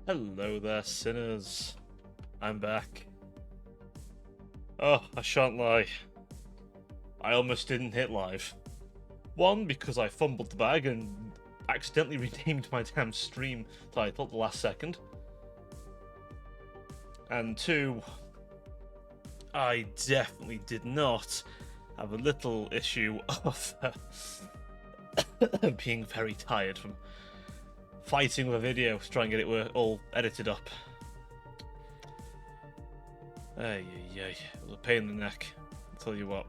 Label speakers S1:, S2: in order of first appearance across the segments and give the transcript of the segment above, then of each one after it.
S1: Hello there, sinners. I'm back. Oh, I shan't lie. I almost didn't hit live. One, because I fumbled the bag and accidentally renamed my damn stream title at the last second. And two, I definitely did not have a little issue of being very tired from fighting with a video to try and get it all edited up. Ay, it was a pain in the neck, I'll tell you what.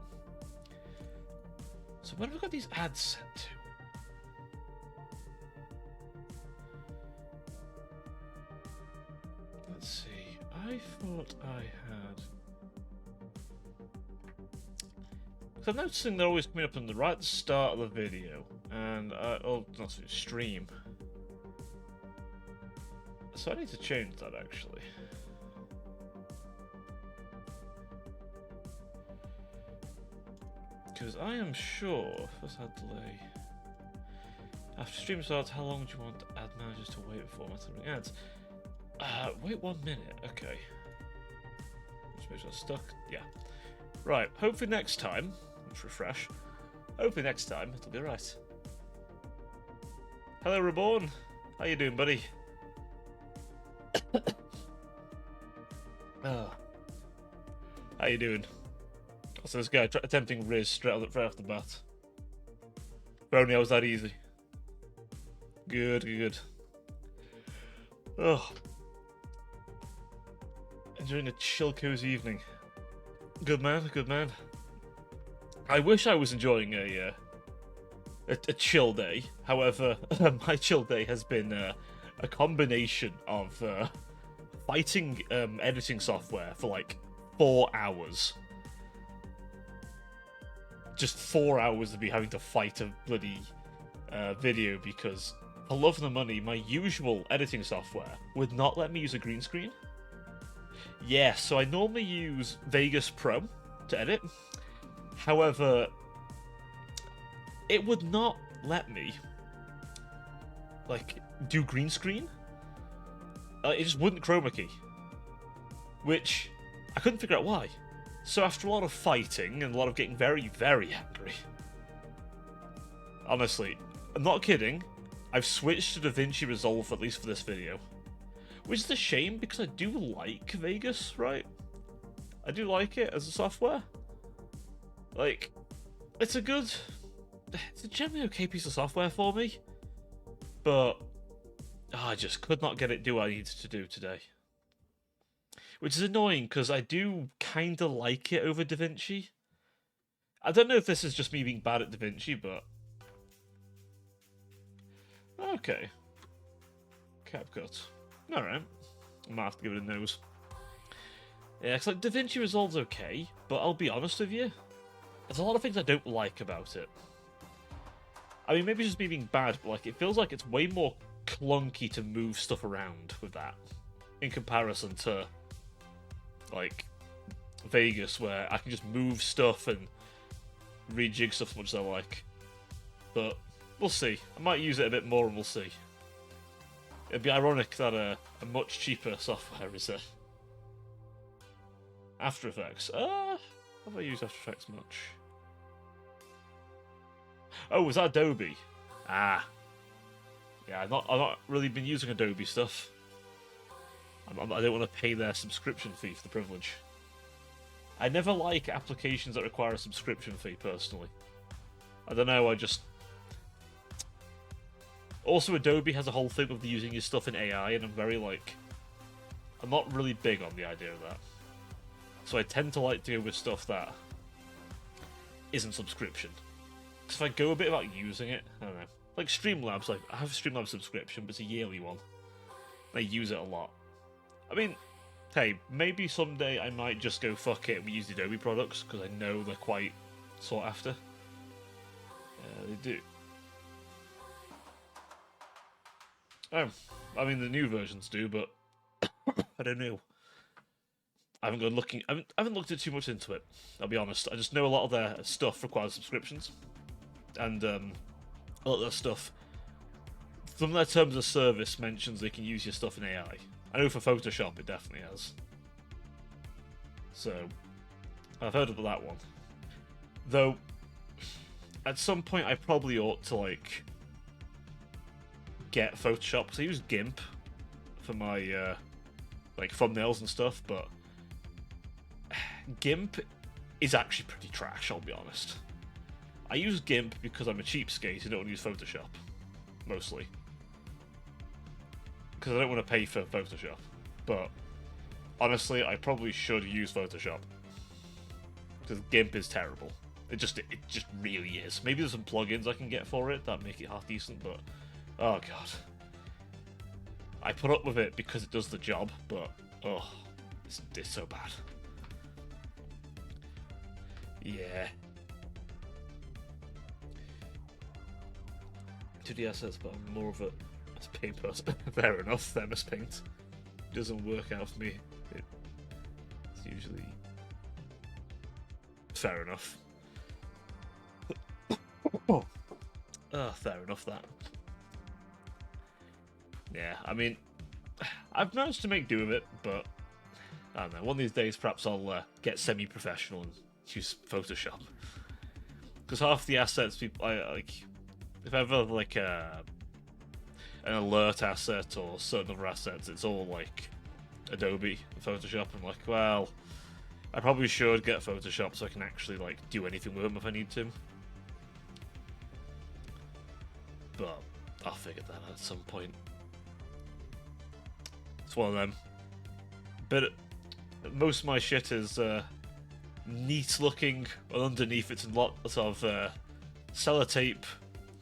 S1: So when have we got these ads set to? Let's see, I thought I had... Because I'm noticing they're always coming up on the right start of the video, and oh, not stream. So I need to change that, actually. Because I am sure... First ad delay. After stream starts, how long do you want ad managers to wait for monitoring ads? Wait 1 minute. Okay. Just make sure I'm stuck. Yeah. Right. Hopefully next time... Let's refresh. Hopefully next time it'll be right. Hello, Reborn. How you doing, buddy? Oh. How you doing? So this guy attempting Riz straight off the bat. If only I was that easy. Good. Oh. Enjoying a chill, cozy evening. Good man. I wish I was enjoying a chill day. However, my chill day has been a combination of fighting editing software for like 4 hours. Just 4 hours of me having to fight a bloody video because, for love of the money, my usual editing software would not let me use a green screen. Yeah, so I normally use Vegas Pro to edit. However, it would not let me like do green screen. It just wouldn't chroma key, which I couldn't figure out why. So after a lot of fighting and a lot of getting very, very angry, honestly, I'm not kidding, I've switched to DaVinci Resolve at least for this video. Which is a shame because I do like Vegas, right? I do like it as a software. Like, it's a generally okay piece of software for me. But I just could not get it do what I needed to do today. Which is annoying, because I do kind of like it over DaVinci. I don't know if this is just me being bad at DaVinci, but... Okay. CapCut. Alright. I might have to give it a nose. Yeah, it's like DaVinci Resolve's okay, but I'll be honest with you, there's a lot of things I don't like about it. I mean, maybe it's just me being bad, but like, it feels like it's way more clunky to move stuff around with that, in comparison to... like Vegas, where I can just move stuff and rejig stuff as much as I like. But we'll see. I might use it a bit more and we'll see. It'd be ironic that a much cheaper software is After Effects. Have I used After Effects much? Oh, was that Adobe? Ah. Yeah, I've not really been using Adobe stuff. I don't want to pay their subscription fee for the privilege. I never like applications that require a subscription fee, personally. I don't know, I just... Also, Adobe has a whole thing of using your stuff in AI, and I'm very, like... I'm not really big on the idea of that. So I tend to like to go with stuff that isn't subscription. Because if I go a bit about using it, I don't know. Like Streamlabs, like, I have a Streamlabs subscription, but it's a yearly one. I use it a lot. I mean, hey, maybe someday I might just go fuck it and we use the Adobe products, because I know they're quite sought after. They do. Oh, I mean the new versions do, but I don't know. I haven't gone looking. I haven't looked too much into it. I'll be honest. I just know a lot of their stuff requires subscriptions, and a lot of their stuff. Some of their terms of service mentions they can use your stuff in AI. I know for Photoshop it definitely has. So, I've heard of that one. Though, at some point I probably ought to, like, get Photoshop, because I use GIMP for my, like, thumbnails and stuff, but GIMP is actually pretty trash, I'll be honest. I use GIMP because I'm a cheapskate and don't want to use Photoshop, mostly. Because I don't want to pay for Photoshop. But, honestly, I probably should use Photoshop. Because GIMP is terrible. It just really is. Maybe there's some plugins I can get for it that make it half decent, but... Oh, God. I put up with it because it does the job, but... Oh, it's so bad. Yeah. 2D assets, but I'm more of a paint person. Fair enough, MS Paint. Doesn't work out for me. It's usually... Fair enough. Fair enough, that. Yeah, I mean... I've managed to make do with it, but... I don't know, one of these days perhaps I'll get semi-professional and use Photoshop. Because half the assets people... I like... If I have like an alert asset or certain other assets, it's all like Adobe Photoshop. I'm like, well, I probably should get Photoshop so I can actually like do anything with them if I need to. But I'll figure that out at some point. It's one of them. But most of my shit is neat looking, and underneath it's lots of sellotape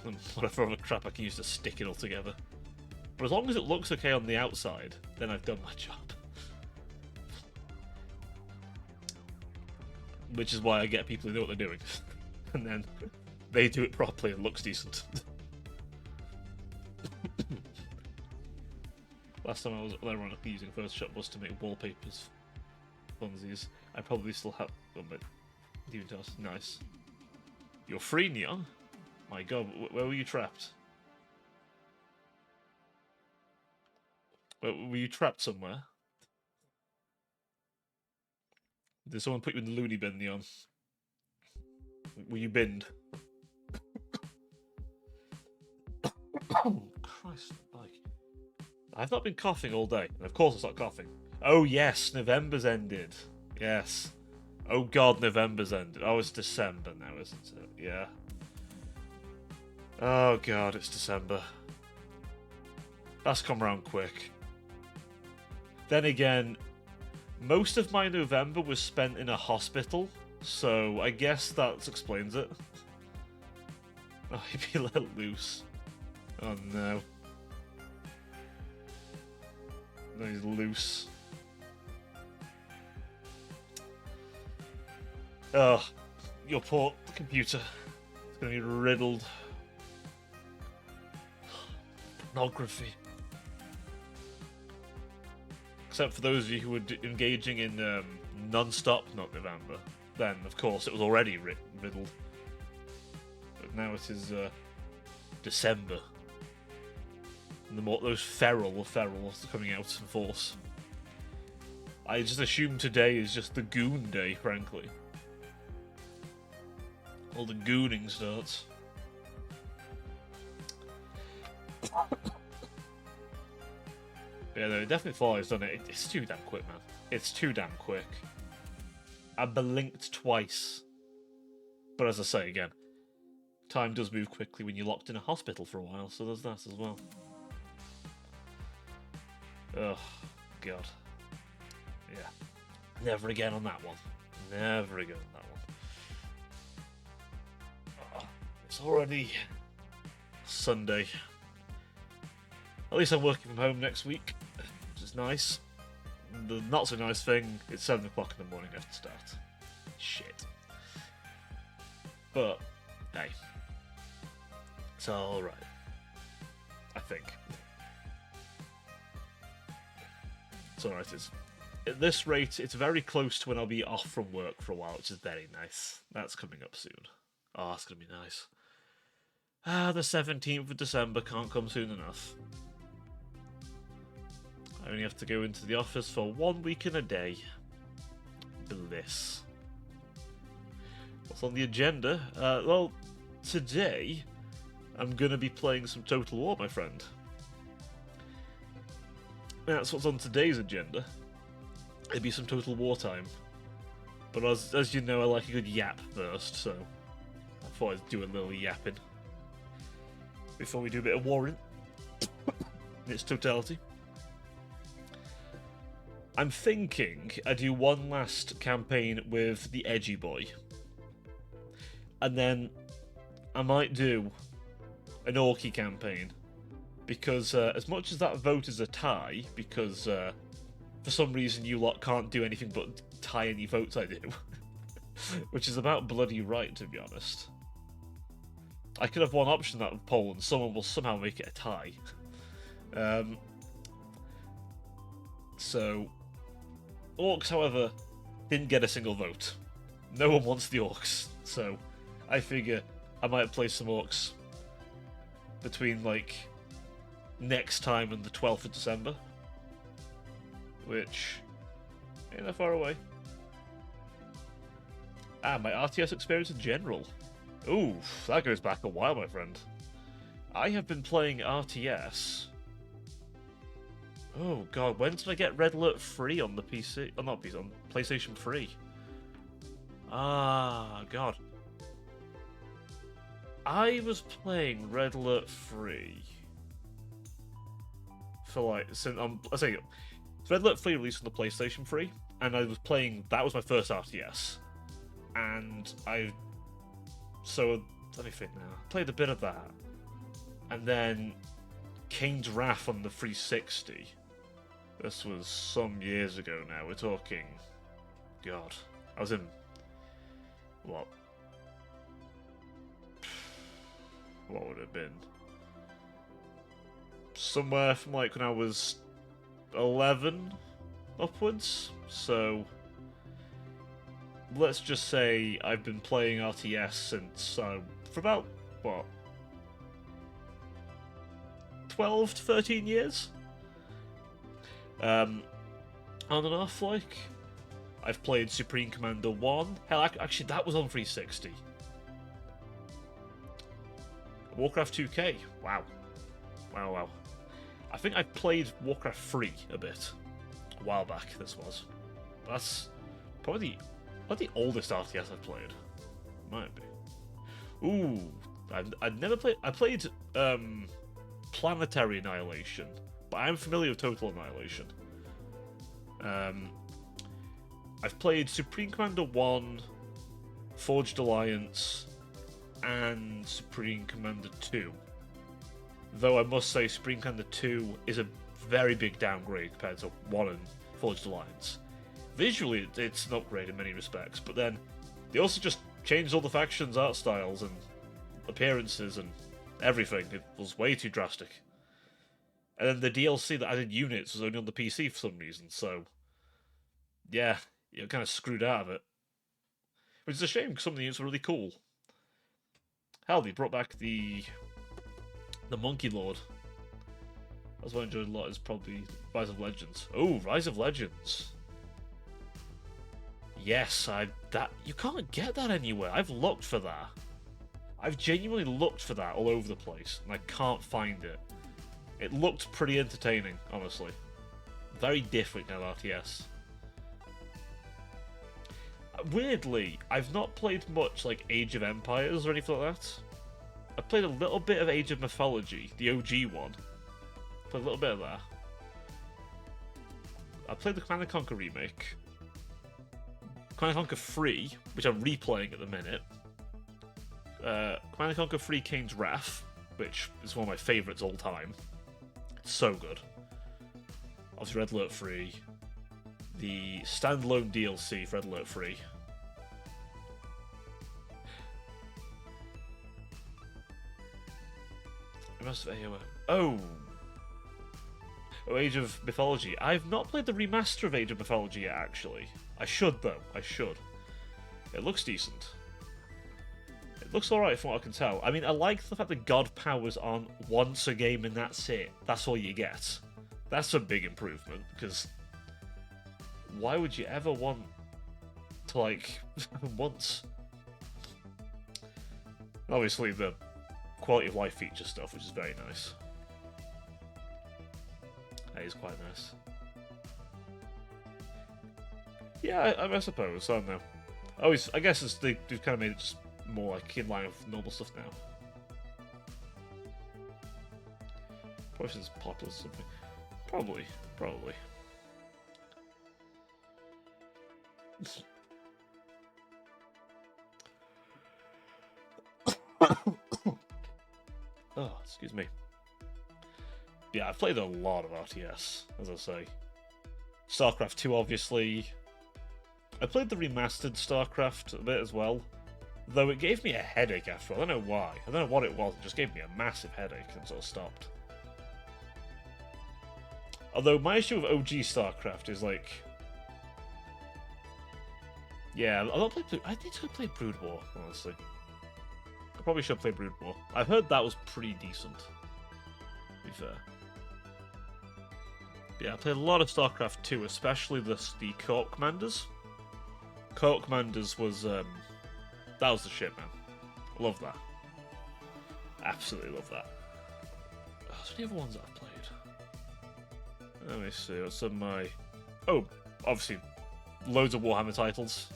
S1: and whatever other crap I can use to stick it all together. But as long as it looks okay on the outside, then I've done my job. Which is why I get people who know what they're doing. And then they do it properly and looks decent. Last time I was ironically using Photoshop was to make wallpapers. Funsies. I probably still have... Oh, but... Nice. You're free, Neon? My god, where were you trapped? Were you trapped somewhere? Did someone put you in the loony bin, Neon? Were you binned? Oh, Christ, like... I've not been coughing all day, and of course it's not coughing. Oh yes, November's ended. Yes. Oh god, November's ended. Oh, it's December now, isn't it? Yeah. Oh god, it's December. That's come around quick. Then again, most of my November was spent in a hospital, so I guess that explains it. Oh, he'd be let loose. Oh no. No, he's loose. Oh, your poor computer. It's gonna be riddled. Pornography. Except for those of you who were engaging in non-stop Not November. Then, of course, it was already riddled. But now it is December. And those ferals coming out in force. I just assume today is just the goon day, frankly. All the gooning starts. Yeah, no, it definitely flies, doesn't it? It's too damn quick, man. It's too damn quick. I blinked twice. But as I say again, time does move quickly when you're locked in a hospital for a while, so there's that as well. Oh, God. Yeah. Never again on that one. Never again on that one. Oh, it's already Sunday. At least I'm working from home next week, which is nice. The not so nice thing, it's 7 o'clock in the morning I have to start. Shit. But, hey. It's alright. I think. It's alright. At this rate, it's very close to when I'll be off from work for a while, which is very nice. That's coming up soon. Oh, that's going to be nice. The 17th of December can't come soon enough. I only have to go into the office for 1 week and a day. Bliss. What's on the agenda? Well, today I'm going to be playing some Total War, my friend. That's what's on today's agenda. It'll be some Total War time. But as you know, I like a good yap first, so I thought I'd do a little yapping before we do a bit of warring in its totality. I'm thinking I do one last campaign with the Edgy Boy. And then I might do an Orky campaign. Because as much as that vote is a tie, because for some reason you lot can't do anything but tie any votes I do. Which is about bloody right, to be honest. I could have one option that poll and someone will somehow make it a tie. So, Orcs, however, didn't get a single vote. No one wants the Orcs, so I figure I might play some Orcs between, like, next time and the 12th of December. Which ain't that far away. My RTS experience in general. Ooh, that goes back a while, my friend. I have been playing RTS. Oh god, when did I get Red Alert 3 on the PC? Oh, not PC, on PlayStation 3. Ah, god. I was playing Red Alert 3 for like, since I say, Red Alert 3 released on the PlayStation 3, and I was playing, that was my first RTS. And so, let me think now. I played a bit of that. And then Kane's Wrath on the 360. This was some years ago now. We're talking, God, I was in, what would it have been? Somewhere from like when I was 11 upwards. So let's just say I've been playing RTS since for about, what, 12 to 13 years? On and off, like. I've played Supreme Commander 1. Hell, actually, that was on 360. Warcraft 2K. Wow. Wow. I think I played Warcraft 3 a bit. A while back, this was. That's probably the oldest RTS I've played. Might be. Ooh. I'd never played... I played Planetary Annihilation, but I'm familiar with Total Annihilation. I've played Supreme Commander 1, Forged Alliance, and Supreme Commander 2. Though I must say Supreme Commander 2 is a very big downgrade compared to 1 and Forged Alliance. Visually, it's an upgrade in many respects, but then they also just changed all the factions' art styles and appearances and everything. It was way too drastic. And then the DLC that added units was only on the PC for some reason, so yeah, you're kind of screwed out of it. Which is a shame, because some of the units were really cool. Hell, they brought back the Monkey Lord. That's what I enjoyed a lot, is probably Rise of Legends. Oh, Rise of Legends. Yes, you can't get that anywhere. I've looked for that. I've genuinely looked for that all over the place, and I can't find it. It looked pretty entertaining, honestly. Very different now, RTS. Weirdly, I've not played much like Age of Empires or anything like that. I played a little bit of Age of Mythology, the OG one. Played a little bit of that. I played the Command & Conquer remake. Command & Conquer 3, which I'm replaying at the minute. Command & Conquer 3 Kane's Wrath, which is one of my favourites all time. It's so good. Obviously Red Alert 3. The standalone DLC for Red Alert 3. I must have Oh, Age of Mythology. I've not played the remaster of Age of Mythology yet, actually. I should, though. I should. It looks decent. It looks alright from what I can tell. I mean, I like the fact that God powers aren't once a game and that's it. That's all you get. That's a big improvement, because why would you ever want to, like, once... Obviously, the quality of life feature stuff, which is very nice. That is quite nice. Yeah, I suppose. I don't know. I guess they've kind of made it just more like in line with normal stuff now. Probably since popular or something. Probably. Oh, excuse me. Yeah, I've played a lot of RTS, as I say. StarCraft 2, obviously. I played the remastered StarCraft a bit as well. Though it gave me a headache after all. I don't know why. I don't know what it was. It just gave me a massive headache and sort of stopped. Although my issue with OG StarCraft is like... Yeah, I need to play Brood War, honestly. I probably should play Brood War. I've heard that was pretty decent, to be fair. Yeah, I played a lot of StarCraft 2, especially the Co-op Commanders. Co-op Commanders was, that was the shit, man. Love that. Absolutely love that. Oh, there's any other ones that I've played? Let me see, what's some of my... Oh, obviously, loads of Warhammer titles.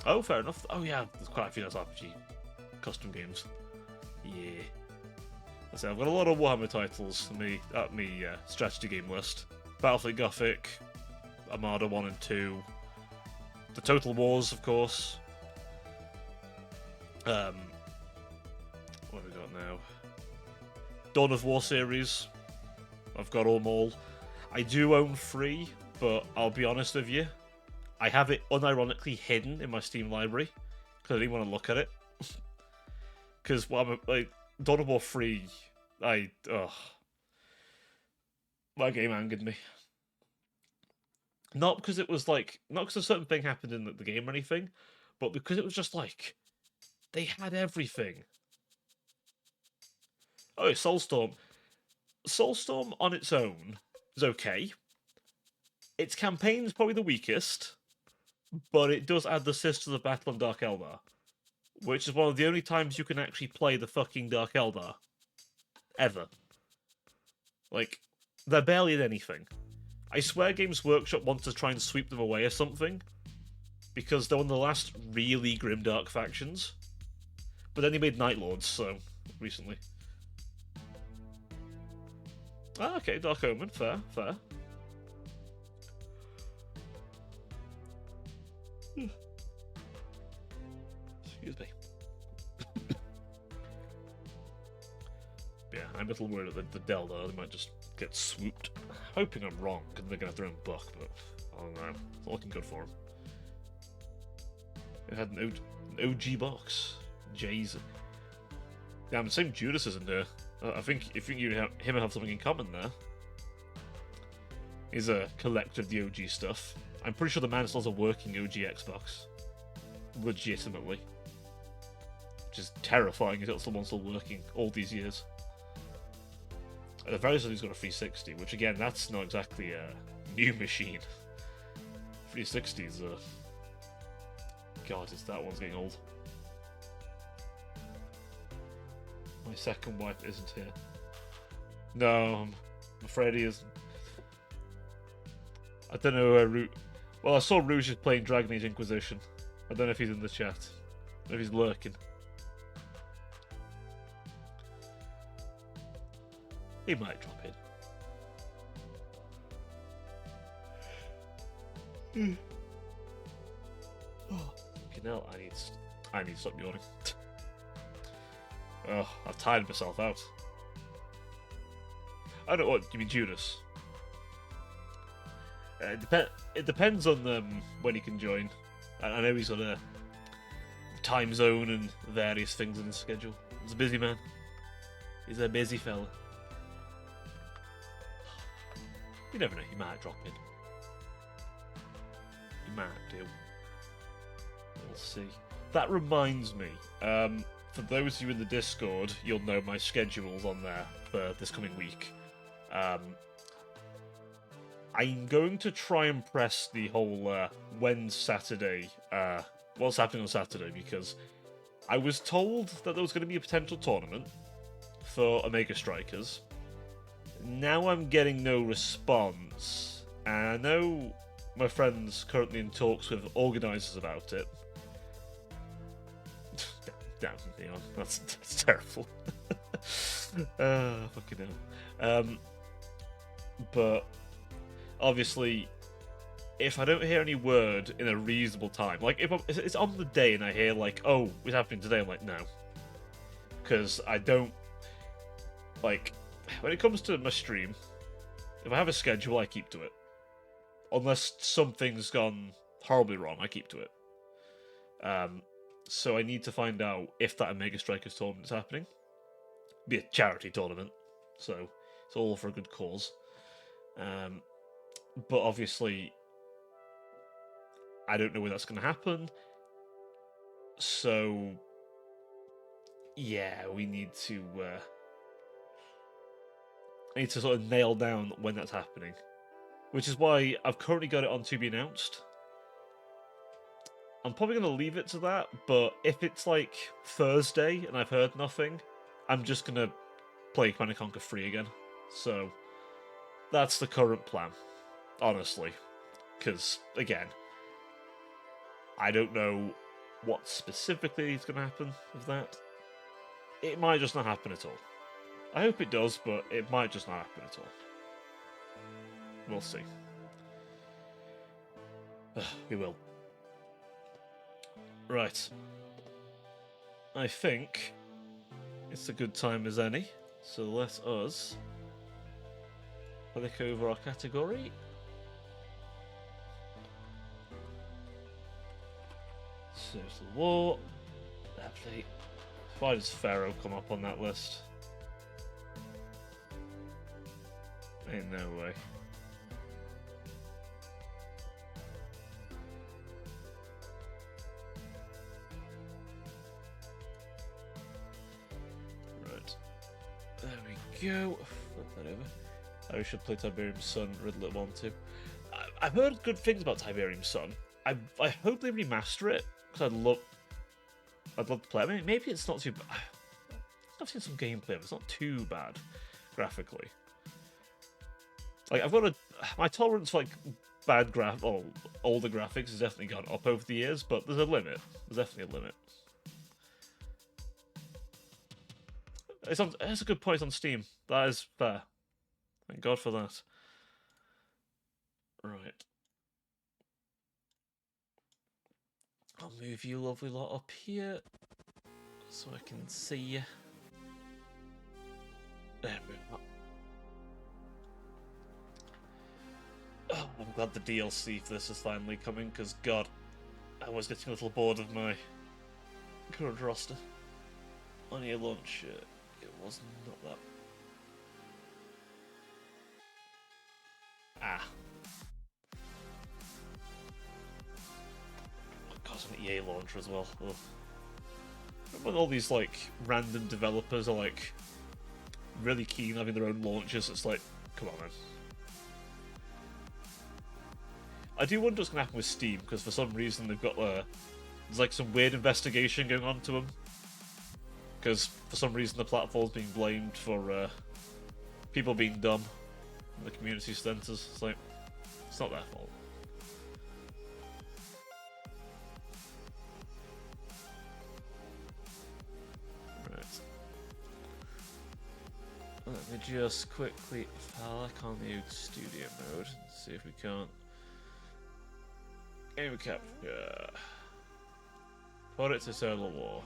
S1: Oh, fair enough. Oh yeah, there's quite a few nice RPG custom games. Yeah. So I've got a lot of Warhammer titles at me strategy game list. Battlefleet Gothic, Armada 1 and 2, the Total Wars, of course. What have we got now? Dawn of War series. I've got them all. I do own 3, but I'll be honest with you, I have it unironically hidden in my Steam library because I didn't want to look at it. Because like Dawn of War 3, that game angered me. Not because it was like, not because a certain thing happened in the game or anything, but because it was just like, they had everything. Oh, Soulstorm. Soulstorm on its own is okay. Its campaign is probably the weakest, but it does add the Sisters of Battle and Dark Eldar, which is one of the only times you can actually play the fucking Dark Eldar. Ever. Like, they're barely in anything. I swear Games Workshop wants to try and sweep them away or something, because they're one of the last really grimdark factions. But then they made Night Lords, so, recently. Ah, okay, Dark Omen, fair. Excuse me. Yeah, I'm a little worried that the Delta they might just get swooped. Hoping I'm wrong, because they're going to have their own buck, but I don't know. It's not looking good for them. It had an OG box. Jays. Damn, the same Judas isn't here. I think you and him have something in common there. He's a collector of the OG stuff. I'm pretty sure the man still has a working OG Xbox. Legitimately. Which is terrifying if someone's still working all these years. At the very least, he's got a 360, which again, that's not exactly a new machine. 360's God, that one's getting old. My second wife isn't here. No, I'm afraid he isn't. I don't know where Well, I saw Rouge is playing Dragon Age Inquisition. I don't know if he's in the chat. I don't know if he's lurking. He might drop in. Oh, fucking hell, I need to stop yawning. Oh, I've tired myself out. I don't know what you mean, Judas. It depends on when he can join. I know he's got a time zone and various things in his schedule. He's a busy man. He's a busy fella. You never know, he might drop in. He might do. We'll see. That reminds me, for those of you in the Discord, you'll know my schedule's on there for this coming week. Um, I'm going to try and press the whole when's Saturday, what's happening on Saturday, because I was told that there was going to be a potential tournament for Omega Strikers. Now I'm getting no response, and I know my friend's currently in talks with organisers about it. Damn, Leon, that's terrible. Fucking hell. But obviously, if I don't hear any word in a reasonable time, like if it's on the day and I hear like, oh, it's happening today, I'm like, no, because I don't like when it comes to my stream. If I have a schedule, I keep to it. Unless something's gone horribly wrong, I keep to it. So I need to find out if that Omega Strikers tournament is happening. Be a charity tournament, so it's all for a good cause. But obviously, I don't know where that's going to happen. So, yeah, we need to. I need to sort of nail down when that's happening, which is why I've currently got it on to be announced. I'm probably going to leave it to that, but if it's like Thursday and I've heard nothing, I'm just going to play Command & Conquer 3 again. So, that's the current plan, honestly. Because, again, I don't know what specifically is going to happen with that. It might just not happen at all. I hope it does, but it might just not happen at all. We'll see. We will. Right. I think it's a good time as any, so let us click over our category. Social War. Lovely. Why does Pharaoh come up on that list? Ain't no way. Right. There we go. Flip that over. I should play Tiberium Sun, Riddle at 1 2. I've heard good things about Tiberium Sun. I hope they remaster it, because I'd love to play it. I mean, maybe it's not too bad. I've seen some gameplay of it. It's not too bad graphically. Like, my tolerance for like bad older graphics has definitely gone up over the years, but there's a limit. There's definitely a limit. It's a good point on Steam. That is fair. Thank God for that. Right. I'll move you lovely lot up here so I can see you. There we are. Oh, I'm glad the DLC for this is finally coming, because God, I was getting a little bored of my current roster. On your launch, it was not that. Ah. Oh God, it's an EA launcher as well. Ugh. When all these like random developers are like really keen on having their own launches, it's like, come on, man. I do wonder what's going to happen with Steam, because for some reason they've got there's like some weird investigation going on to them. Because for some reason the platform's being blamed for people being dumb in the community centres. It's like, it's not their fault. Right. Let me just quickly flick on the studio mode and see if we can't. Game capture. Put it to Total War.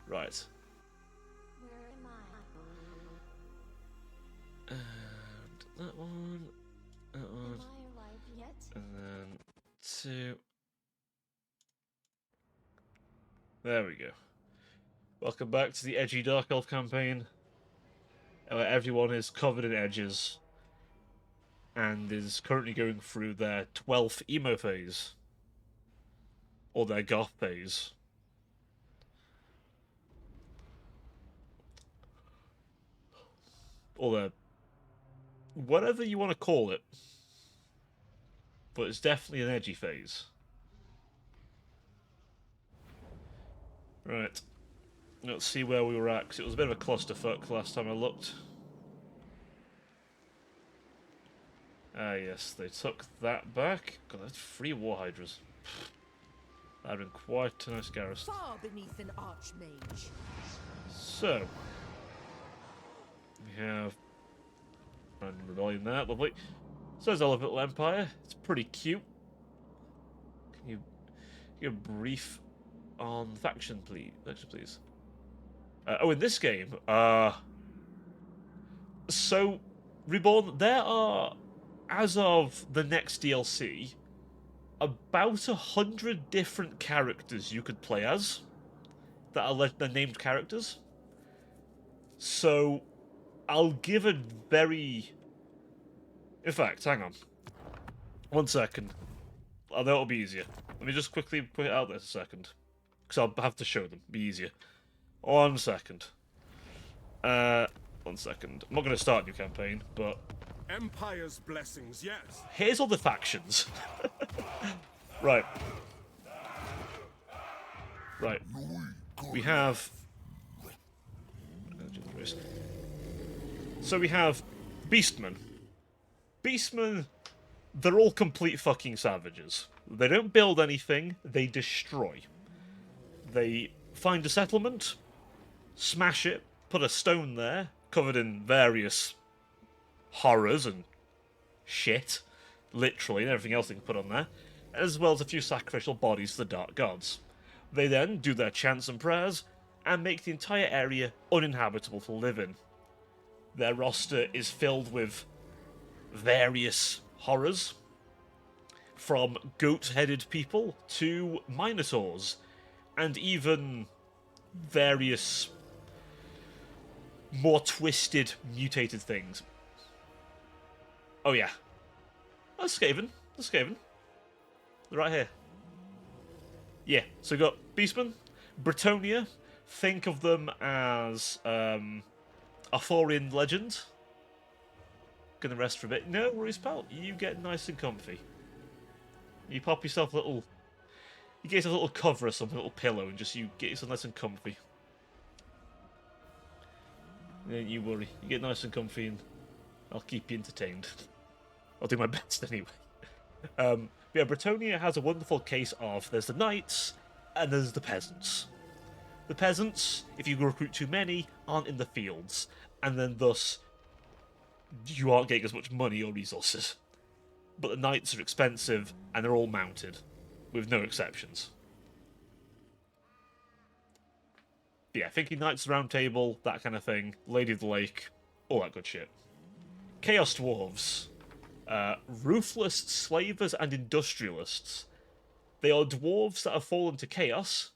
S1: Right. And that one. And then 2. There we go. Welcome back to the edgy Dark Elf campaign, where everyone is covered in edges and is currently going through their 12th emo phase. Or their goth phase. or the whatever you want to call it. But it's definitely an edgy phase. Right. Let's see where we were at, because it was a bit of a clusterfuck last time I looked. Ah, yes, they took that back. God, that's 3 war hydras. That'd been quite a nice garrison.
S2: Far beneath an archmage.
S1: So, we have Random Rebellion there, lovely. So there's our little empire. It's pretty cute. Can you give a brief on faction, please? Faction, please. Oh, in this game, so Reborn, there are, as of the next DLC, about 100 different characters you could play as that are they're named characters. So I'll give a very... In fact, hang on. 1 second. I know it'll be easier. Let me just quickly put it out there a second. Because I'll have to show them. Be easier. 1 second. 1 second. I'm not going to start a new campaign, but...
S3: Empire's blessings, yes.
S1: Here's all the factions. Right. Right. We have... So we have Beastmen. Beastmen, they're all complete fucking savages. They don't build anything, they destroy. They find a settlement, smash it, put a stone there, covered in various horrors and shit, literally, and everything else they can put on there, as well as a few sacrificial bodies to the dark gods. They then do their chants and prayers, and make the entire area uninhabitable to live in. Their roster is filled with various horrors, from goat-headed people to minotaurs, and even various more twisted, mutated things. Oh yeah. That's Skaven. That's Skaven. They're right here. Yeah, so we've got Beastmen, Bretonia. Think of them as Arthurian legend. Gonna rest for a bit. No worries, pal. You get nice and comfy. You pop yourself a little... You get yourself a little cover or something, a little pillow, and just you get yourself nice and comfy. Don't you worry. You get nice and comfy, and I'll keep you entertained. I'll do my best anyway. Yeah, Bretonia has a wonderful case of there's the knights and there's the peasants. The peasants, if you recruit too many, aren't in the fields, and then thus you aren't getting as much money or resources. But the knights are expensive and they're all mounted, with no exceptions. Yeah, thinking Knights of the Round Table, that kind of thing, Lady of the Lake, all that good shit. Chaos Dwarves. Ruthless slavers and industrialists. They are dwarves that have fallen to chaos.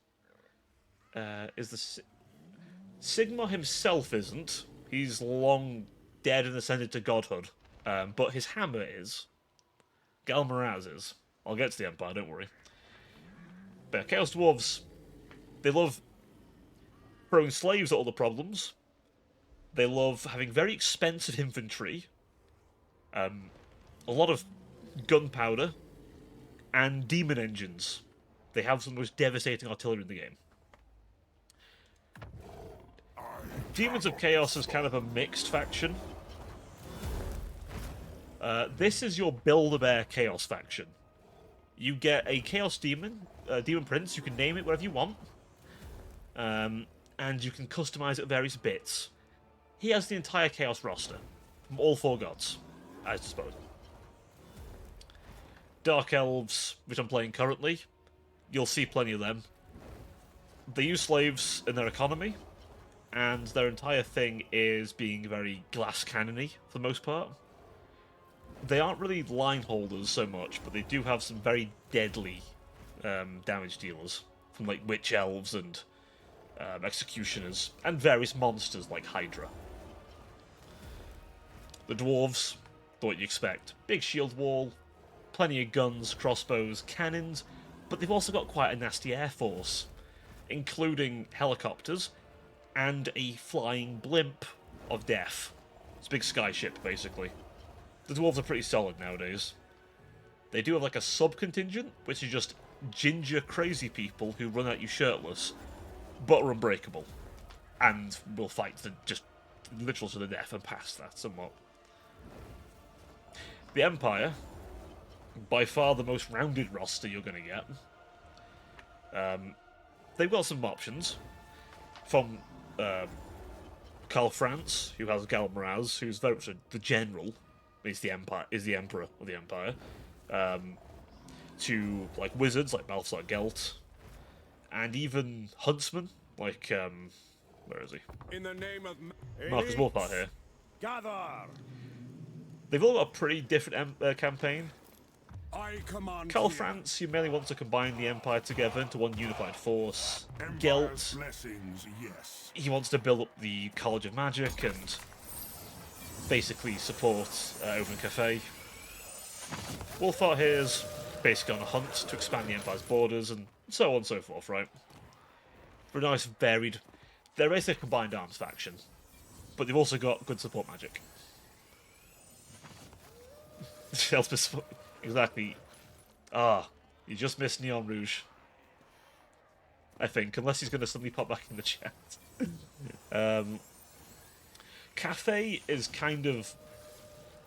S1: Sigmar himself isn't. He's long dead and ascended to godhood. But his hammer is. Galmaraz is. I'll get to the Empire, don't worry. But Chaos Dwarves, they love throwing slaves at all the problems. They love having very expensive infantry. A lot of gunpowder. And demon engines. They have some of the most devastating artillery in the game. Demons of Chaos is kind of a mixed faction. This is your Build-A-Bear Chaos faction. You get a Chaos Demon, Demon Prince, you can name it whatever you want. And you can customize it with various bits. He has the entire Chaos roster, from all 4 gods, as disposal. Dark Elves, which I'm playing currently, you'll see plenty of them. They use slaves in their economy, and their entire thing is being very glass cannon-y, for the most part. They aren't really line holders so much, but they do have some very deadly damage dealers, from like Witch Elves and Executioners, and various monsters like Hydra. The Dwarves, what you expect. Big shield wall, plenty of guns, crossbows, cannons, but they've also got quite a nasty air force, including helicopters and a flying blimp of death. It's a big sky ship, basically. The dwarves are pretty solid nowadays. They do have like a sub-contingent, which is just ginger crazy people who run at you shirtless, but are unbreakable. And will fight to just literal to the death and past that somewhat. The Empire, by far the most rounded roster you're going to get. They've got some options. From Karl Franz, who has Gal Maraz, who's very much the general, is the emperor of the Empire, to like wizards like Balthasar Gelt, and even huntsmen like where is he?
S3: In the name of
S1: Marcus Wolfhard here.
S3: gather.
S1: They've all got a pretty different campaign.
S3: I command
S1: Karl
S3: here.
S1: Franz, you mainly want to combine the Empire together into one unified force.
S3: Empire's
S1: Gelt,
S3: blessings, yes.
S1: he wants to build up the College of Magic and basically support Open Cafe. Wolfhard here's basically on a hunt to expand the Empire's borders and so on and so forth, right? For a nice varied... They're basically a combined arms faction, but they've also got good support magic. Elspeth, exactly. You just missed Neon Rouge. I think, unless he's going to suddenly pop back in the chat. Cafe is kind of...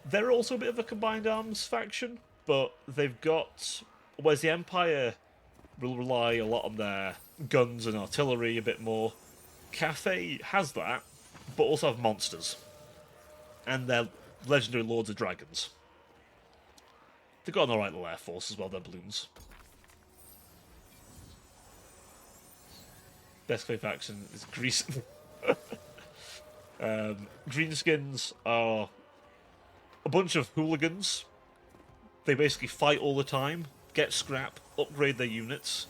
S1: They're also a bit of a combined arms faction, but they've got... Whereas the Empire will rely a lot on their guns and artillery a bit more, Cafe has that, but also have monsters. And they're legendary Lords of Dragons. They've got an alright little air force as well, they're balloons. Best play faction is Grease. Greenskins are a bunch of hooligans. They basically fight all the time, get scrap, upgrade their units,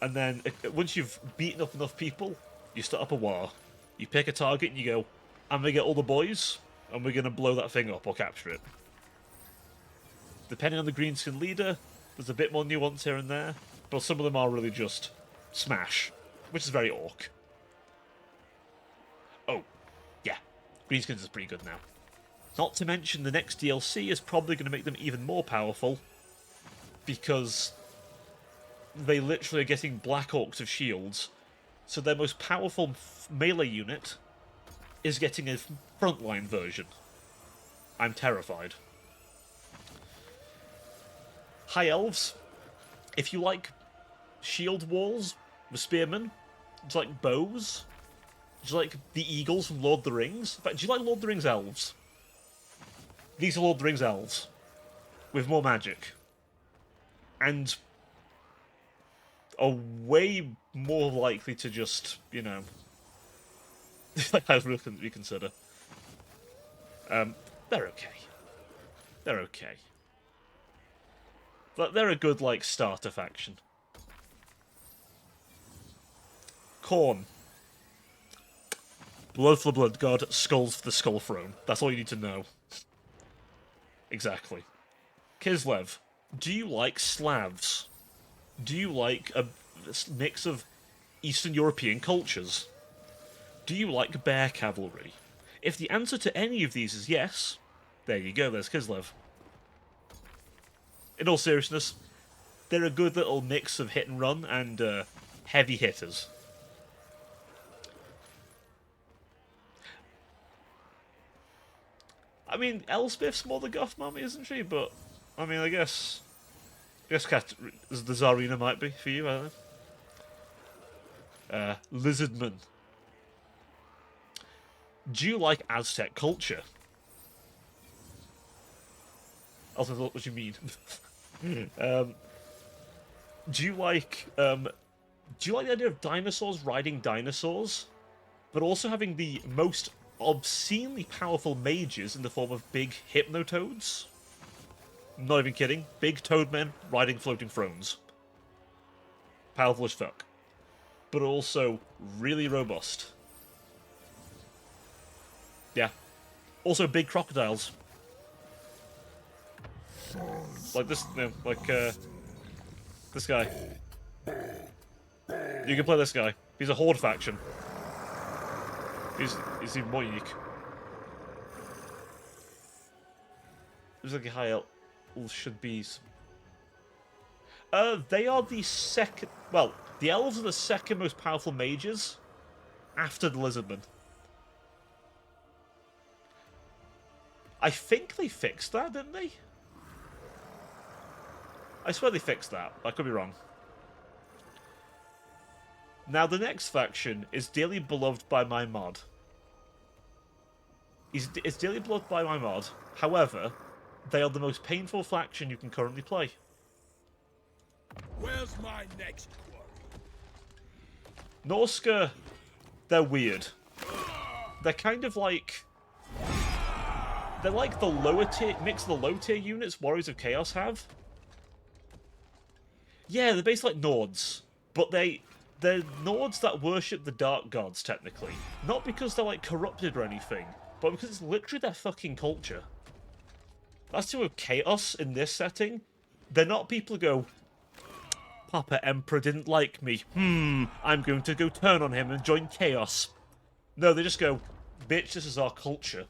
S1: and then once you've beaten up enough people, you start up a war. You pick a target and you go, I'm going to get all the boys, and we're going to blow that thing up or capture it. Depending on the greenskin leader, there's a bit more nuance here and there, but some of them are really just smash, which is very orc. Oh, yeah, greenskins is pretty good now. Not to mention the next DLC is probably going to make them even more powerful, because they literally are getting Black Orcs of shields, so their most powerful melee unit is getting a frontline version. I'm terrified. High Elves, if you like shield walls with spearmen, do you like bows? Do you like the eagles from Lord of the Rings? In fact, do you like Lord of the Rings elves? These are Lord of the Rings elves with more magic. And are way more likely to just, you know, reconsider. They're okay. They're okay. But they're a good, like, starter faction. Khorne. Blood for the Blood God, skulls for the Skull Throne. That's all you need to know. Exactly. Kislev. Do you like Slavs? Do you like a mix of Eastern European cultures? Do you like bear cavalry? If the answer to any of these is yes, there you go, there's Kislev. In all seriousness, they're a good little mix of hit and run and heavy hitters. I mean, Elspeth's more the goth mummy, isn't she? But, I mean, I guess the Tsarina might be for you, I don't know. Lizardman. Do you like Aztec culture? I also thought what you mean. Do you like the idea of dinosaurs riding dinosaurs, but also having the most obscenely powerful mages in the form of big hypnotoads? Not even kidding. Big toad men riding floating thrones. Powerful as fuck. But also really robust. Yeah. Also big crocodiles. Like this, this guy. You can play this guy. He's a horde faction. He's even more unique. Looks like a high elf should be. They are the second. Well, the elves are the second most powerful mages after the lizardmen. I think they fixed that, didn't they? I swear they fixed that. I could be wrong. Now, the next faction is dearly beloved by my mod. It's dearly beloved by my mod. However, they are the most painful faction you can currently play.
S3: Where's my next one?
S1: Norska, they're weird. They're kind of like... They're like the lower tier... Mix of the low tier units Warriors of Chaos have. Yeah, they're basically like Nords. But they're Nords that worship the Dark Gods, technically. Not because they're like corrupted or anything, but because it's literally their fucking culture. That's to have Chaos in this setting. They're not people who go, Papa Emperor didn't like me. I'm going to go turn on him and join Chaos. No, they just go, bitch, this is our culture.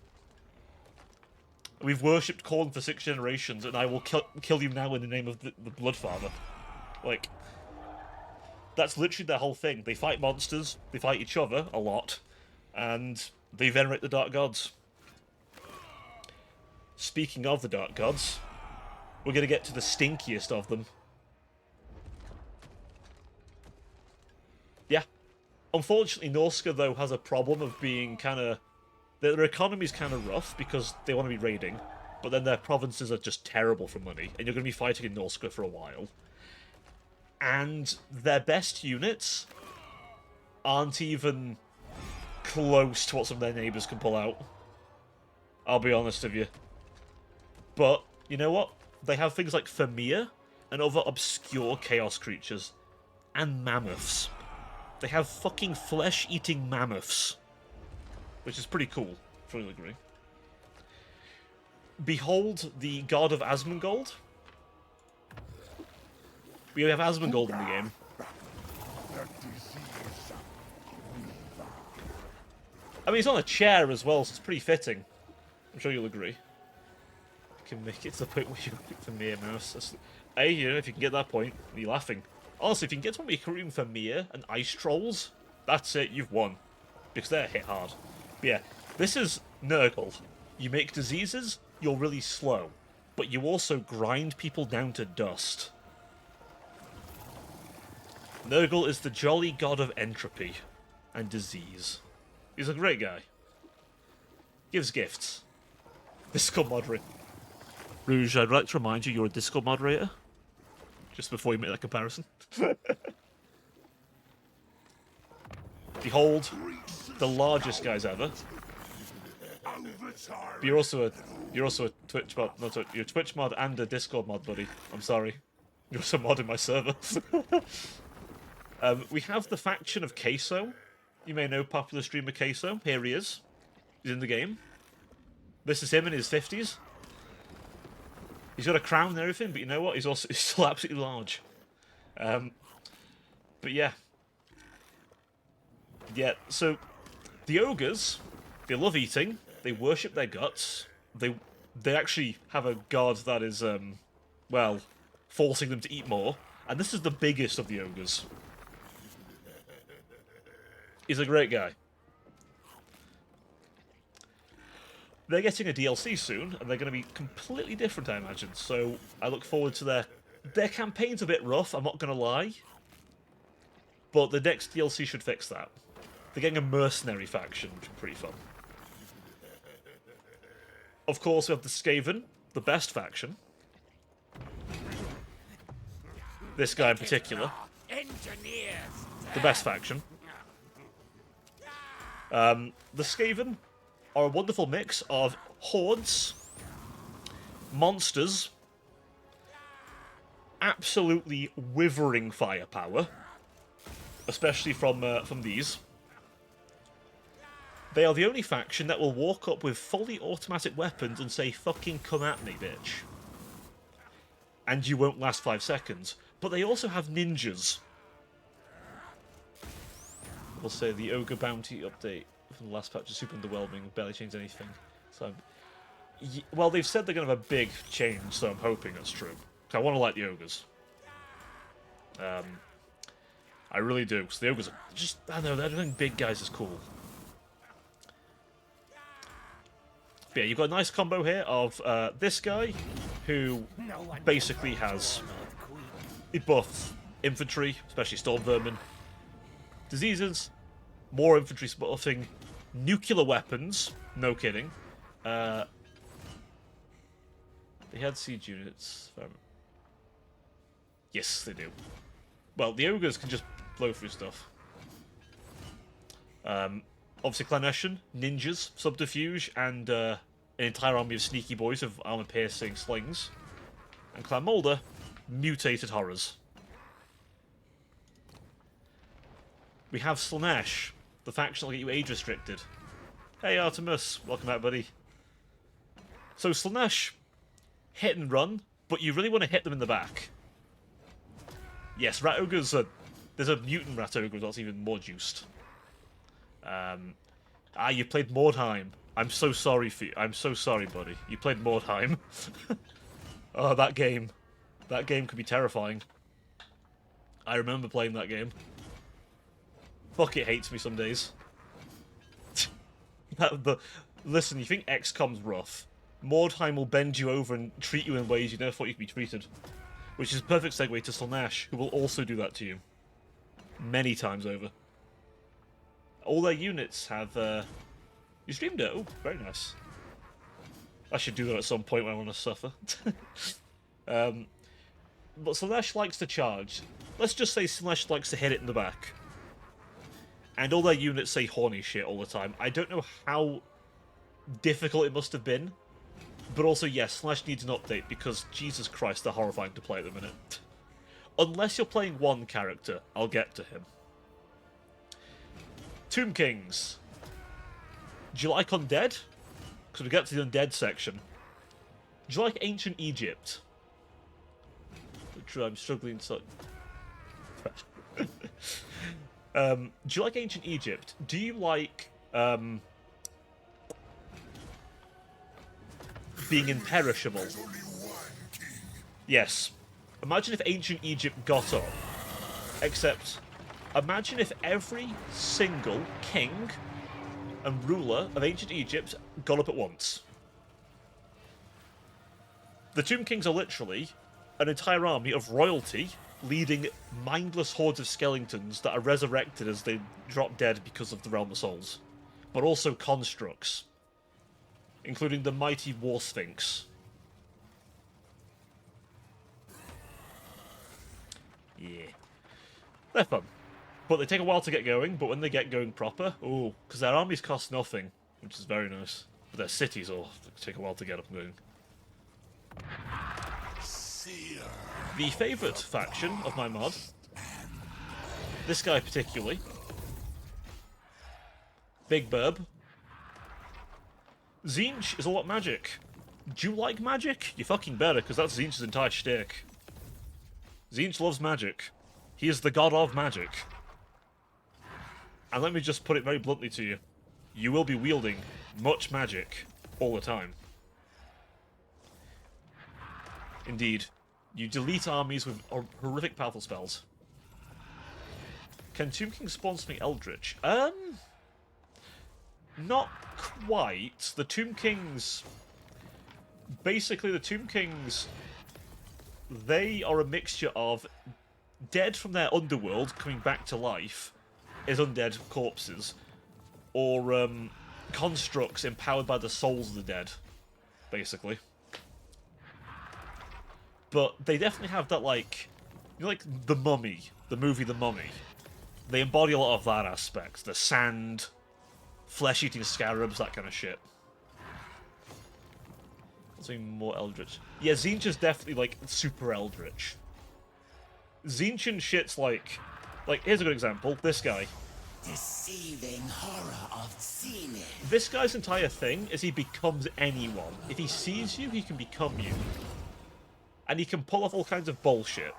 S1: We've worshipped Khorne for 6 generations, and I will kill you now in the name of the Bloodfather. Like, that's literally their whole thing. They fight monsters, they fight each other a lot, and they venerate the Dark Gods. Speaking of the Dark Gods, we're going to get to the stinkiest of them. Yeah. Unfortunately, Norska, though, has a problem of being kind of... Their economy's kind of rough because they want to be raiding, but then their provinces are just terrible for money, and you're going to be fighting in Norska for a while. And their best units aren't even close to what some of their neighbours can pull out. I'll be honest with you. But, you know what? They have things like Famir and other obscure chaos creatures. And mammoths. They have fucking flesh-eating mammoths. Which is pretty cool, if you'll agree. Behold the god of Asmongold. We have Asmongold in the game. I mean, he's on a chair as well, so it's pretty fitting. I'm sure you'll agree. You can make it to the point where you pick Famir mouse. Hey, you know, if you can get that point, you're laughing. Honestly, if you can get to where you're recruiting Famir and Ice Trolls, that's it, you've won. Because they're hit hard. But yeah, this is Nurgle. You make diseases, you're really slow. But you also grind people down to dust. Nurgle is the jolly god of entropy and disease. He's a great guy. Gives gifts. Discord moderator. Rouge, I'd like to remind you you're a Discord moderator. Just before you make that comparison. Behold, the largest guys ever. But you're also a Twitch mod. No, you're a Twitch mod and a Discord mod, buddy. I'm sorry. You're also modding my server. We have the faction of Queso. You may know popular streamer Queso. Here he is. He's in the game. This is him in his 50s. He's got a crown and everything, but you know what? He's still absolutely large. But yeah. Yeah, so the ogres, they love eating, they worship their guts, they actually have a god that is, well, forcing them to eat more, and this is the biggest of the ogres. He's a great guy. They're getting a DLC soon, and they're going to be completely different, I imagine, so I look forward to their campaign's a bit rough, I'm not going to lie, but the next DLC should fix that. They're getting a mercenary faction, which is pretty fun. Of course, we have the Skaven, the best faction. This guy in particular. The best faction. The Skaven are a wonderful mix of hordes, monsters, absolutely withering firepower, especially from these. They are the only faction that will walk up with fully automatic weapons and say, fucking come at me, bitch. And you won't last 5 seconds. But they also have ninjas. We'll say the Ogre Bounty update from the last patch is super underwhelming, barely changed anything. So Well, they've said they're going to have a big change, so I'm hoping that's true. 'Cause I want to like the ogres. I really do. Because the ogres are just, I don't know, everything big guys is cool. But yeah, you've got a nice combo here of this guy, who basically has buff infantry, especially storm vermin, diseases, more infantry buffing, nuclear weapons, no kidding. They had siege units. Yes, they do. Well, the ogres can just blow through stuff. Obviously, Clanessian, ninjas, subterfuge, and an entire army of sneaky boys with armor-piercing slings. And Clan Moulder, mutated horrors. We have Slaanesh, the faction that'll get you age-restricted. Hey, Artemis. Welcome back, buddy. So, Slaanesh, hit and run, but you really want to hit them in the back. Yes, Rat Ogres are... There's a mutant Rat Ogre that's even more juiced. You played Mordheim. I'm so sorry for you. I'm so sorry, buddy. You played Mordheim. Oh, that game. That game could be terrifying. I remember playing that game. Fuck, it hates me some days. Listen, you think XCOM's rough. Mordheim will bend you over and treat you in ways you never thought you could be treated. Which is a perfect segue to Slaanesh, who will also do that to you. Many times over. All their units have, You streamed it? Oh, very nice. I should do that at some point when I want to suffer. But Slaanesh likes to charge. Let's just say Slaanesh likes to hit it in the back. And all their units say horny shit all the time. I don't know how difficult it must have been. But also, yes, Slaanesh needs an update because, Jesus Christ, they're horrifying to play at the minute. Unless you're playing one character, I'll get to him. Tomb Kings. Do you like undead? Because we get to the undead section. Do you like ancient Egypt? I'm struggling to... do you like ancient Egypt? Do you like... being imperishable? Yes. Imagine if ancient Egypt got up. Except, imagine if every single king and ruler of ancient Egypt got up at once. The Tomb Kings are literally an entire army of royalty leading mindless hordes of skeletons that are resurrected as they drop dead because of the Realm of Souls. But also constructs, including the mighty War Sphinx. Yeah. They're fun. But they take a while to get going, but when they get going proper, ooh, because their armies cost nothing, which is very nice. But their cities will take a while to get up and going. The favourite faction of my mod, this guy particularly, Big Burb. Tzeentch is a lot of magic. Do you like magic? You fucking better, because that's Tzeentch's entire shtick. Tzeentch loves magic. He is the god of magic. And let me just put it very bluntly to you. You will be wielding much magic all the time. Indeed. You delete armies with horrific powerful spells. Can Tomb King spawn something eldritch? Not quite. The Tomb Kings... Basically, the Tomb Kings... They are a mixture of dead from their underworld coming back to life as undead corpses, or constructs empowered by the souls of the dead, basically. But they definitely have that, like... You know, like The Mummy, the movie The Mummy. They embody a lot of that aspect. The sand, flesh-eating scarabs, that kind of shit. Something more eldritch. Yeah, Tzeentch is definitely, like, super eldritch. Tzeentch shit's like... Like, here's a good example. This guy.
S4: Deceiving horror of Zenith.
S1: This guy's entire thing is he becomes anyone. If he sees you, he can become you. And he can pull off all kinds of bullshit.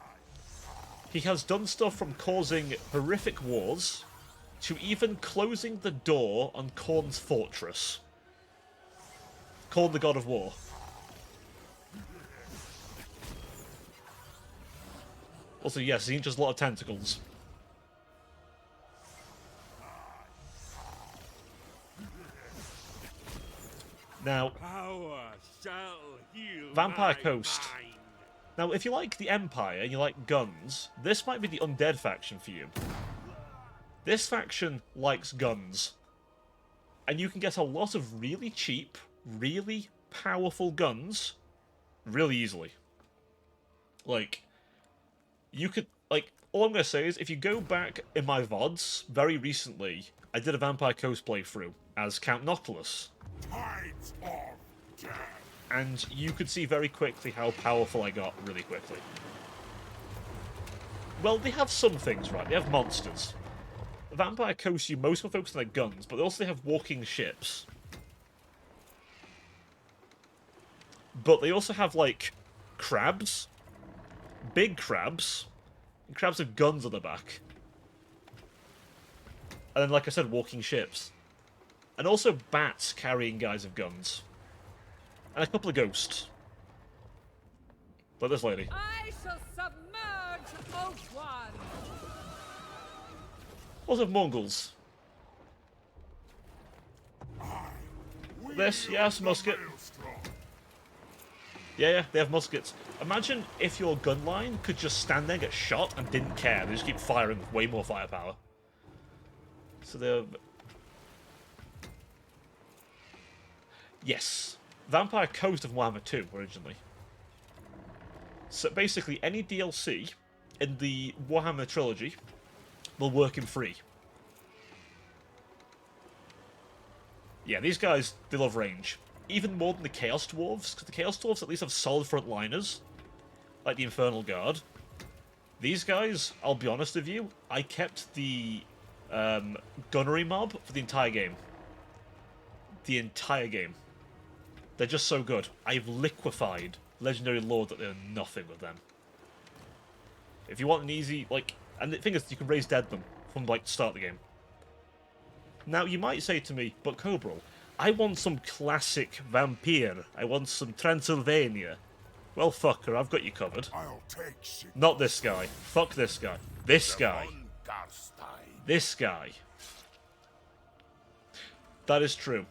S1: He has done stuff from causing horrific wars to even closing the door on Khorne's fortress. called the God of War. Also, yes, he just a lot of tentacles. Now,
S3: Power shall heal
S1: Vampire
S3: my
S1: Coast.
S3: mind.
S1: Now, if you like the Empire and you like guns, this might be the undead faction for you. This faction likes guns. And you can get a lot of really cheap, really powerful guns really easily. Like, you could, like, all I'm going to say is, if you go back in my VODs, very recently, I did a Vampire Coast playthrough as Count Noctilus.
S3: Tides of death.
S1: And you could see very quickly how powerful I got really quickly. Well, they have some things, right? They have monsters. Vampire Coast, you mostly focus on their guns, but they also have walking ships. But they also have, like, crabs. Big crabs. And crabs with guns on the back. And then, like I said, walking ships. And also bats carrying guys with guns. And a couple of ghosts. Like this lady.
S2: I shall submerge Oak One.
S1: Also Mongols. This, yes, musket. Yeah, they have muskets. Imagine if your gun line could just stand there, get shot, and didn't care. They just keep firing with way more firepower. So they're... Yes. Vampire Coast of Warhammer 2, originally. So basically, any DLC in the Warhammer trilogy will work in free. Yeah, these guys, they love range. Even more than the Chaos Dwarves, because the Chaos Dwarves at least have solid frontliners, like the Infernal Guard. These guys, I'll be honest with you, I kept the gunnery mob for the entire game. The entire game. They're just so good. I've liquefied Legendary Lord that they're nothing with them. If you want an easy, like... And the thing is, you can raise dead them from, like, the start of the game. Now, you might say to me, but Cobral, I want some classic Vampire. I want some Transylvania. Well, fucker, I've got you covered.
S3: I'll take shit.
S1: Not this guy. Fuck this guy. This guy. This guy. That is true.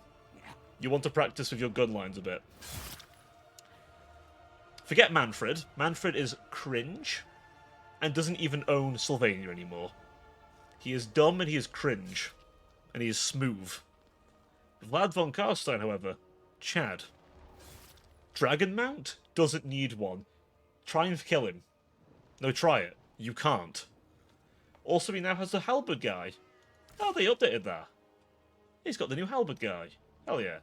S1: You want to practice with your gun lines a bit. Forget Manfred. Manfred is cringe and doesn't even own Sylvania anymore. He is dumb and he is cringe. And he is smooth. Vlad von Karstein, however, Chad. Dragon Mount doesn't need one. Try and kill him. No, try it. You can't. Also, he now has the halberd guy. Oh, they updated that. He's got the new halberd guy. Hell yeah.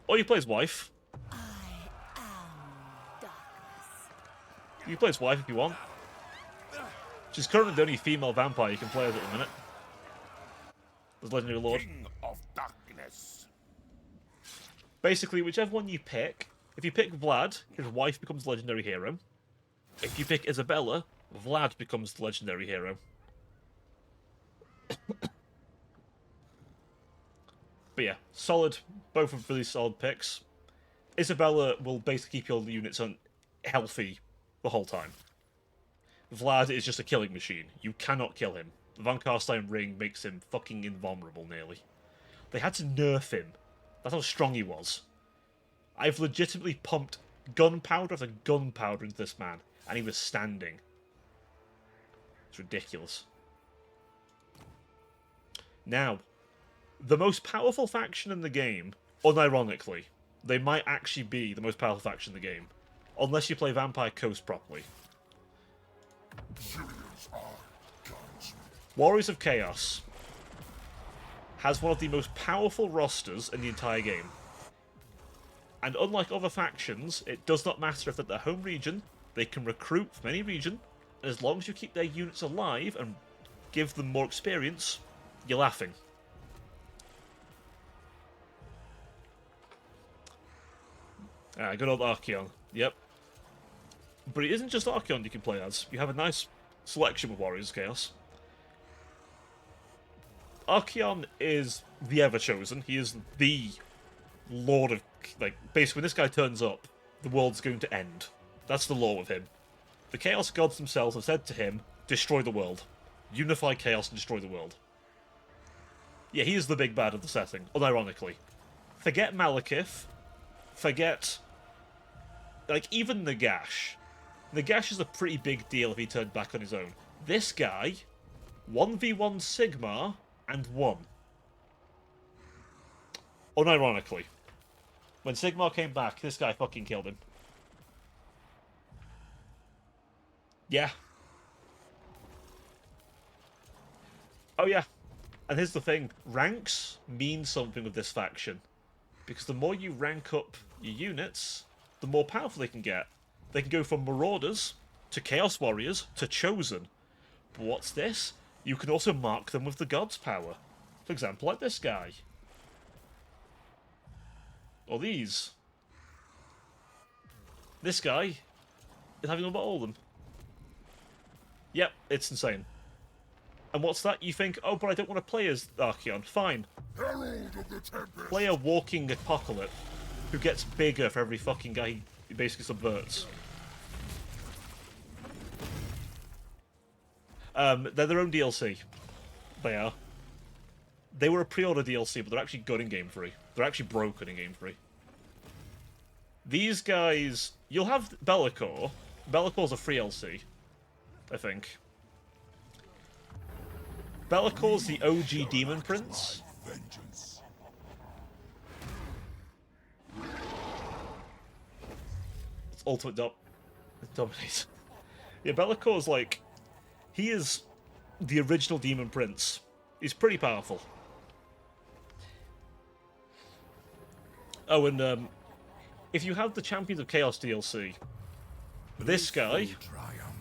S1: Or you play his wife.
S2: I am darkness.
S1: You can play his wife if you want. She's currently the only female vampire you can play as at the minute. There's Legendary Lord.
S3: King of darkness.
S1: Basically, whichever one you pick, if you pick Vlad, his wife becomes Legendary Hero. If you pick Isabella, Vlad becomes the Legendary Hero. But yeah, solid. Both are really solid picks. Isabella will basically keep your units on healthy the whole time. Vlad is just a killing machine. You cannot kill him. The Von Karstein ring makes him fucking invulnerable, nearly. They had to nerf him. That's how strong he was. I've legitimately pumped gunpowder after gunpowder into this man, and he was standing. It's ridiculous. Now, the most powerful faction in the game, unironically, they might actually be the most powerful faction in the game. Unless you play Vampire Coast properly. Warriors of Chaos has one of the most powerful rosters in the entire game. And unlike other factions, it does not matter if they're their home region, they can recruit from any region, and as long as you keep their units alive and give them more experience, you're laughing. Good old Archeon. Yep. But it isn't just Archeon you can play as. You have a nice selection with Warriors of Chaos. Archeon is the Ever-Chosen. He is the Lord of... Like, basically, when this guy turns up, the world's going to end. That's the law with him. The Chaos Gods themselves have said to him, destroy the world. Unify Chaos and destroy the world. Yeah, he is the big bad of the setting, unironically. Forget Malekith. Forget... Like, even Nagash. Nagash is a pretty big deal if he turned back on his own. This guy, 1v1 Sigmar, and won. Unironically. When Sigmar came back, this guy fucking killed him. Yeah. Oh yeah. And here's the thing. Ranks mean something with this faction. Because the more you rank up your units, the more powerful they can get. They can go from Marauders, to Chaos Warriors, to Chosen. But what's this? You can also mark them with the God's power. For example, like this guy. Or these. This guy is having about all of them. Yep, it's insane. And what's that? You think, oh, but I don't want to play as Archeon. Fine.
S3: Herald of the Tempest.
S1: Play a walking apocalypse who gets bigger for every fucking guy he basically subverts. They're their own DLC. They are. They were a pre-order DLC, but they're actually good in Game Free. They're actually broken in Game Free. These guys... You'll have Be'lakor. Be'lakor's a free LC, I think. Be'lakor's the OG Demon Prince.
S3: Vengeance.
S1: It's Ultimate Dominate. Yeah, Be'lakor's like... He is the original Demon Prince. He's pretty powerful. Oh, and if you have the Champions of Chaos DLC, this guy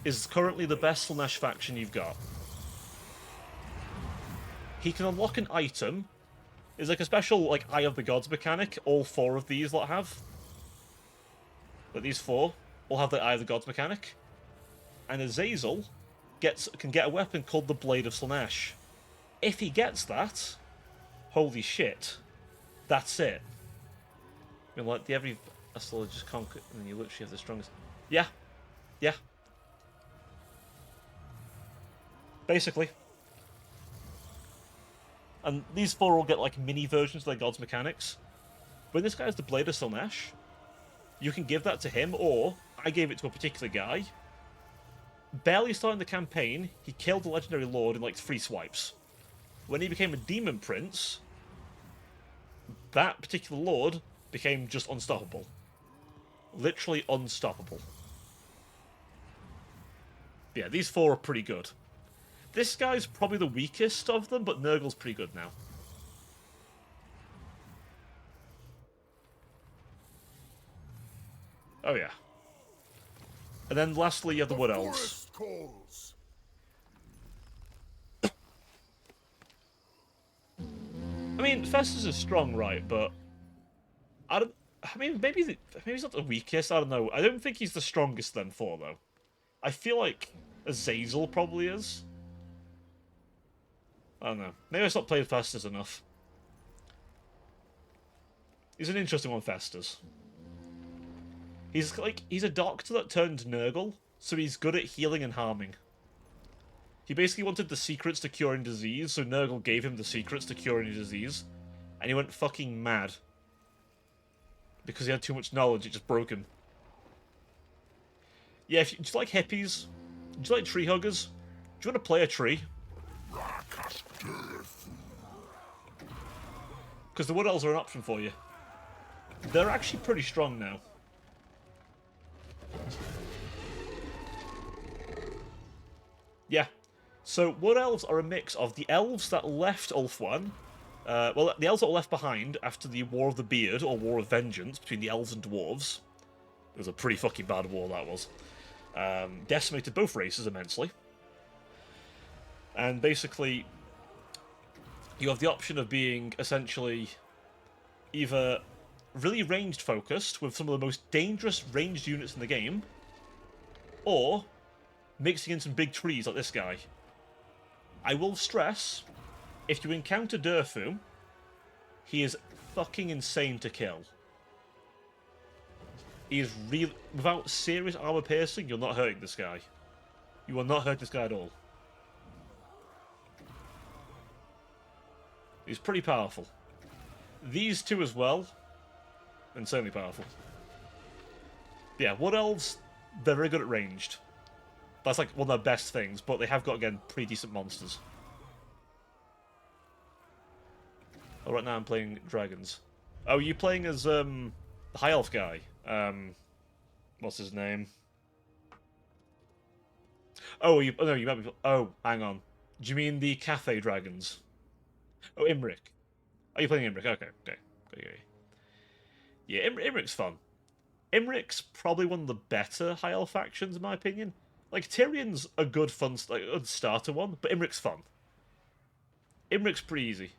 S1: is currently the best Slaanesh faction you've got. He can unlock an item. It's like a special, like, Eye of the Gods mechanic. All four of these lot have. But these four all have the Eye of the Gods mechanic. And Azazel can get a weapon called the Blade of Slaanesh. If he gets that, holy shit, that's it. I mean, like, every astrologist conquer, and you literally have the strongest. Yeah, yeah. Basically. And these four all get, like, mini versions of their God's mechanics. When this guy has the Blade of Slaanesh, you can give that to him, or I gave it to a particular guy. Barely starting the campaign, he killed the Legendary Lord in, like, 3 swipes. When he became a Demon Prince, that particular Lord became just unstoppable. Literally unstoppable. Yeah, these four are pretty good. This guy's probably the weakest of them, but Nurgle's pretty good now. Oh yeah. And then lastly, you have the Wood Elves.
S3: Forest calls.
S1: I mean, Festus is strong, right? But I mean, maybe he's not the weakest. I don't know. I don't think he's the strongest then, four though. I feel like Azazel probably is. I don't know. Maybe I stopped playing Festus enough. He's an interesting one, Festus. He's a doctor that turned Nurgle, so he's good at healing and harming. He basically wanted the secrets to curing disease, so Nurgle gave him the secrets to curing disease, and he went fucking mad. Because he had too much knowledge, it just broke him. Yeah, do you like hippies? Do you like tree huggers? Do you want to play a tree? Because the Wood Elves are an option for you. They're actually pretty strong now. Yeah. So, Wood Elves are a mix of the elves that left Ulthuan. Well, the elves that were left behind after the War of the Beard, or War of Vengeance, between the elves and dwarves. It was a pretty fucking bad war, that was. Decimated both races immensely. And basically, you have the option of being, essentially, either really ranged focused, with some of the most dangerous ranged units in the game, or mixing in some big trees like this guy. I will stress, if you encounter Durfu, he is fucking insane to kill. He is really... Without serious armor piercing, you're not hurting this guy. You will not hurt this guy at all. He's pretty powerful. These two as well, insanely powerful. Yeah, Wood Elves, they're very good at ranged. That's like one of their best things, but they have got, again, pretty decent monsters. Oh, right now I'm playing dragons. Oh, you playing as the High Elf guy? What's his name? Oh, you... Oh, no, you might be... Oh, hang on. Do you mean the Cafe Dragons? Oh, Imric. Are you playing Imric? Okay. Yeah, Imric's fun. Imric's probably one of the better High Elf factions, in my opinion. Like, Tyrion's a good fun... Like, a good starter one, but Imric's fun. Imric's pretty easy.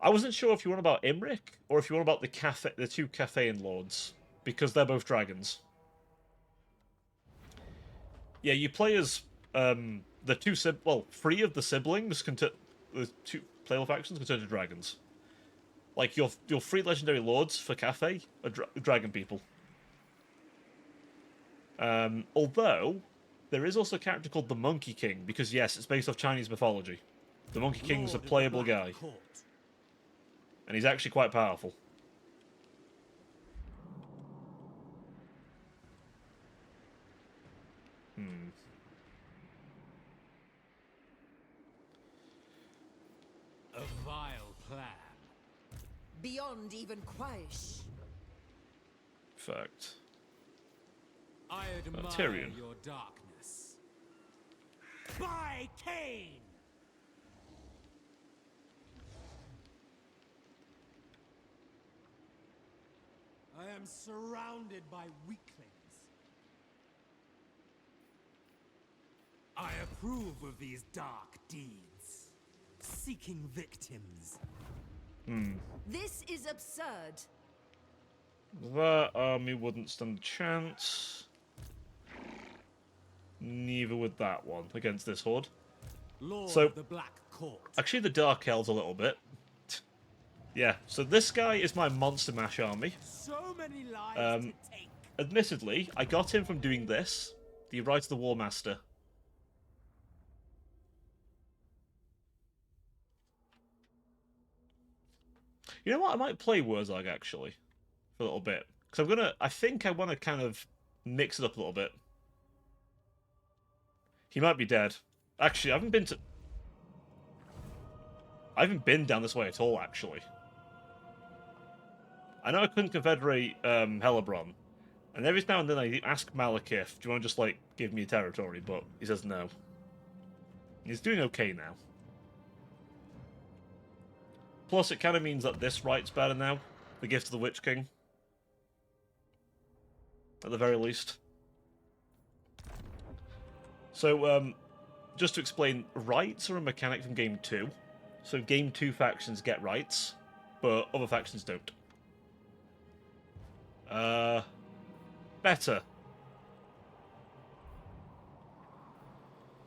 S1: I wasn't sure if you want about Imric, or if you want about the two Caffeine Lords, because they're both dragons. Yeah, you play as the two three of the siblings the two playable factions can turn to dragons. Like your three legendary lords for Cafe are dragon people. Although there is also a character called the Monkey King, because yes, it's based off Chinese mythology. The Monkey King's a playable guy, and he's actually quite powerful.
S5: A vile plan.
S2: Beyond even Quaish.
S1: Fact.
S5: I admire
S1: Tyrion.
S5: your darkness. By Cain! I am surrounded by weaklings. I approve of these dark deeds. Seeking victims.
S2: This is absurd.
S1: That army wouldn't stand a chance. Neither would that one against this horde.
S5: Lord
S1: So-
S5: of the Black Court.
S1: Actually, the Dark Elves a little bit. Yeah, so this guy is my Monster Mash army.
S5: So many lives
S1: Um,
S5: to take.
S1: Admittedly, I got him from doing this. The Rite of the War Master. You know what? I might play Wurzag, actually, for a little bit. Because I think I want to kind of mix it up a little bit. He might be dead. Actually, I haven't been down this way at all, actually. I know I couldn't confederate Hellebrand, and every now and then I ask Malekith, do you want to just, like, give me a territory? But he says no. He's doing okay now. Plus, it kind of means that this rite's better now. The Gift of the Witch King. At the very least. So, just to explain, rites are a mechanic from Game 2. So Game 2 factions get rites, but other factions don't. Better.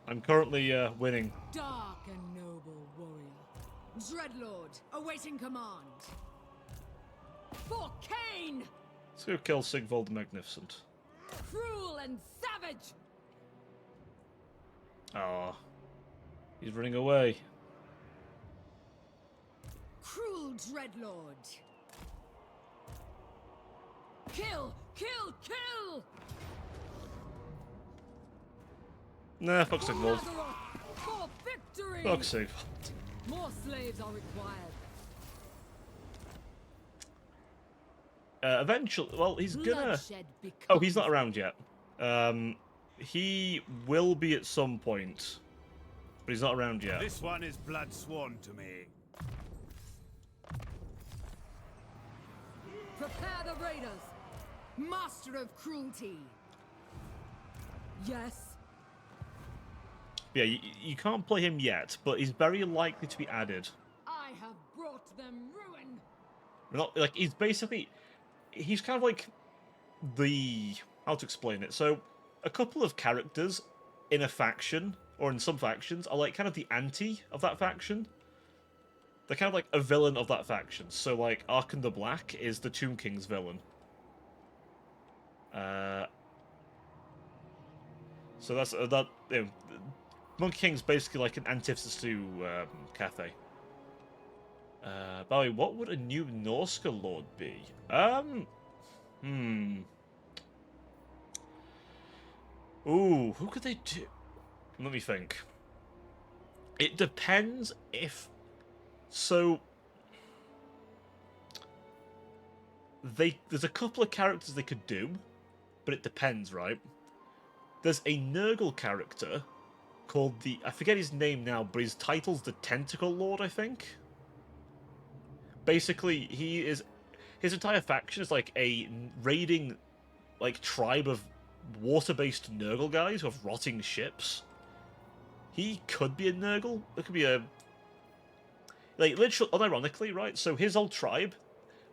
S1: I'm currently winning.
S2: Dark and noble warrior. Dreadlord, awaiting command. For Cain!
S1: Let's go kill Sigvald the Magnificent.
S2: Cruel and savage!
S1: Ah, he's running away.
S2: Cruel Dreadlord! Kill! Kill! Kill!
S1: Nah, fuck Sigvald.
S2: Azeroth, for victory!
S1: Fuck Sigvald.
S2: More slaves are required.
S1: Eventually, well, he's gonna...
S2: Bloodshed
S1: Oh, he's
S2: becomes-
S1: not around yet. He will be at some point, but he's not around yet.
S6: This one is blood sworn to me.
S2: Prepare the raiders! Master of cruelty! Yes?
S1: Yeah, you can't play him yet, but he's very likely to be added.
S2: I have brought them ruin!
S1: Not like he's basically, he's kind of like the, how to explain it. So, a couple of characters in a faction or in some factions are like kind of the anti of that faction. They're kind of like a villain of that faction. So like Arkan the Black is the Tomb King's villain. So that's that. Monkey King's basically like an antithesis to Cathay. By the way, what would a new Norska Lord be? Ooh, who could they do? Let me think. It depends if... So... There's a couple of characters they could do, but it depends, right? There's a Nurgle character called the... I forget his name now, but his title's the Tentacle Lord, I think? Basically, he is... His entire faction is like a raiding like tribe of water-based Nurgle guys who have rotting ships. He could be a Nurgle. It could be a... Like, literally, unironically, right? So his whole tribe,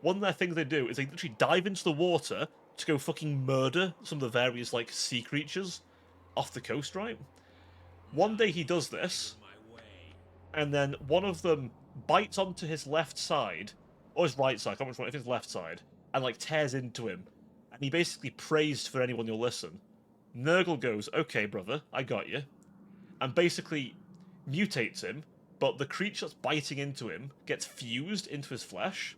S1: one of their things they do is they literally dive into the water to go fucking murder some of the various, like, sea creatures off the coast, right? One day he does this, and then one of them bites onto his left side, or his right side, I can't remember if it's left side, and, like, tears into him. And he basically prays for anyone who'll listen. Nurgle goes, okay, brother, I got you. And basically mutates him, but the creature that's biting into him gets fused into his flesh.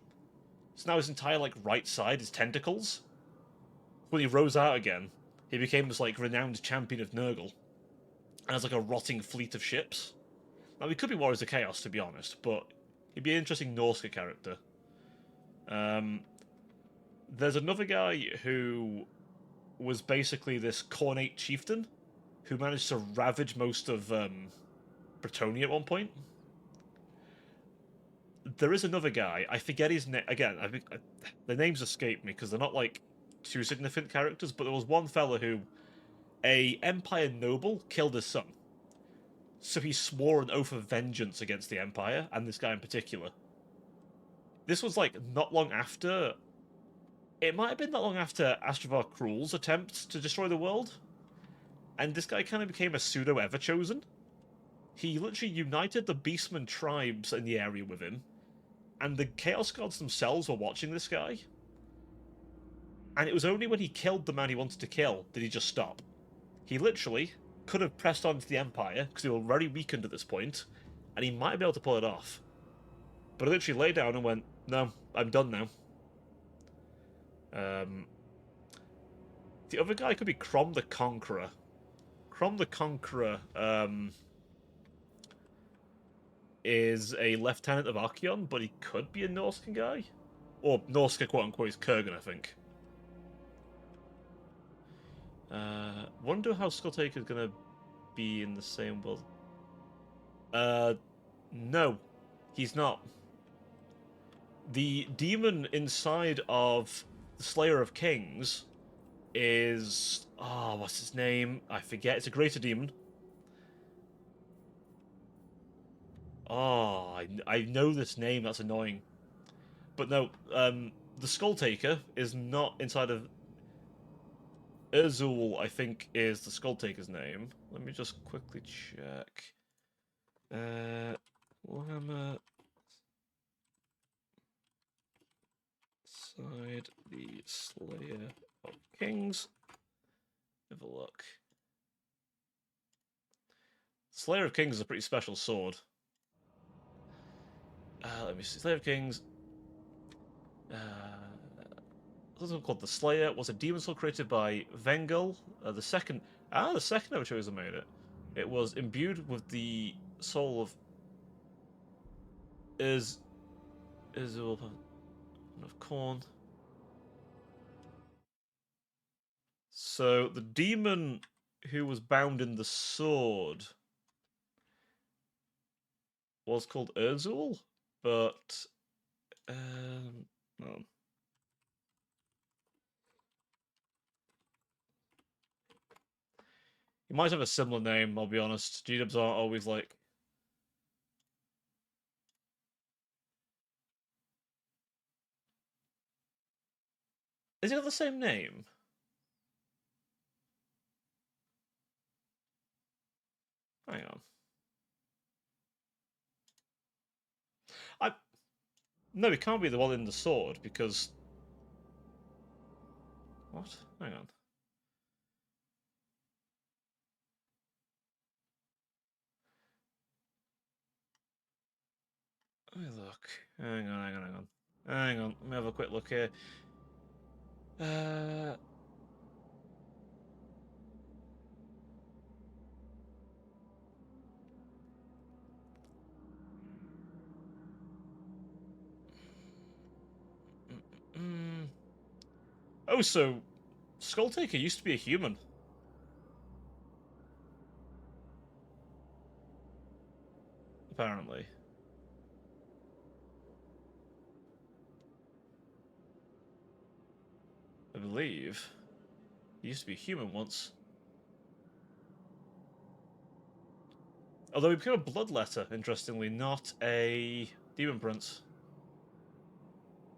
S1: So now his entire, like, right side is tentacles. When he rose out again, he became this, like, renowned champion of Nurgle. And has, like, a rotting fleet of ships. Now, he could be Warriors of Chaos, to be honest, but he'd be an interesting Norska character. There's another guy who was basically this Cornate chieftain who managed to ravage most of Bretonia at one point. There is another guy, I forget his name, again, the names escape me because they're not, like, too significant characters, but there was one fella who, a Empire noble killed his son. So he swore an oath of vengeance against the Empire, and this guy in particular. This was, like, not long after... It might have been not long after Astravar Cruel's attempt to destroy the world. And this guy kind of became a pseudo-Everchosen. He literally united the Beastman tribes in the area with him, and the Chaos Gods themselves were watching this guy. And it was only when he killed the man he wanted to kill did he just stop. He literally could have pressed on to the Empire, because they were very weakened at this point, and he might be able to pull it off. But he literally lay down and went, no, I'm done now. The other guy could be Crom the Conqueror. Crom the Conqueror is a lieutenant of Archeon, but he could be a Norscan guy. Or Norska, quote-unquote, is Kurgan, I think. Wonder how Skulltaker's gonna be in the same world. No. He's not. The demon inside of the Slayer of Kings is... Oh, what's his name? I forget. It's a greater demon. Oh, I know this name. That's annoying. But no, the Skulltaker is not inside of... Erzul, I think, is the Skulltaker's name. Let me just quickly check. Warhammer... Side the Slayer of Kings. Have a look. Slayer of Kings is a pretty special sword. Let me see. Slayer of Kings. This one called the Slayer was a demon soul created by Vengel. The second Everchosen made it. It was imbued with the soul of Irzul of Corn. So the demon who was bound in the sword was called Erzul, but no. He might have a similar name, I'll be honest. G-dubs aren't always like... Is it got the same name? Hang on. No, it can't be the one in the sword, because... What? Hang on. Let me look. Hang on. Hang on, let me have a quick look here. Uh... Mm. Oh, so Skulltaker used to be a human. Apparently. I believe. He used to be a human once. Although he became a bloodletter, interestingly, not a demon prince.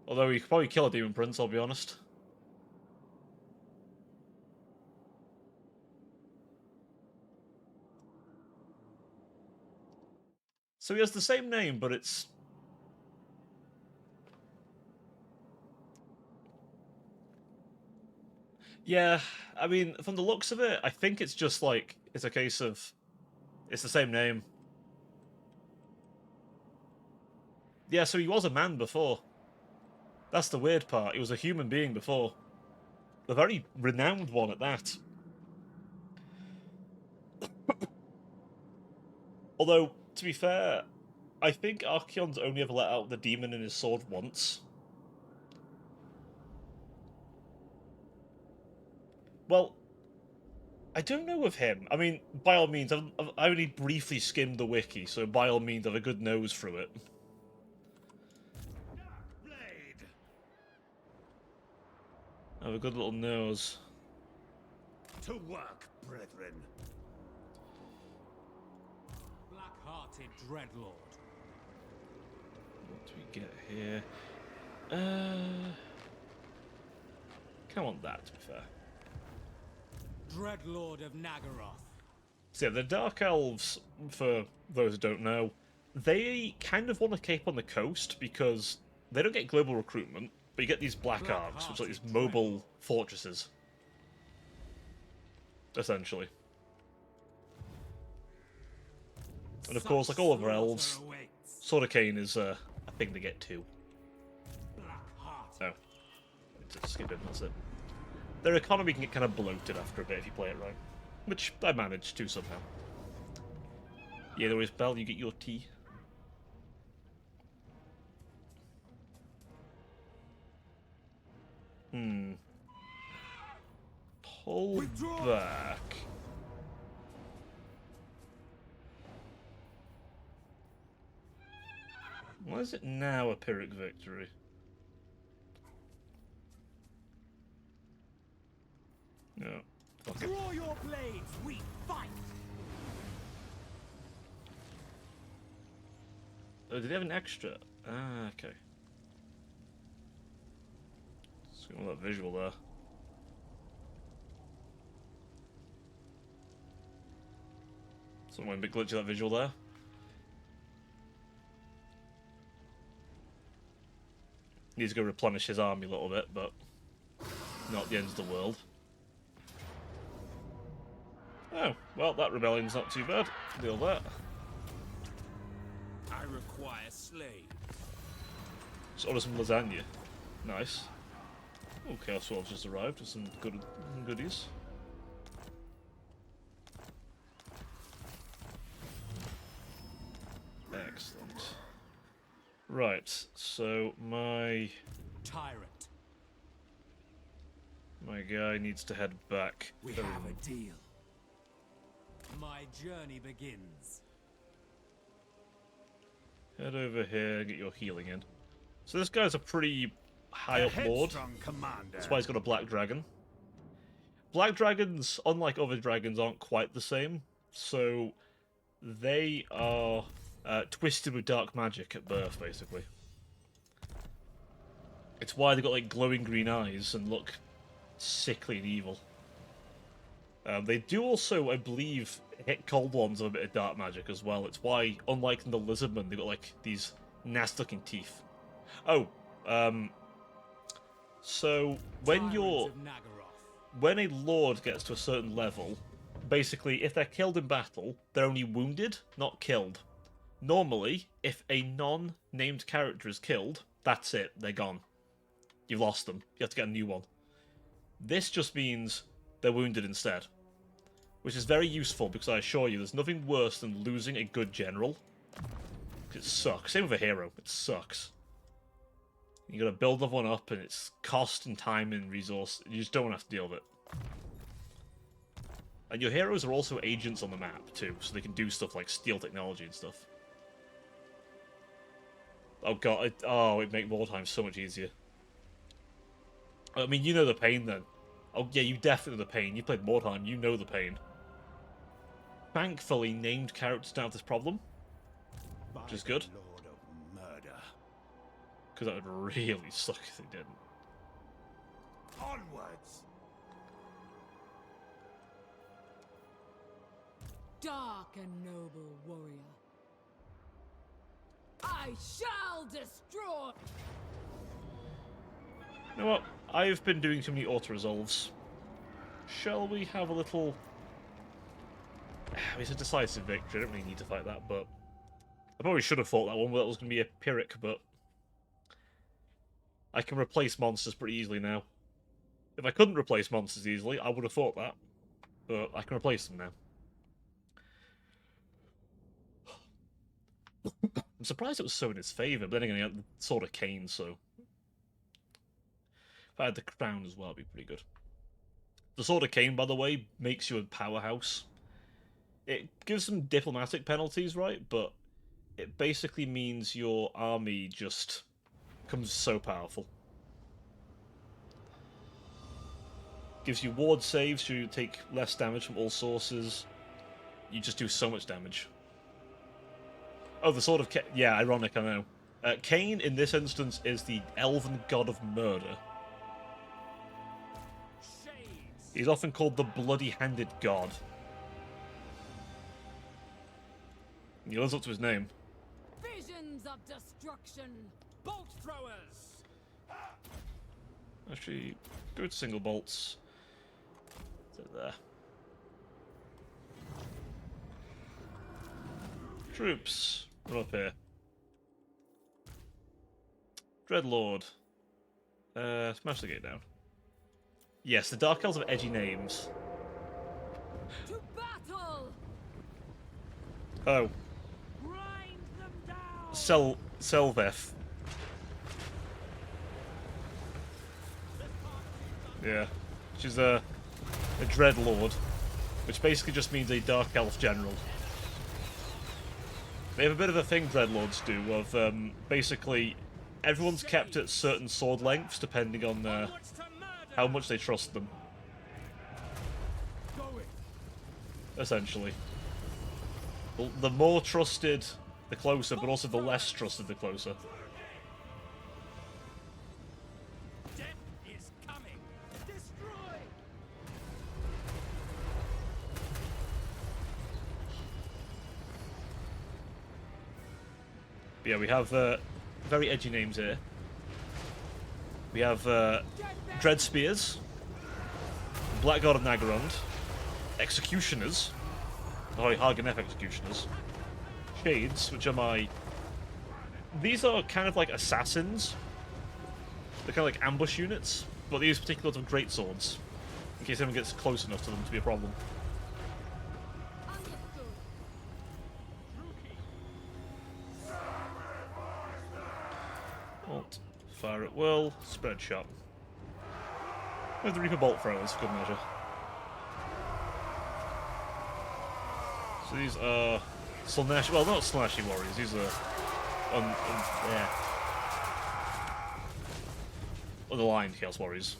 S1: Although he could probably kill a demon prince, I'll be honest. So he has the same name, but it's... Yeah, I mean, from the looks of it, I think it's just like, it's a case of... It's the same name. Yeah, so he was a man before. That's the weird part. He was a human being before. A very renowned one at that. Although, to be fair, I think Archeon's only ever let out the demon in his sword once. Well, I don't know of him. I mean, by all means, I only briefly skimmed the wiki, so by all means, I have a good nose through it.
S6: Blade.
S1: I have a good little nose.
S6: To work, brethren.
S5: Black-hearted dreadlord.
S1: What do we get here? Kind of want that, to be fair.
S5: Dreadlord of Nagaroth.
S1: So yeah, the Dark Elves, for those who don't know, they kind of want to keep on the coast because they don't get global recruitment, but you get these Black Arcs, which are like these mobile fortresses. Essentially. And of course, like all other elves, Sword of Cain is a thing to get to. Oh. Just skip it, that's it. Their economy can get kind of bloated after a bit if you play it right. Which I managed to somehow. Yeah, there is Bell, you get your tea. Pull back. Why is it now a Pyrrhic victory? No. Okay.
S5: Draw your blades, we fight!
S1: Oh, did they have an extra? Ah, okay. Let's get all that visual there. Someone a bit glitchy that visual there. Needs to go replenish his army a little bit, but not the end of the world. Oh, well, that rebellion's not too bad. Deal that.
S6: I require slaves.
S1: Just order some lasagna. Nice. Oh, Chaos Wolves just arrived with some goodies. Excellent. Right, so my guy needs to head back.
S5: We have a deal. My journey begins.
S1: Head over here, get your healing in. So this guy's a pretty high up lord.
S6: Headstrong commander.
S1: That's why he's got a black dragon. Black dragons, unlike other dragons, aren't quite the same. So they are twisted with dark magic at birth, basically. It's why they've got like glowing green eyes and look sickly and evil. They do also, I believe, hit cold ones with a bit of dark magic as well. It's why, unlike the lizardmen, they've got like these nasty-looking teeth. Oh, so when
S5: Tyrants of Nagaroth.
S1: when a lord gets to a certain level, basically, if they're killed in battle, they're only wounded, not killed. Normally, if a non-named character is killed, that's it, they're gone. You've lost them. You have to get a new one. This just means they're wounded instead. Which is very useful, because I assure you, there's nothing worse than losing a good general. It sucks. Same with a hero. It sucks. You gotta build the one up, and it's cost and time and resource. You just don't want to have to deal with it. And your heroes are also agents on the map, too, so they can do stuff like steal technology and stuff. Oh god, it'd make wartime so much easier. I mean, you know the pain then. Oh yeah, you definitely know the pain. You played wartime, you know the pain. Thankfully, named characters don't have this problem, which is good.
S6: Lord of murder.
S1: Because that would really suck if they didn't.
S6: Onwards.
S2: Dark and noble warrior. I shall destroy.
S1: You know what? I've been doing too many auto-resolves. Shall we have a little... It's a decisive victory, I don't really need to fight that, but... I probably should have fought that one, but that was going to be a Pyrrhic, but... I can replace monsters pretty easily now. If I couldn't replace monsters easily, I would have fought that. But I can replace them now. I'm surprised it was so in his favour, but then again, I got the Sword of Cain, so... If I had the crown as well, it'd be pretty good. The Sword of Cain, by the way, makes you a powerhouse. It gives some diplomatic penalties, right? But it basically means your army just becomes so powerful. Gives you ward saves, so you take less damage from all sources. You just do so much damage. Oh, the Sword of Cain. Yeah, ironic, I know. Cain, in this instance, is the elven god of murder. He's often called the bloody-handed god. He lives up to his name.
S2: Visions of destruction.
S5: Bolt throwers.
S1: Actually, go to single bolts. So there. Troops, run up here. Dreadlord. Smash the gate down. Yes, the Dark Elves have edgy names.
S2: To battle.
S1: Oh.
S5: Grind them down.
S1: Selveth. Yeah. She's a Dreadlord, which basically just means a Dark Elf general. They have a bit of a thing Dreadlords do of basically everyone's kept at certain sword lengths depending on how much they trust them. Essentially. The more trusted, the closer, but also the less trusted, the closer.
S5: Death is coming. Destroy.
S1: But yeah, we have very edgy names here. We have Dread Spears, Black God of Nagarond, Executioners, sorry, Harganeth Executioners, Shades, which are my... These are kind of like assassins. They're kind of like ambush units, but they use particular lots of great swords, in case anyone gets close enough to them to be a problem.
S2: Understood.
S1: Alt, fire at will, spread shot. With the Reaper Bolt Throwers, for good measure. So these are Slaaneshi, well, not Slaaneshi warriors, these are yeah. Unaligned Chaos Warriors.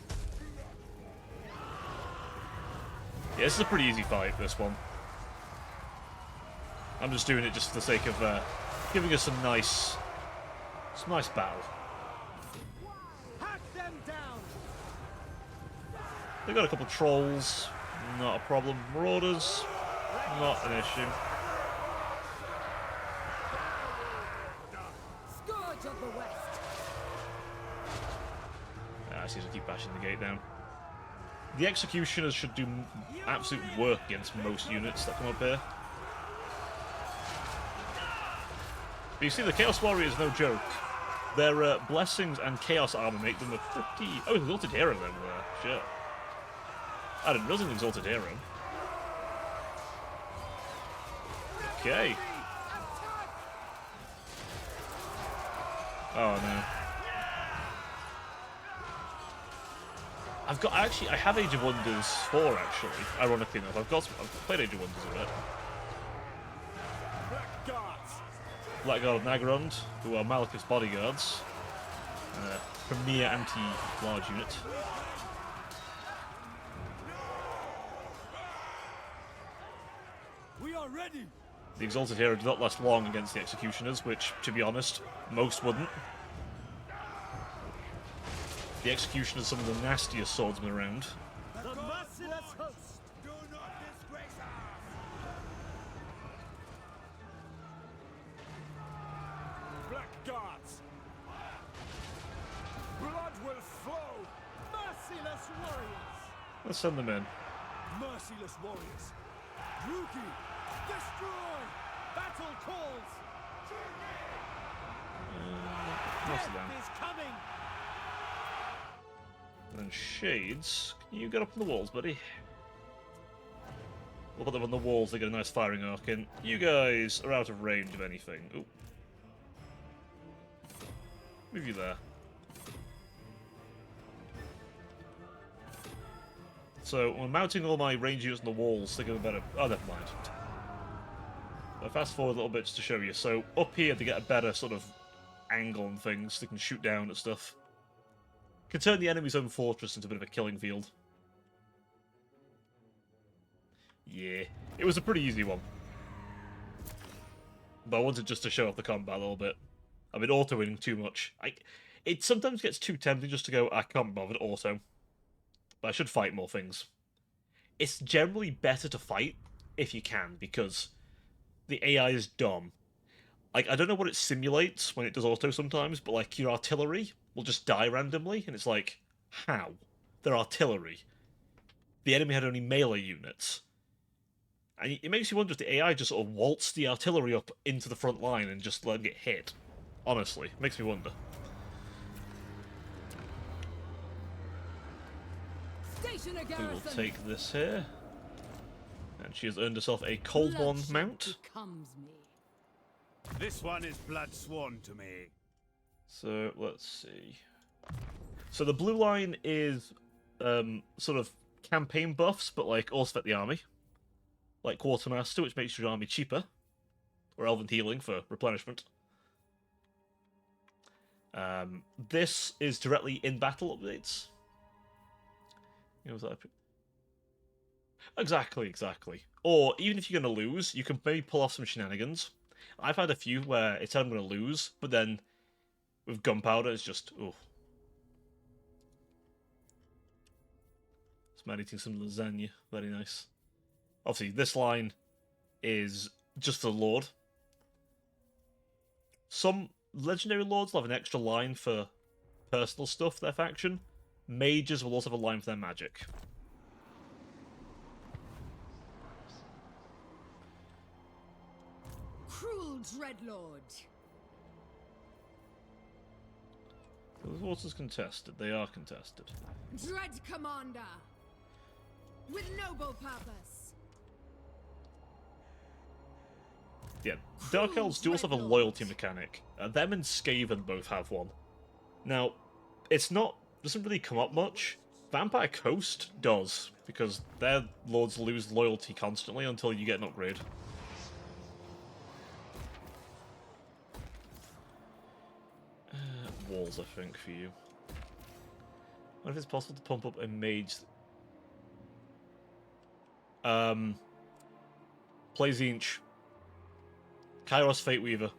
S1: Yeah, this is a pretty easy fight, this one. I'm just doing it just for the sake of giving us some nice battle.
S5: Hack them down.
S1: They've got a couple of trolls, not a problem. Marauders, not an issue.
S2: Scourge of the West.
S1: I see to keep bashing the gate down. The Executioners should do absolute work against most units that come up here. But you see, the Chaos Warrior is no joke. Their Blessings and Chaos Armor make them a pretty... Oh, Exalted Hero then there. Shit. I didn't know it was an Exalted Hero. Okay. Oh no. I have Age of Wonders 4 actually, ironically enough. I've played Age of Wonders a bit. Blackguard of Nagrond, who are Malekith's bodyguards. Premier anti-large unit.
S5: We are ready.
S1: The Exalted Hero did not last long against the Executioners, which, to be honest, most wouldn't. The Executioners are some of the nastiest swordsmen around.
S5: The merciless host.
S6: Do not disgrace us!
S5: Blackguards. Blood will flow. Merciless warriors.
S1: Let's send them in.
S5: Merciless warriors. Rookie. Destroy. Battle calls.
S1: Most of them.
S5: Death is coming.
S1: And then Shades, can you get up on the walls, buddy? We'll put them on the walls, they get a nice firing arc in. You guys are out of range of anything. Ooh. Move you there. So, I'm mounting all my range units on the walls, they get a better... Oh, never mind. I'll fast forward a little bit just to show you. So, up here they get a better sort of angle and things, they can shoot down at stuff. Can turn the enemy's own fortress into a bit of a killing field. Yeah, it was a pretty easy one. But I wanted just to show off the combat a little bit. I've been auto-winning too much. It sometimes gets too tempting just to go, I can't be bothered auto. But I should fight more things. It's generally better to fight if you can, because the AI is dumb. Like, I don't know what it simulates when it does auto sometimes, but like your artillery will just die randomly, and it's like, how? They're artillery. The enemy had only melee units. And it makes you wonder if the AI just sort of waltzed the artillery up into the front line and just let them get hit. Honestly, it makes me wonder.
S2: Station a
S1: We
S2: garrison.
S1: will take this here. And she has earned herself a Cold One
S2: Bloodshed
S1: mount.
S2: becomes me.
S6: This one is blood sworn to me.
S1: So, let's see. So the blue line is sort of campaign buffs, but like also fit the army. Like Quartermaster, which makes your army cheaper. Or Elven Healing for replenishment. This is directly in battle updates. You know, that... Exactly. Or, even if you're going to lose, you can maybe pull off some shenanigans. I've had a few where it's I'm going to lose, but then with gunpowder, it's just, oh. It's eating some lasagna. Very nice. Obviously, this line is just for the Lord. Some legendary lords will have an extra line for personal stuff, their faction. Mages will also have a line for their magic.
S2: Cruel Dreadlord.
S1: The waters contested. They are contested.
S2: Dread Commander. With noble purpose.
S1: Yeah, Dark Elves do also have a loyalty mechanic. Them and Skaven both have one. Now, doesn't really come up much. Vampire Coast does, because their lords lose loyalty constantly until you get an upgrade. Walls, I think, for you. What if it's possible to pump up a mage? Plazinch. Kairos Fateweaver.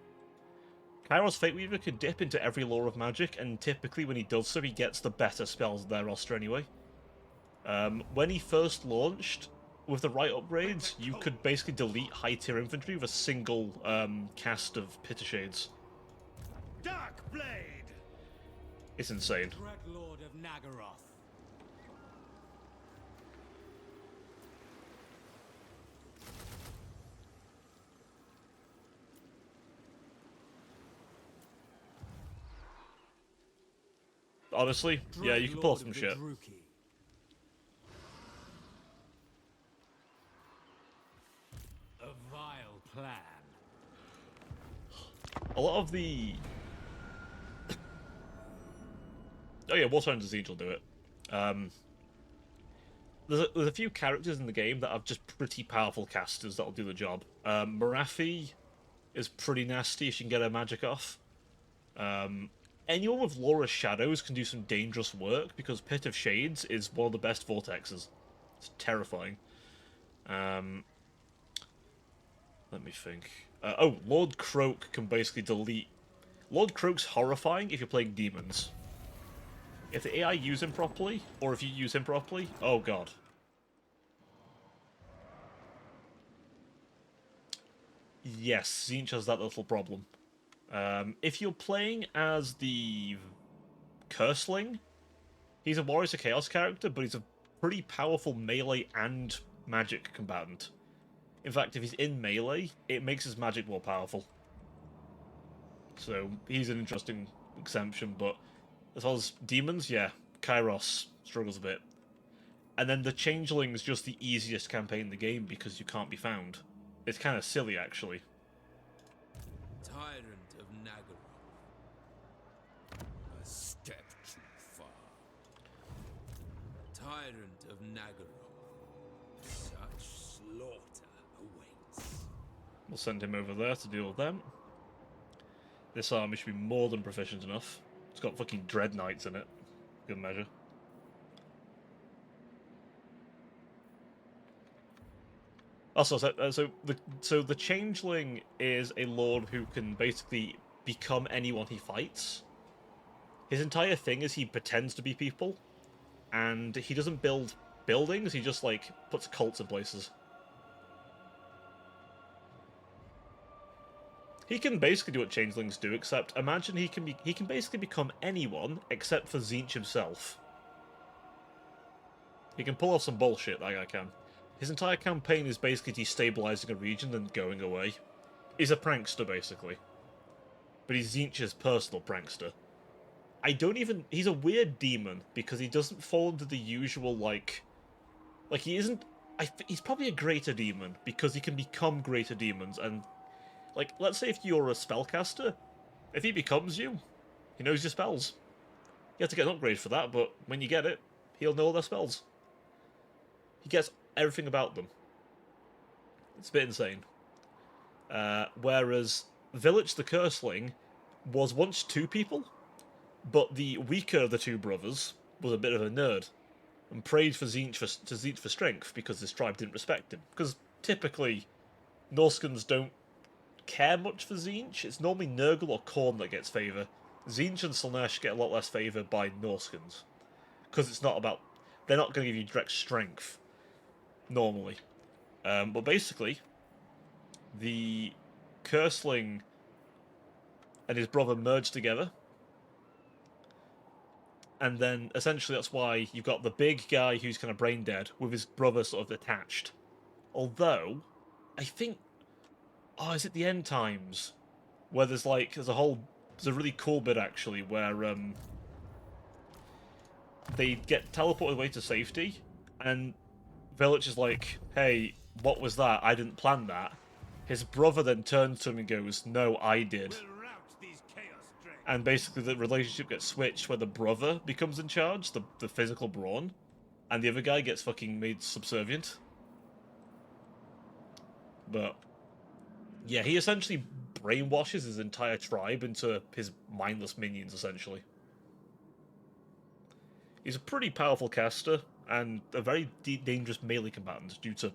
S1: Kairos Fateweaver can dip into every lore of magic, and typically when he does so, he gets the better spells of their roster anyway. When he first launched, with the right upgrades, you could basically delete high-tier infantry with a single cast of Pitter Shades.
S6: Dark Blade!
S1: It's insane.
S5: Dreadlord of Nagaroth.
S1: Honestly, yeah, you can pull
S5: Dreadlord
S1: some
S5: of the
S1: shit.
S5: Druki. A vile plan.
S1: A lot of the... Oh yeah, Water and Siege will do it. There's a few characters in the game that have just pretty powerful casters that'll do the job. Marathi is pretty nasty if you can get her magic off. Anyone with Laura's Shadows can do some dangerous work because Pit of Shades is one of the best vortexes. It's terrifying. Let me think. Oh, Lord Croak can basically delete... Lord Croak's horrifying if you're playing demons. If the AI use him properly, or if you use him properly, oh god. Yes, Zinch has that little problem. If you're playing as the Curseling, he's a Warriors of Chaos character, but he's a pretty powerful melee and magic combatant. In fact, if he's in melee, it makes his magic more powerful. So, he's an interesting exemption, but as far as demons, yeah, Kairos struggles a bit. And then the Changeling's just the easiest campaign in the game because you can't be found. It's kind of silly, actually.
S7: Tyrant of Nagaroth. A step too far. Tyrant of Nagaroth. Such slaughter awaits.
S1: We'll send him over there to deal with them. This army should be more than proficient enough. It's got fucking Dread Knights in it. Good measure. Also, so the Changeling is a lord who can basically become anyone he fights. His entire thing is he pretends to be people, and he doesn't build buildings. He just like puts cults in places. He can basically do what changelings do, except imagine he can basically become anyone except for Tzeentch himself. He can pull off some bullshit, that guy can. His entire campaign is basically destabilizing a region and going away. He's a prankster, basically. But he's Tzeentch's personal prankster. He's a weird demon, because he doesn't fall into the usual, like he isn't... he's probably a greater demon, because he can become greater demons, and like, let's say if you're a spellcaster, if he becomes you, he knows your spells. You have to get an upgrade for that, but when you get it, he'll know all their spells. He gets everything about them. It's a bit insane. Whereas Village the Curseling was once two people, but the weaker of the two brothers was a bit of a nerd, and prayed for Tzeentch for strength, because his tribe didn't respect him. Because typically, Norskans don't care much for Tzeentch. It's normally Nurgle or Khorne that gets favour. Tzeentch and Slaanesh get a lot less favour by Norskans. Because it's not about... They're not going to give you direct strength, normally. But basically, the Curseling and his brother merged together. And then, essentially, that's why you've got the big guy who's kind of brain dead, with his brother sort of attached. Although, I think... Oh, is it the End Times? Where there's a really cool bit, actually, where, they get teleported away to safety, and Village is like, hey, what was that? I didn't plan that. His brother then turns to him and goes, no, I did.
S6: We'll rout these chaos dragons.
S1: And basically the relationship gets switched where the brother becomes in charge, the physical brawn, and the other guy gets fucking made subservient. But yeah, he essentially brainwashes his entire tribe into his mindless minions, essentially. He's a pretty powerful caster, and a very dangerous melee combatant due to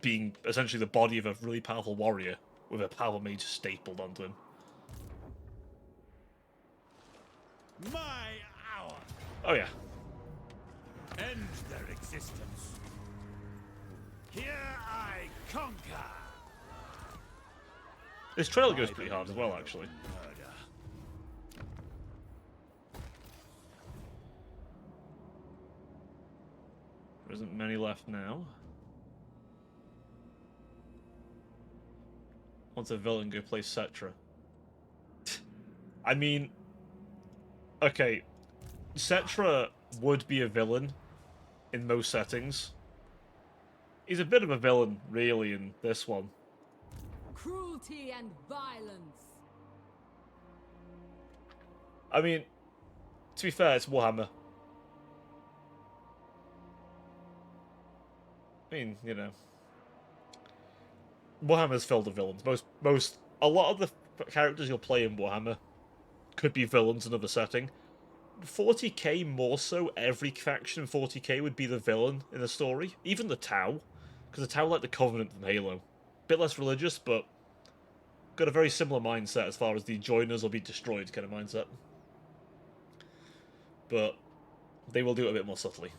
S1: being essentially the body of a really powerful warrior with a power mage stapled onto him.
S6: My hour.
S1: Oh yeah.
S6: End their existence. Here I conquer.
S1: This trail goes pretty hard as well, actually.
S6: Murder.
S1: There isn't many left now. Once a villain, go play Cetra. I mean, okay, Cetra would be a villain in most settings. He's a bit of a villain, really, in this one.
S2: Cruelty and violence.
S1: I mean, to be fair, it's Warhammer. I mean, you know, Warhammer's filled with villains. A lot of the characters you'll play in Warhammer could be villains in another setting. 40k more so, every faction in 40k would be the villain in a story. Even the Tau, because the Tau like the Covenant from Halo. Bit less religious, but got a very similar mindset as far as the joiners will be destroyed kind of mindset. But they will do it a bit more subtly.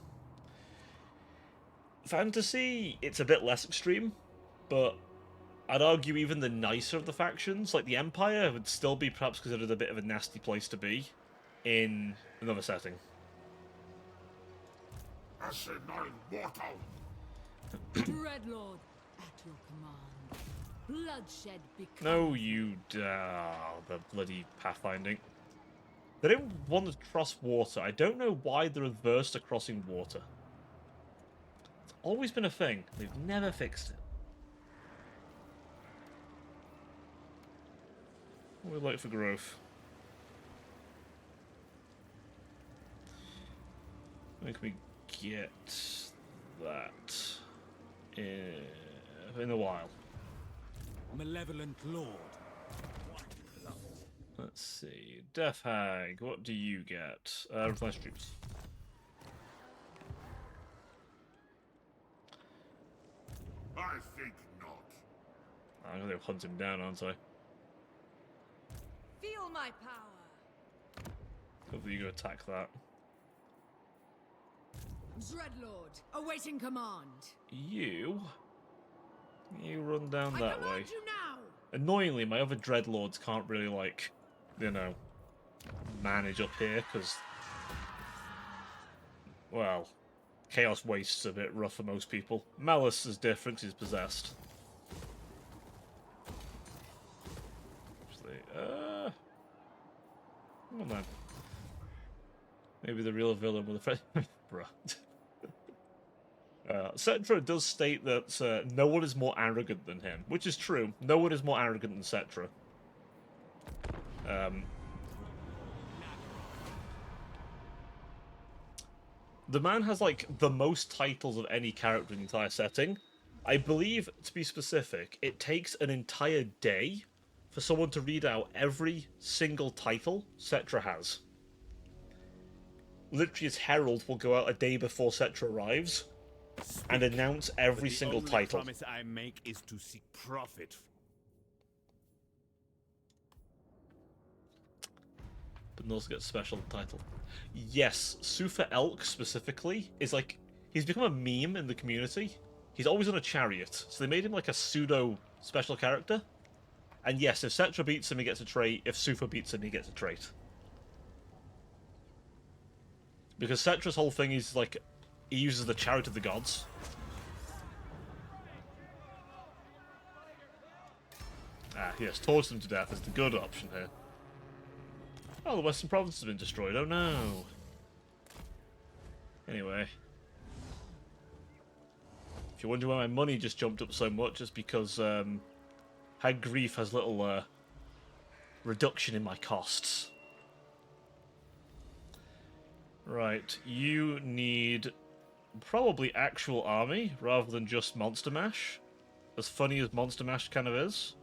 S1: Fantasy, it's a bit less extreme, but I'd argue even the nicer of the factions, like the Empire, would still be perhaps considered a bit of a nasty place to be in another setting.
S3: Asinine mortal.
S2: Dreadlord, at your command. Bloodshed becomes...
S1: No, you... the bloody pathfinding. They didn't want to cross water. I don't know why they're adverse to crossing water. It's always been a thing. They've never fixed it. What would we like for growth? When can we get that in a while?
S5: Malevolent Lord.
S1: Let's see. Death Hag, what do you get? Replenish troops.
S3: I think not.
S1: I'm gonna hunt him down, aren't I?
S2: Feel my power.
S1: Hopefully you go attack that.
S2: Dreadlord, awaiting command.
S1: You run down
S2: I
S1: that way.
S2: command you now.
S1: Annoyingly, my other Dreadlords can't really, like, you know, manage up here, because, well, Chaos Waste's a bit rough for most people. Malice is different, he's possessed. Actually, come on then. Maybe the real villain with a friend. Bruh. Cetra does state that no one is more arrogant than him, which is true. No one is more arrogant than Cetra. The man has, like, the most titles of any character in the entire setting. I believe, to be specific, it takes an entire day for someone to read out every single title Cetra has. Literally, his herald will go out a day before Cetra arrives and announce every single title.
S6: The promise I make is to seek profit.
S1: But also get special title. Yes, Sufa Elk specifically is like, he's become a meme in the community. He's always on a chariot, so they made him like a pseudo special character. And yes, if Cetra beats him, he gets a trait. If Sufa beats him, he gets a trait. Because Cetra's whole thing is like, he uses the chariot of the gods. Ah, yes, torture them to death is the good option here. Oh, the Western Province has been destroyed. Oh no. Anyway. If you're wondering why my money just jumped up so much, it's because Hag Grief has little reduction in my costs. Right, you need probably actual army rather than just Monster Mash. As funny as Monster Mash kind of is.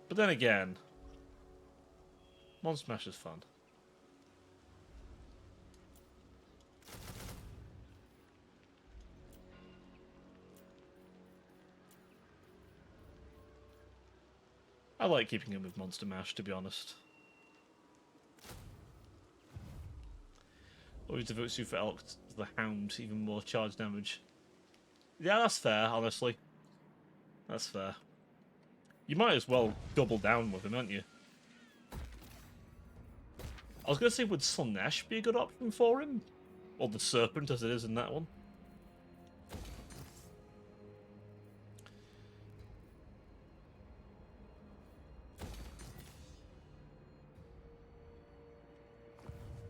S1: But then again, Monster Mash is fun. I like keeping him with Monster Mash, to be honest. Always devote Super Elk to the Hound, even more charge damage. Yeah, that's fair, honestly. That's fair. You might as well double down with him, aren't you? I was going to say, would Slanesh be a good option for him? Or the Serpent, as it is in that one?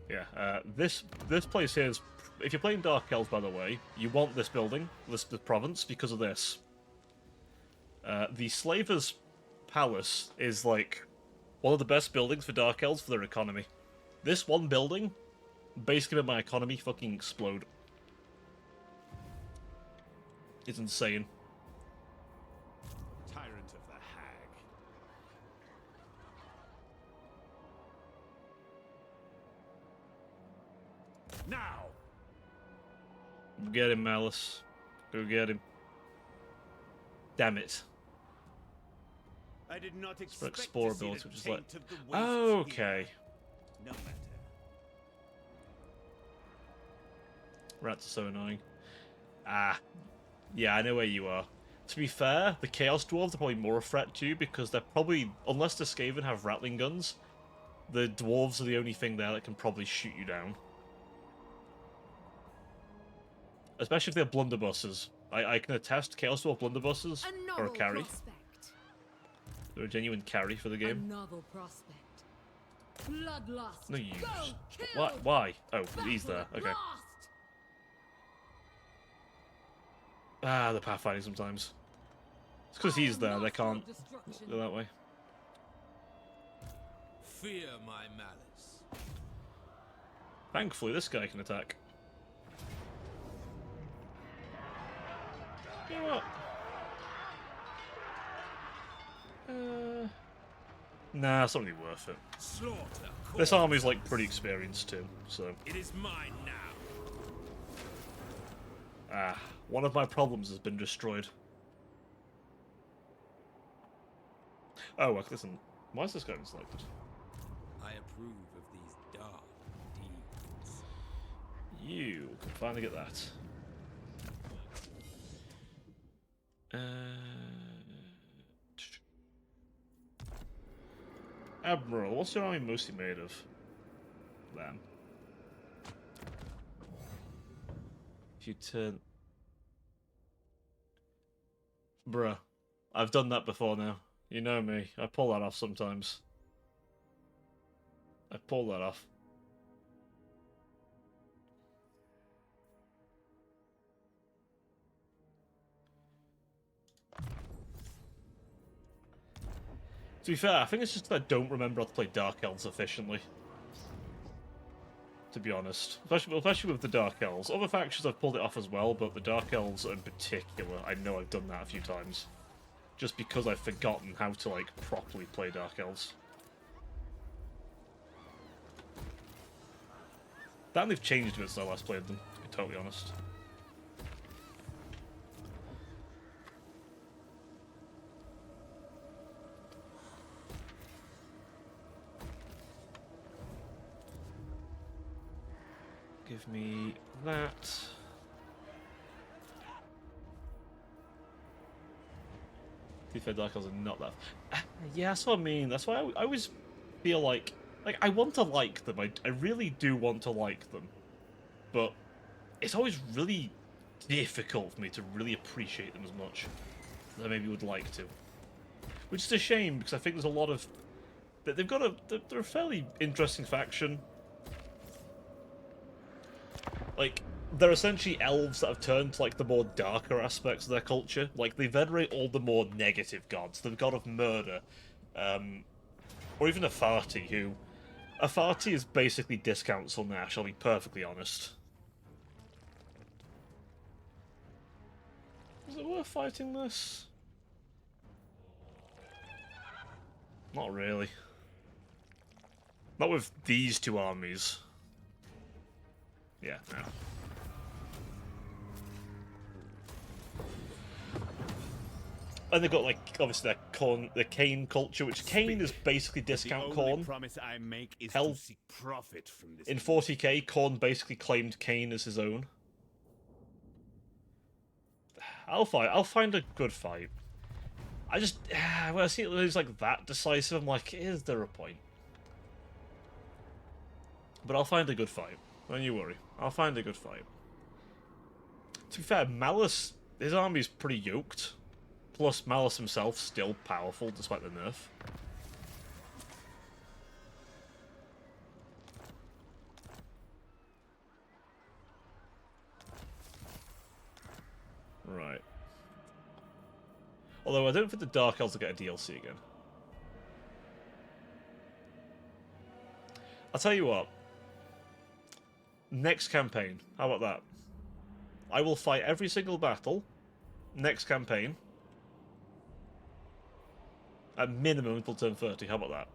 S1: Yeah, this place here is... If you're playing Dark Elves, by the way, you want this building, this province, because of this. The Slaver's Palace is, like, one of the best buildings for Dark Elves for their economy. This one building basically made my economy fucking explode. It's insane.
S6: Tyrant of the Hag. Now!
S1: Get him, Malice. Go get him. Damn it.
S6: I did not
S1: Spread
S6: expect
S1: Spore
S6: to see
S1: ability,
S6: the
S1: which is like...
S6: taint of the wastes
S1: Oh,
S6: here.
S1: okay.
S6: No matter.
S1: Rats are so annoying. Ah. Yeah, I know where you are. To be fair, the Chaos Dwarves are probably more a threat to you because they're probably... Unless the Skaven have Rattling guns, the Dwarves are the only thing there that can probably shoot you down. Especially if they're blunderbusses. I can attest Chaos Dwarf blunderbusses
S2: A
S1: are a
S2: novel
S1: carry.
S2: prospect.
S1: They're a genuine carry for the
S2: A
S1: game.
S2: novel prospect. Bloodlust.
S1: No, you.
S2: Go kill.
S1: Why? Why? Oh, he's there.
S2: Battle
S1: Okay.
S2: lost.
S1: Ah, the pathfinding sometimes. It's because he's there. They can't
S2: Destruction.
S1: go that way.
S7: Fear my malice.
S1: Thankfully, this guy can attack. You know what? Nah, it's not really worth it.
S7: Slaughter.
S1: This army's like pretty experienced too, so...
S7: It is mine now.
S1: Ah, one of my problems has been destroyed. Oh, well, listen. Why is this guy been selected?
S7: I approve of these dark deeds.
S1: You can finally get that. Admiral, what's your army mostly made of? Then. If you turn... Bruh. I've done that before now. You know me. I pull that off sometimes. I pull that off. To be fair, I think it's just that I don't remember how to play Dark Elves efficiently. To be honest. Especially with the Dark Elves. Other factions I've pulled it off as well, but the Dark Elves in particular, I know I've done that a few times. Just because I've forgotten how to, like, properly play Dark Elves. That they've changed a bit since I last played them, to be totally honest. Give me that. To be fair, Dark Elves are not that... Yeah, that's what I mean. That's why I always feel like I want to like them. I really do want to like them. But it's always really difficult for me to really appreciate them as much as I maybe would like to. Which is a shame, because I think there's a lot of... They've got a... They're a fairly interesting faction. Like, they're essentially elves that have turned to, like, the more darker aspects of their culture. Like, they venerate all the more negative gods. The god of murder. Or even Afarti, who... Afarti is basically Discouncil Nash, I'll be perfectly honest. Is it worth fighting this? Not really. Not with these two armies. Yeah, no. And they've got, like, obviously their Kane culture, which Kane is basically discount
S6: the only
S1: Khorne.
S6: promise I make is
S1: Hell,
S6: to seek profit from this.
S1: In 40k, Khorne basically claimed Kane as his own. I'll find a good fight. I just, when I see it lose like that decisive, I'm like, is there a point? But I'll find a good fight. Don't you worry. I'll find a good fight. To be fair, Malice, his army's pretty yoked. Plus, Malice himself still powerful despite the nerf. Although I don't think the Dark Elves will get a DLC again. I'll tell you what. Next campaign. How about that? I will fight every single battle. Next campaign. At minimum until turn 30. How about that?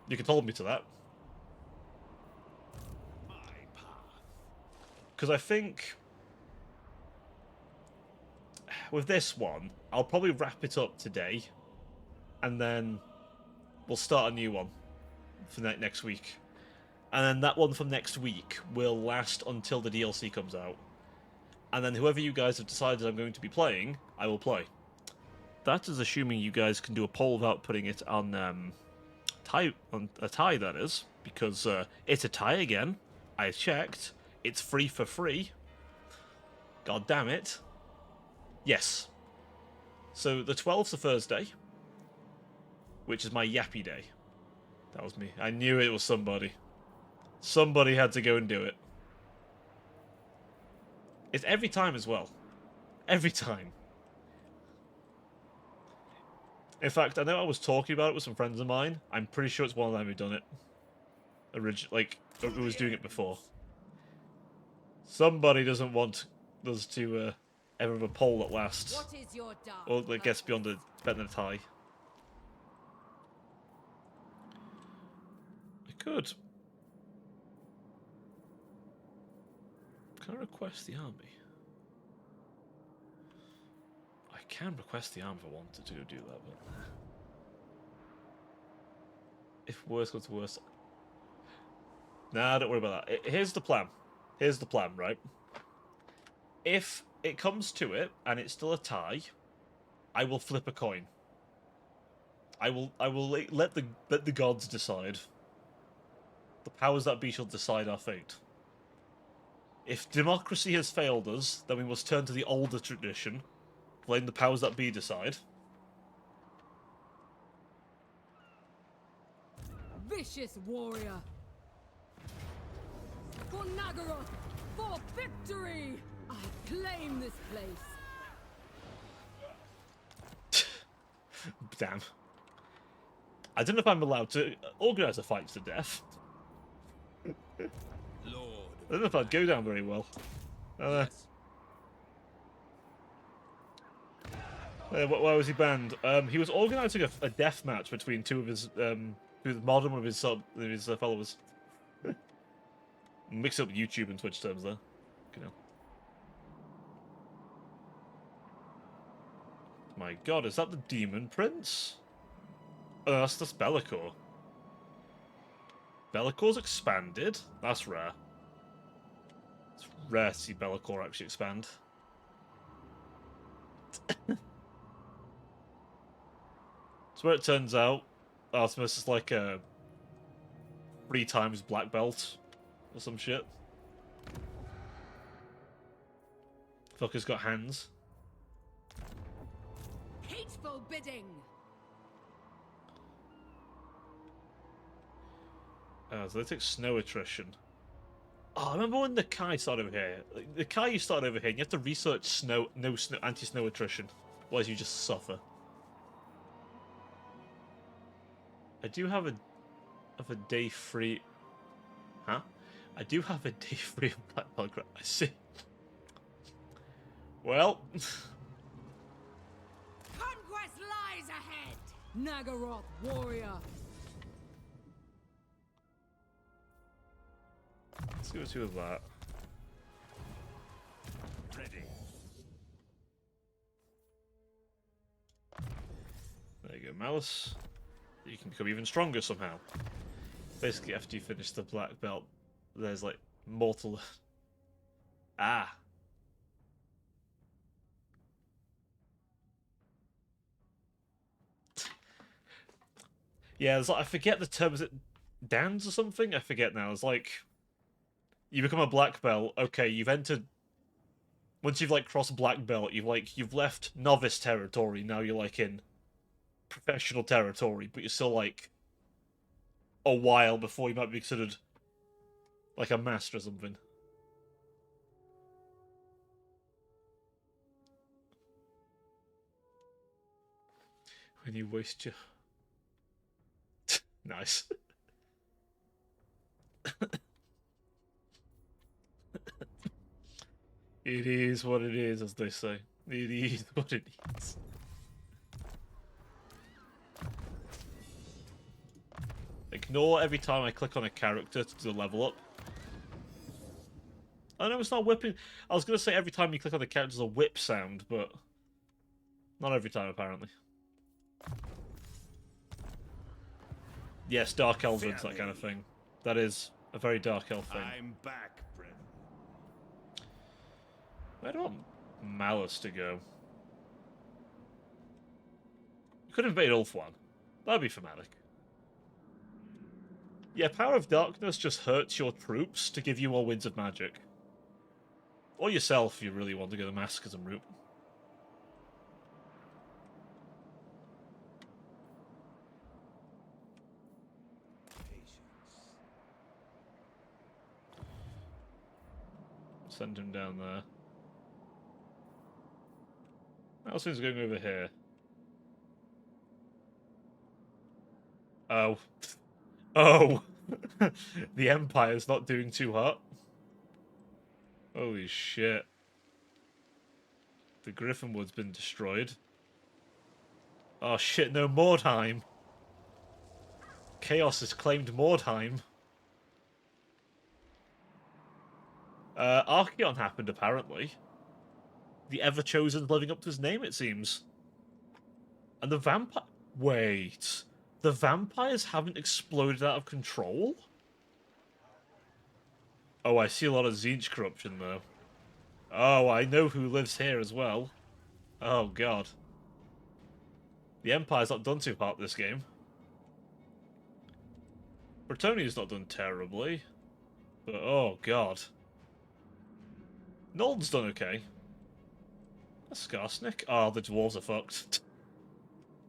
S1: You can hold me to that. Because I think... with this one, I'll probably wrap it up today. And then we'll start a new one for next week. And then that one from next week will last until the DLC comes out. And then whoever you guys have decided I'm going to be playing, I will play. That is assuming you guys can do a poll without putting it on a tie, that is. Because it's a tie again. I checked. It's free for free. God damn it. Yes. So the 12th's a Thursday. Which is my Yappy day. That was me. I knew it was somebody. Somebody had to go and do it. It's every time as well. Every time. In fact, I know I was talking about it with some friends of mine. I'm pretty sure it's one of them who done it. Who was doing it before. Somebody doesn't want us to ever have a poll that lasts.
S2: What is your dark
S1: Or that gets beyond the better than a tie. I could. Can I request the army? I can request the army if I wanted to do that, but... if worse comes to worse... Nah, don't worry about that. Here's the plan. Here's the plan, right? If it comes to it, and it's still a tie, I will flip a coin. I will let the gods decide. The powers that be shall decide our fate. If democracy has failed us, then we must turn to the older tradition, letting the powers that be decide.
S2: vicious warrior. For Nagaroth, for victory! I claim this place.
S1: Damn. I don't know if I'm allowed to organise a fight to the death.
S7: Lord.
S1: I don't know if I'd go down very well. Why was he banned? He was organising a death match between two of his, with modern one of his followers. Mix up YouTube and Twitch terms there. You know. My God, is that the Demon Prince? Oh, that's Be'lakor. Be'lakor's expanded. That's rare. It's rare to see Be'lakor actually expand. So it turns out, Artemis is like a 3 times black belt or some shit. Fucker's got hands.
S2: Hateful bidding.
S1: So they take snow attrition. Oh, I remember when the Kai started over here. Like, the Kai you started over here, and you have to research anti-snow attrition, otherwise you just suffer. I do have a day free. Huh? I do have a day free of Black Belt. I see. Well.
S2: Conquest lies ahead. Nagaroth warrior.
S1: Let's see what's with that.
S6: Ready.
S1: There you go, Malice. You can become even stronger somehow. Basically, after you finish the black belt, there's like mortal. Ah. Yeah, there's like, I forget the term. Is it Dans or something? I forget now. It's like you become a black belt. Okay, you've entered. Once you've like crossed black belt, you've left novice territory. Now you're like in professional territory, but you're still like a while before you might be considered like a master or something. When you waste your... Nice. It is what it is, as they say. It is what it is. Ignore every time I click on a character to do the level up. Oh no, it's not whipping. I was going to say every time you click on the character there's a whip sound, but not every time apparently. Yes, Dark Elves are into that kind of thing. That is a very Dark Elf thing.
S6: I'm back, friend.
S1: Where do I want Malice to go? You could invade Ulthuan. That'd be thematic. Yeah, Power of Darkness just hurts your troops to give you more Winds of Magic. Or yourself if you really want to go the Masochism route. Send him down there. Alcin's going over here. Oh. Oh! The Empire's not doing too hot. Holy shit. The Griffinwood's been destroyed. Oh shit, no, Mordheim! Chaos has claimed Mordheim. Archeon happened, apparently. The Ever-Chosen's living up to his name, it seems. And the vampire... Wait. The vampires haven't exploded out of control? Oh, I see a lot of Tzeentch corruption, though. Oh, I know who lives here as well. Oh, God. The Empire's not done too hot this game. Bretonia's not done terribly. But, oh, God. Nolden's done okay. That's Skarsnik. Oh, the dwarves are fucked.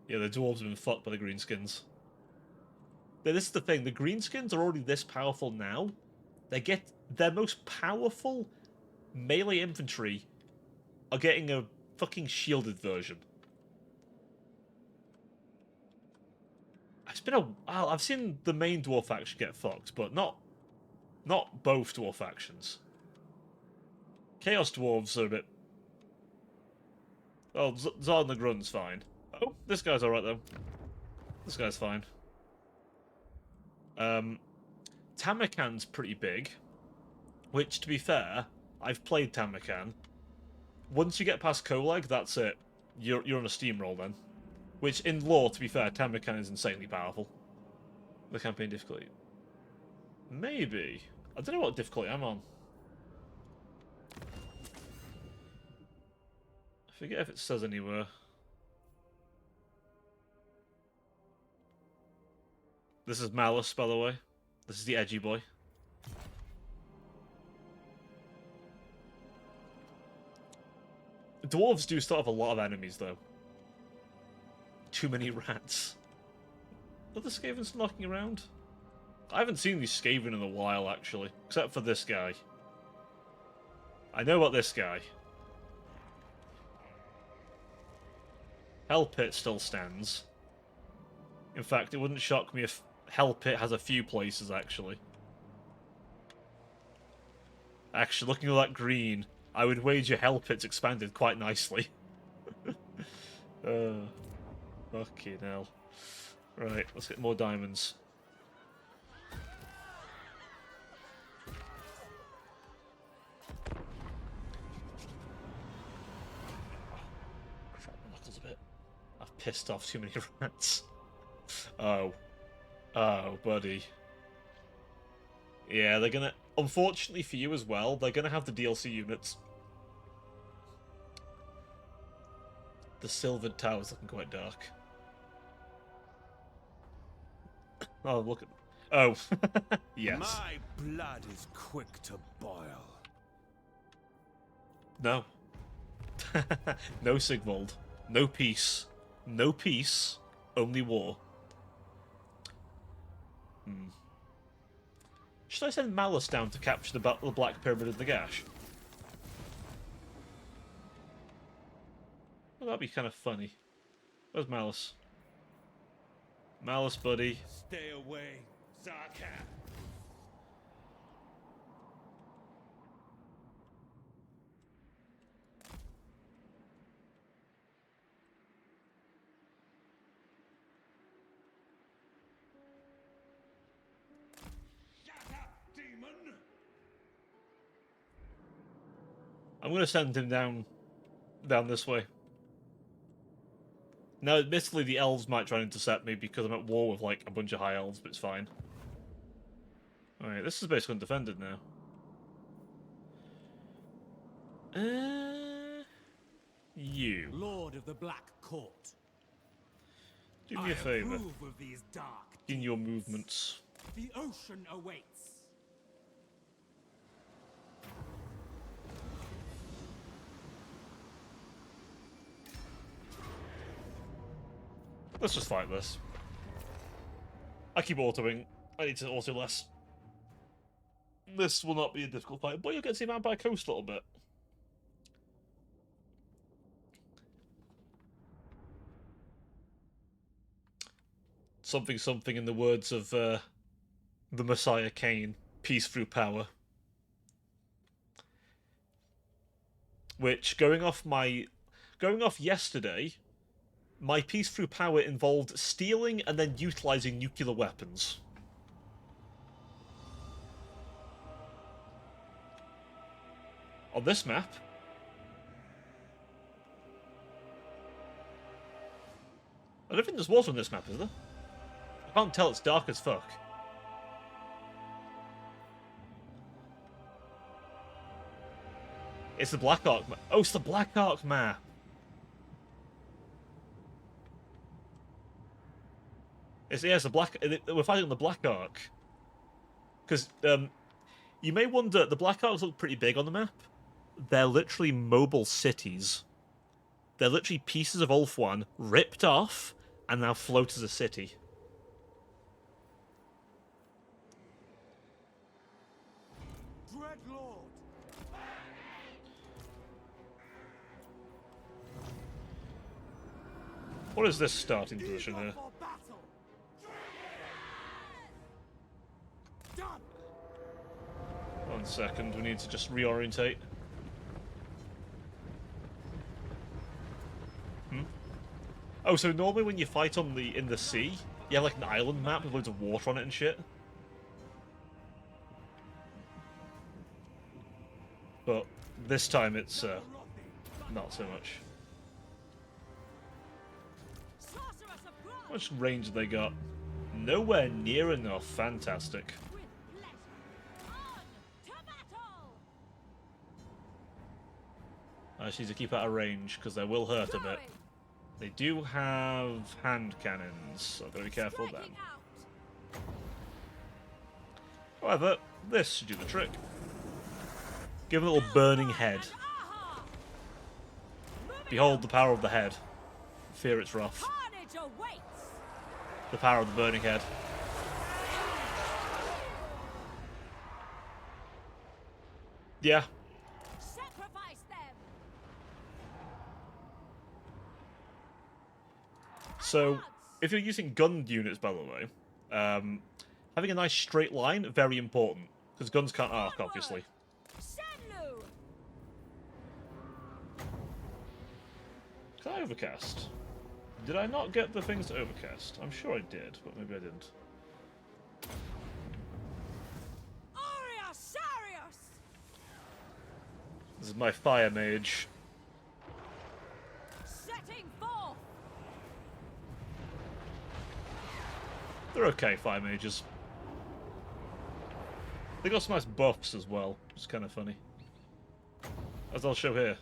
S1: Yeah, the dwarves have been fucked by the greenskins. But this is the thing, the greenskins are already this powerful now. They get their most powerful melee infantry are getting a fucking shielded version. It's been a while. I've seen the main dwarf faction get fucked, but not both dwarf factions. Chaos dwarves are a bit... Oh, Zard and the Grun's fine. Oh, this guy's alright, though. This guy's fine. Tamarkan's pretty big. Which, to be fair, I've played Tamarkan. Once you get past Kolag, that's it. You're on a steamroll then. Which, in lore, to be fair, Tamarkan is insanely powerful. The campaign difficulty. Maybe. I don't know what difficulty I'm on. I forget if it says anywhere. This is Malice, by the way. This is the edgy boy. Dwarves do still have a lot of enemies, though. Too many rats. Are the Skavens knocking around? I haven't seen these Skaven in a while, actually. Except for this guy. I know about this guy. Hell Pit still stands. In fact, it wouldn't shock me if Hell Pit has a few places, actually. Actually, looking at that green, I would wager Hell Pit's expanded quite nicely. Fucking hell. Right, let's get more diamonds. Crap my knuckles a bit. I've pissed off too many rats. Oh. Oh, buddy. Yeah, they're gonna... Unfortunately for you as well, they're gonna have the DLC units. The Silvered Tower's looking quite dark. Oh, look at... Oh. Yes.
S6: My blood is quick to boil.
S1: No. No Sigvald. No peace. No peace. Only war. Should I send Malice down to capture the Black Pyramid of Nagash? Well, that'd be kind of funny. Where's Malice? Malice, buddy.
S6: Stay away, Zarkat. Shut up, demon!
S1: I'm gonna send him down this way. Now, admittedly, the elves might try and intercept me because I'm at war with like a bunch of high elves, but it's fine. Alright, this is basically undefended now. You.
S5: Lord of the Black Court.
S1: Do me a
S5: I
S1: favour.
S5: approve of these dark
S1: In your
S5: deeds.
S1: movements.
S5: The ocean awaits.
S1: Let's just fight this. I keep autoing. I need to auto less. This will not be a difficult fight, but you'll get to see Vampire Coast a little bit. Something, something in the words of the Messiah Cain. Peace through power. Which, going off yesterday, my peace through power involved stealing and then utilizing nuclear weapons. On this map, I don't think there's water on this map, is there? I can't tell, it's dark as fuck. It's the Black Ark map. Oh, it's the Black Ark map. It's the Black. We're fighting on the Black Ark. Because you may wonder, the Black Arks look pretty big on the map. They're literally mobile cities. They're literally pieces of Ulthuan ripped off and now float as a city.
S5: Dreadlord.
S1: What is this starting position here?
S5: For battle. Done.
S1: 1 second, we need to just reorientate. Oh, so normally when you fight in the sea, you have like an island map with loads of water on it and shit. But this time it's not so much.
S2: Sorceress of blood.
S1: How much range have they got? Nowhere near enough. Fantastic.
S2: With pleasure. On to battle.
S1: I just need to keep out of range because they will hurt a bit.
S2: Going.
S1: They do have hand cannons, so I've got to be careful then.
S2: Striking out.
S1: However, this should do the trick. Give them a little burning head.
S2: And aha. Moving
S1: Behold the power of the head. Fear its wrath.
S2: Carnage awaits.
S1: The power of the burning head. Yeah.
S2: Sacrifice them.
S1: So, if you're using gun units, by the way, having a nice straight line, very important. Because guns can't arc, obviously.
S2: Shenlu.
S1: Can I overcast? Did I not get the things to overcast? I'm sure I did, but maybe I didn't.
S2: Aurea Sarius.
S1: This is my fire mage.
S2: Setting forth.
S1: They're okay, fire mages. They got some nice buffs as well, which is kind of funny. As I'll show here.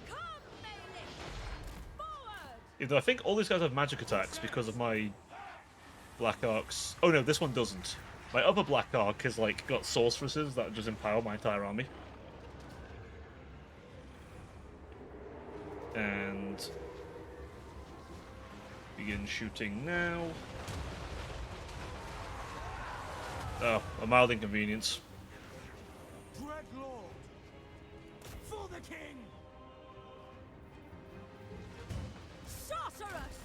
S2: Come, melee. Forward.
S1: Even though I think all these guys have magic attacks because of my Black Arcs. Oh no, this one doesn't. My other Black Arc has like got sorceresses that just empower my entire army. And begin shooting now. Oh, a mild inconvenience.
S5: Dreadlord. For the king.
S2: Sorceress.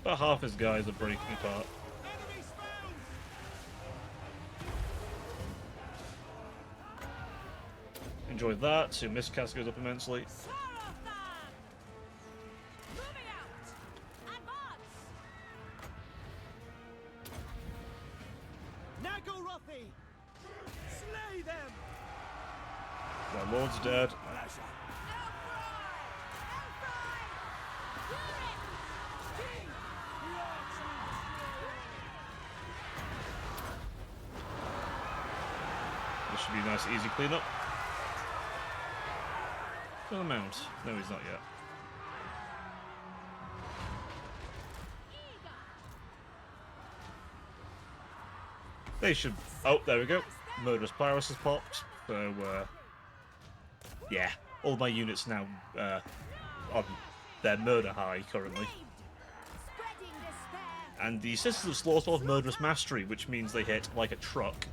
S1: About half his guys are breaking apart. Enjoy that, so miscast goes up immensely.
S5: Nagorothi! Slay them!
S1: My lord's dead. This should be a nice, easy cleanup. Kill him out. No, he's not yet. They should. Oh, there we go. Murderous Pyrus has popped. So, yeah. All my units now on their murder high currently. And the Sisters of Slaughter have Murderous Mastery, which means they hit like a truck.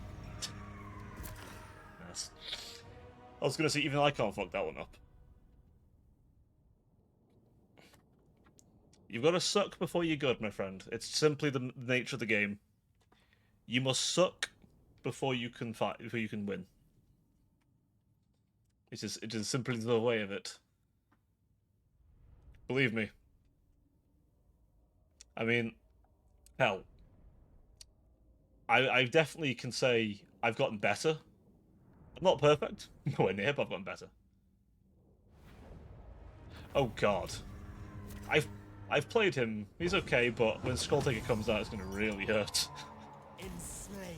S1: Yes. I was going to say, even I can't fuck that one up. You've got to suck before you're good, my friend. It's simply the nature of the game. You must suck before you can fight, before you can win. It is simply the way of it. Believe me. I mean, hell. I definitely can say I've gotten better. I'm not perfect, nowhere near, but I've gotten better. Oh god. I've played him. He's okay, but when Skulltaker comes out, it's going to really hurt.
S5: Enslave.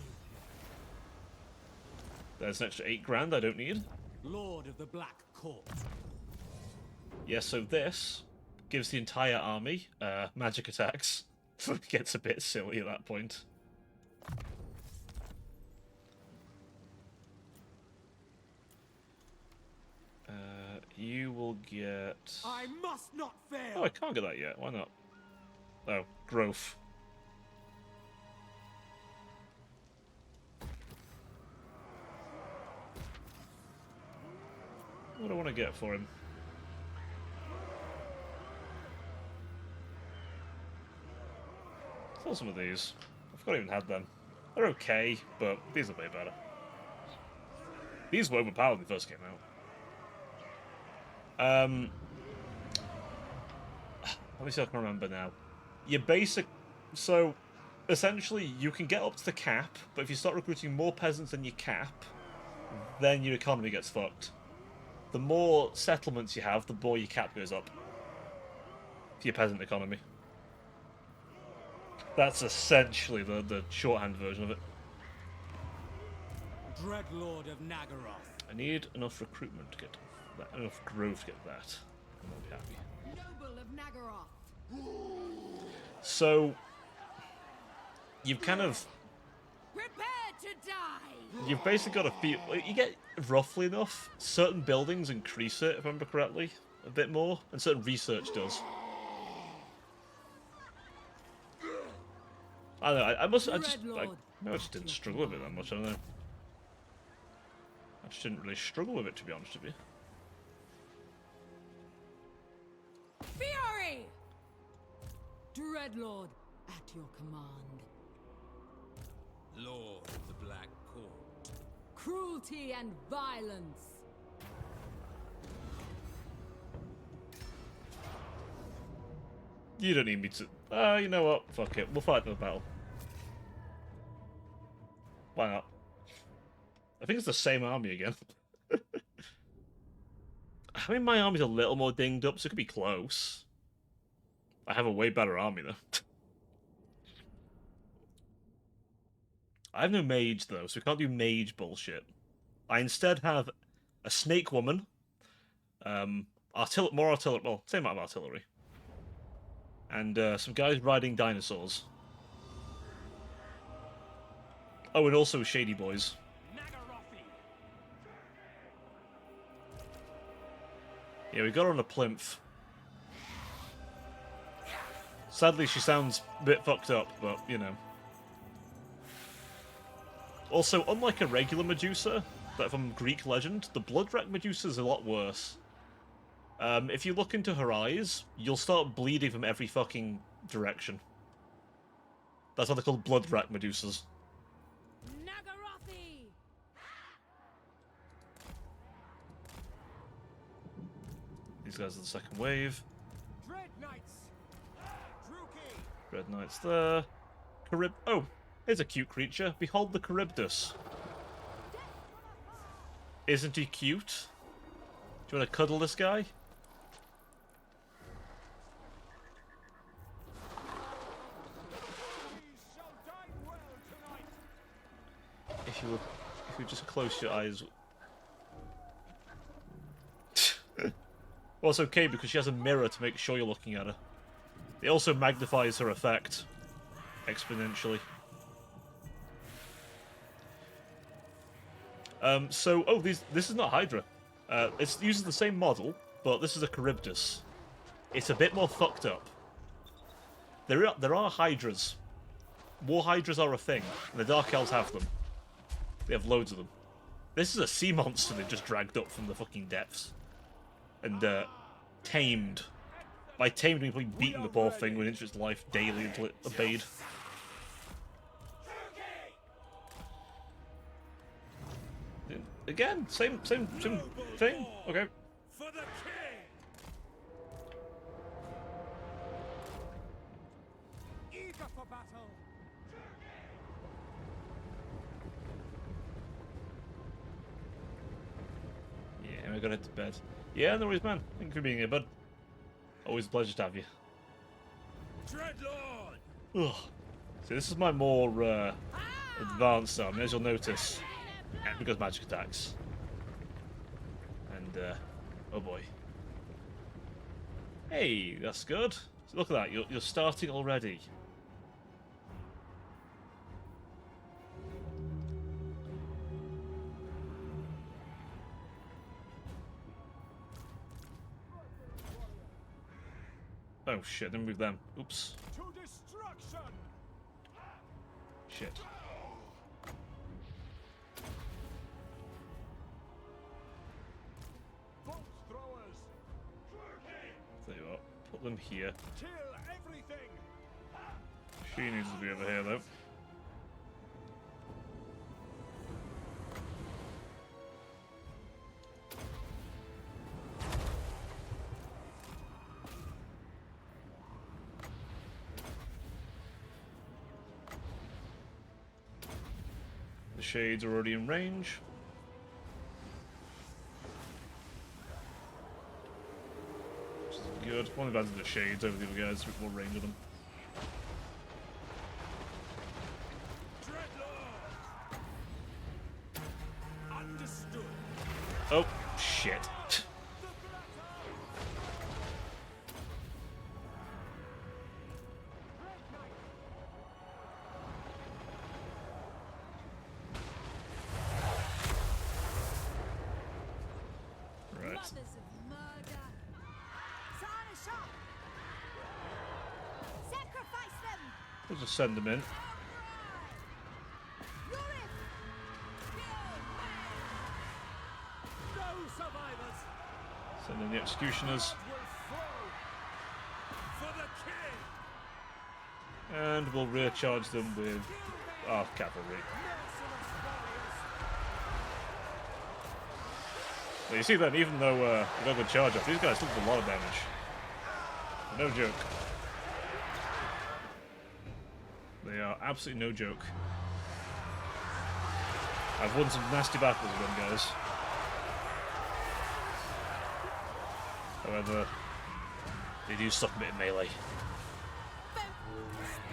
S1: There's an extra 8 grand I don't need.
S5: Lord of the Black Court.
S1: Yeah, so this gives the entire army magic attacks. It gets a bit silly at that point. You will get...
S5: I must not fail.
S1: Oh, I can't get that yet. Why not? Oh, growth. What do I want to get for him? Sell some of these. I forgot I even had them. They're okay, but these are way better. These were overpowered when they first came out. Let me see if I can remember now. Your basic... So, essentially, you can get up to the cap, but if you start recruiting more peasants than your cap, then your economy gets fucked. The more settlements you have, the more your cap goes up. For your peasant economy. That's essentially the shorthand version of it.
S5: Dreadlord of Nagoroth.
S1: I need enough recruitment to get that, enough growth to get that, and I'll be happy.
S2: Noble of Nagoroth.
S1: So, you've kind of...
S2: Prepare to die.
S1: You've basically got a few... You get roughly enough. Certain buildings increase it, if I remember correctly, a bit more, and certain research does. I don't know, I just didn't struggle with it that much, I don't know. I just didn't really struggle with it, to be honest with you.
S2: Fury! Dreadlord, at your command.
S7: Lord of the Black Court.
S2: Cruelty and violence.
S1: You don't need me to... you know what? Fuck it. We'll fight the battle. Why not? I think it's the same army again. I mean, my army's a little more dinged up, so it could be close. I have a way better army, though. I have no mage, though, so we can't do mage bullshit. I instead have a snake woman, more artillery, well, same amount of artillery, and some guys riding dinosaurs. Oh, and also shady boys. Yeah, we got her on a plinth. Sadly, she sounds a bit fucked up, but, you know. Also, unlike a regular Medusa, that from Greek legend, the Bloodwreck Medusa is a lot worse. If you look into her eyes, you'll start bleeding from every fucking direction. That's why they're called blood rack Medusas.
S2: Nagarothi!
S1: These guys are the second wave.
S5: Dread Knights! Druki!
S1: Red Knight's there. Oh, here's a cute creature. Behold the Charybdis. Isn't he cute? Do you want to cuddle this guy? If you just close your eyes. Well, it's okay because she has a mirror to make sure you're looking at her. It also magnifies her effect exponentially. This is not Hydra. It uses the same model, but this is a Charybdis. It's a bit more fucked up. There are Hydras. War Hydras are a thing, and the Dark Elves have them. They have loads of them. This is a sea monster they just dragged up from the fucking depths. And, tamed. By tamed, we mean beating the poor thing within its life daily until it obeyed. Again, same thing. Okay.
S6: For the king!
S5: Eager for battle!
S1: Yeah, we're gonna head to bed. Yeah, no worries, man. Thank you for being here, bud. Always a pleasure to have you.
S6: Dreadlord!
S1: Ugh. See, this is my more advanced arm, as you'll notice. Because magic attacks. And, oh boy. Hey, that's good. So look at that, you're starting already. Oh shit, didn't move them. Oops.
S5: To destruction!
S1: Shit.
S5: Bolt throwers!
S1: Tell you what, put them here.
S5: Kill everything!
S1: She needs to be over here though. The shades are already in range. Which is good. One advantage of the shades over the other guys, with more range of them.
S6: Dreadlord! Understood.
S1: Oh, shit. Right.
S2: Mothers of murder! Sacrifice them!
S1: We'll just send them in.
S5: No survivors!
S1: Send in the executioners.
S5: Will flow!
S6: For the king!
S1: And we'll recharge them with our cavalry. Well, you see then, even though we got a good charge off, these guys took a lot of damage. No joke. They are absolutely no joke. I've won some nasty battles with them guys. However, they do suck a bit in melee.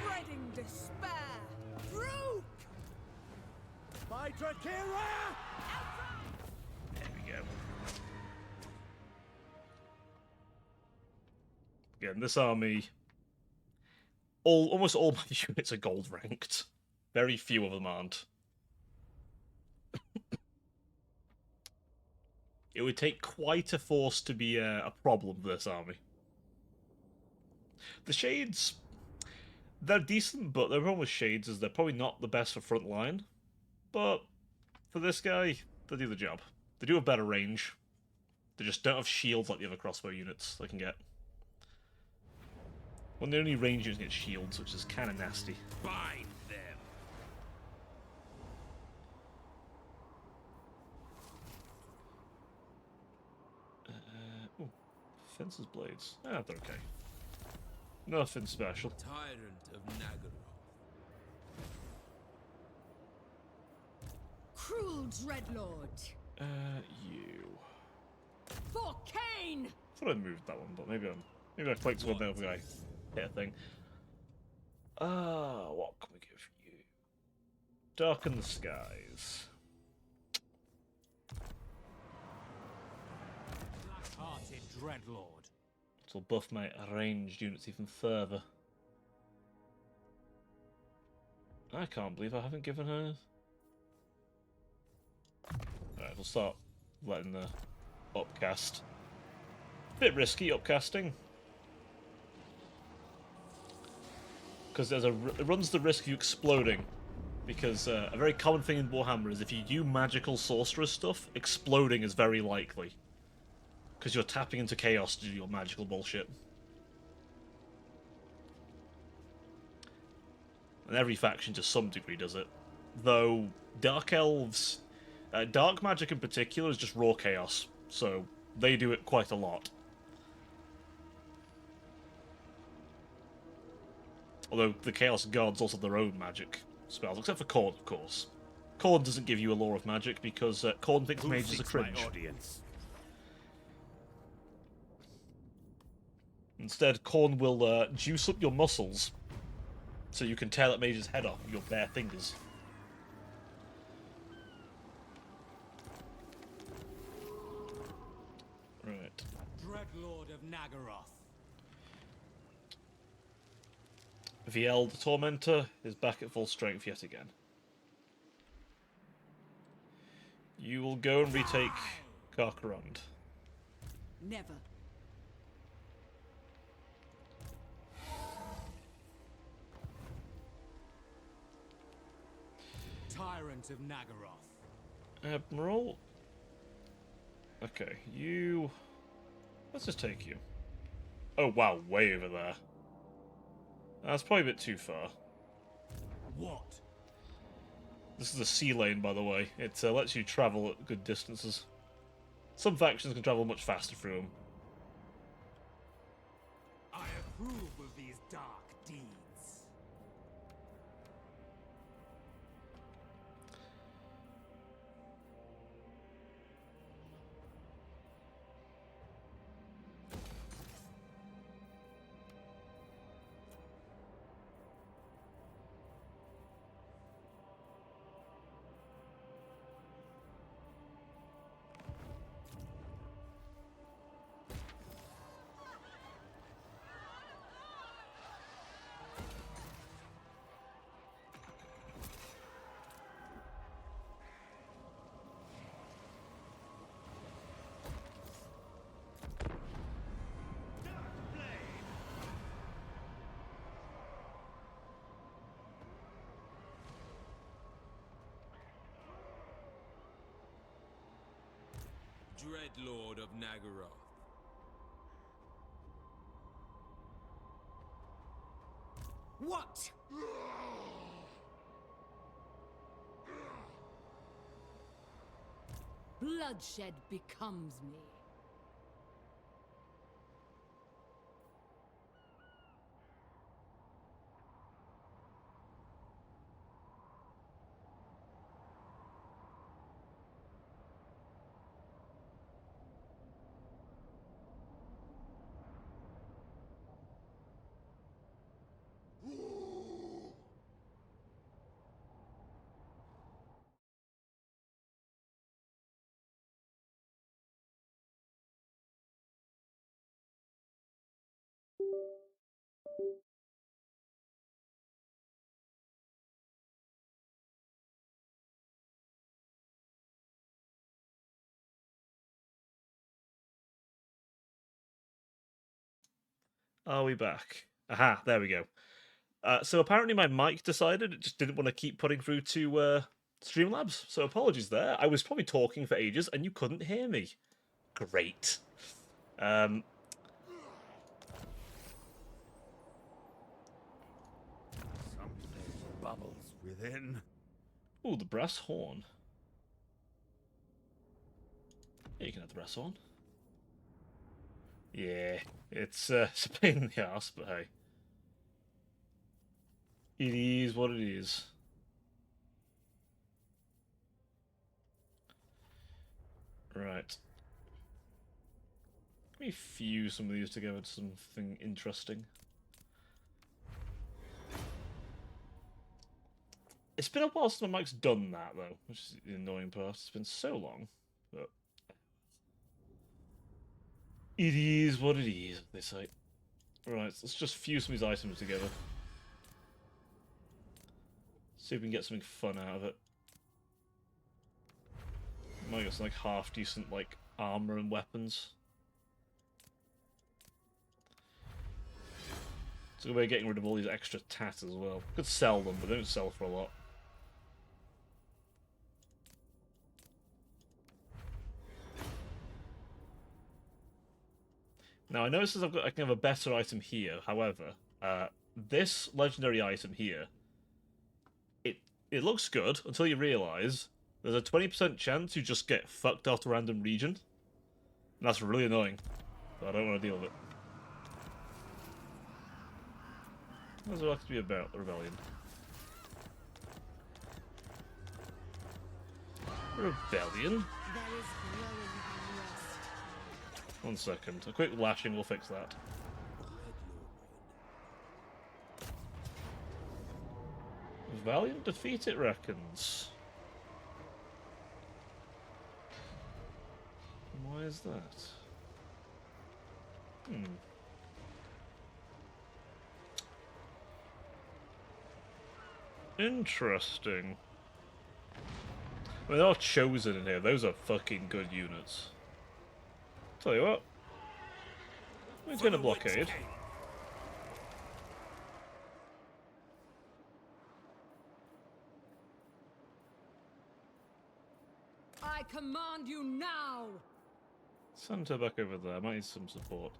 S2: Spreading despair! Rook!
S5: By Drakira!
S1: There we go. Again, this army, almost all my units are gold ranked. Very few of them aren't. It would take quite a force to be a problem for this army. The Shades, they're decent, but the problem with Shades is they're probably not the best for front line. But for this guy, they do the job. They do have better range. They just don't have shields like the other crossbow units they can get. When the only range units get shields, which is kind of nasty.
S6: Bind them.
S1: Ooh, Fencer's Blades. Ah, they're okay. Nothing special.
S7: Tyrant of Nagaroth.
S2: Cruel Dreadlord.
S1: You.
S2: For Cain!
S1: I thought I moved that one, but maybe I clicked one there guy. Hit a thing. What can we give you? Darken the Skies.
S5: Black-hearted Dreadlord.
S1: Which will buff my ranged units even further. I can't believe I haven't given her... Alright, we'll start letting the upcast. Bit risky upcasting. Because it runs the risk of you exploding. Because a very common thing in Warhammer is if you do magical sorceress stuff, exploding is very likely. Because you're tapping into chaos to do your magical bullshit. And every faction to some degree does it. Though, Dark Elves... Dark magic in particular is just raw chaos. So, they do it quite a lot. Although the Chaos Gods also have their own magic spells, except for Khorne, of course. Khorne doesn't give you a lore of magic because Khorne thinks
S6: Who
S1: mages are
S6: seeks my
S1: cringe.
S6: audience?
S1: Instead, Khorne will juice up your muscles so you can tear that mage's head off with your bare fingers. Right.
S5: Dreadlord of Nagaroth.
S1: Viel the Tormentor is back at full strength yet again. You will go and retake Karkarond.
S2: Never.
S5: Tyrant of Nagaroth.
S1: Admiral? Okay, you... Let's just take you. Oh wow, way over there. That's probably a bit too far.
S5: What?
S1: This is a sea lane, by the way. It lets you travel at good distances. Some factions can travel much faster through them.
S5: I approve of these dark deeds.
S7: Dreadlord of Nagaroth.
S2: What? Bloodshed becomes me.
S1: Are we back? Aha, there we go. So apparently my mic decided it just didn't want to keep putting through to Streamlabs, so apologies there. I was probably talking for ages and you couldn't hear me. Great.
S6: bubbles within.
S1: Ooh, the brass horn. Yeah, you can have the brass horn. Yeah, it's a pain in the ass, but hey. It is what it is. Right. Let me fuse some of these together to something interesting. It's been a while since my mic's done that, though, which is the annoying part. It's been so long, but... It is what it is, they say. Right, let's just fuse some of these items together. See if we can get something fun out of it. Might get some, like, half-decent, like, armor and weapons. It's a good way of getting rid of all these extra tats as well. Could sell them, but they don't sell for a lot. Now, I notice I can have a better item here, however, this legendary item here, it looks good until you realise there's a 20% chance you just get fucked out a random region. And that's really annoying. So I don't want to deal with it. What does it like to be about, the rebellion? Rebellion? One second. A quick lashing will fix that. Valiant defeat, it reckons. Why is that? Interesting. I mean, they're all chosen in here. Those are fucking good units. Tell you what. We're gonna blockade.
S2: I command you now!
S1: Send her back over there. Might need some support.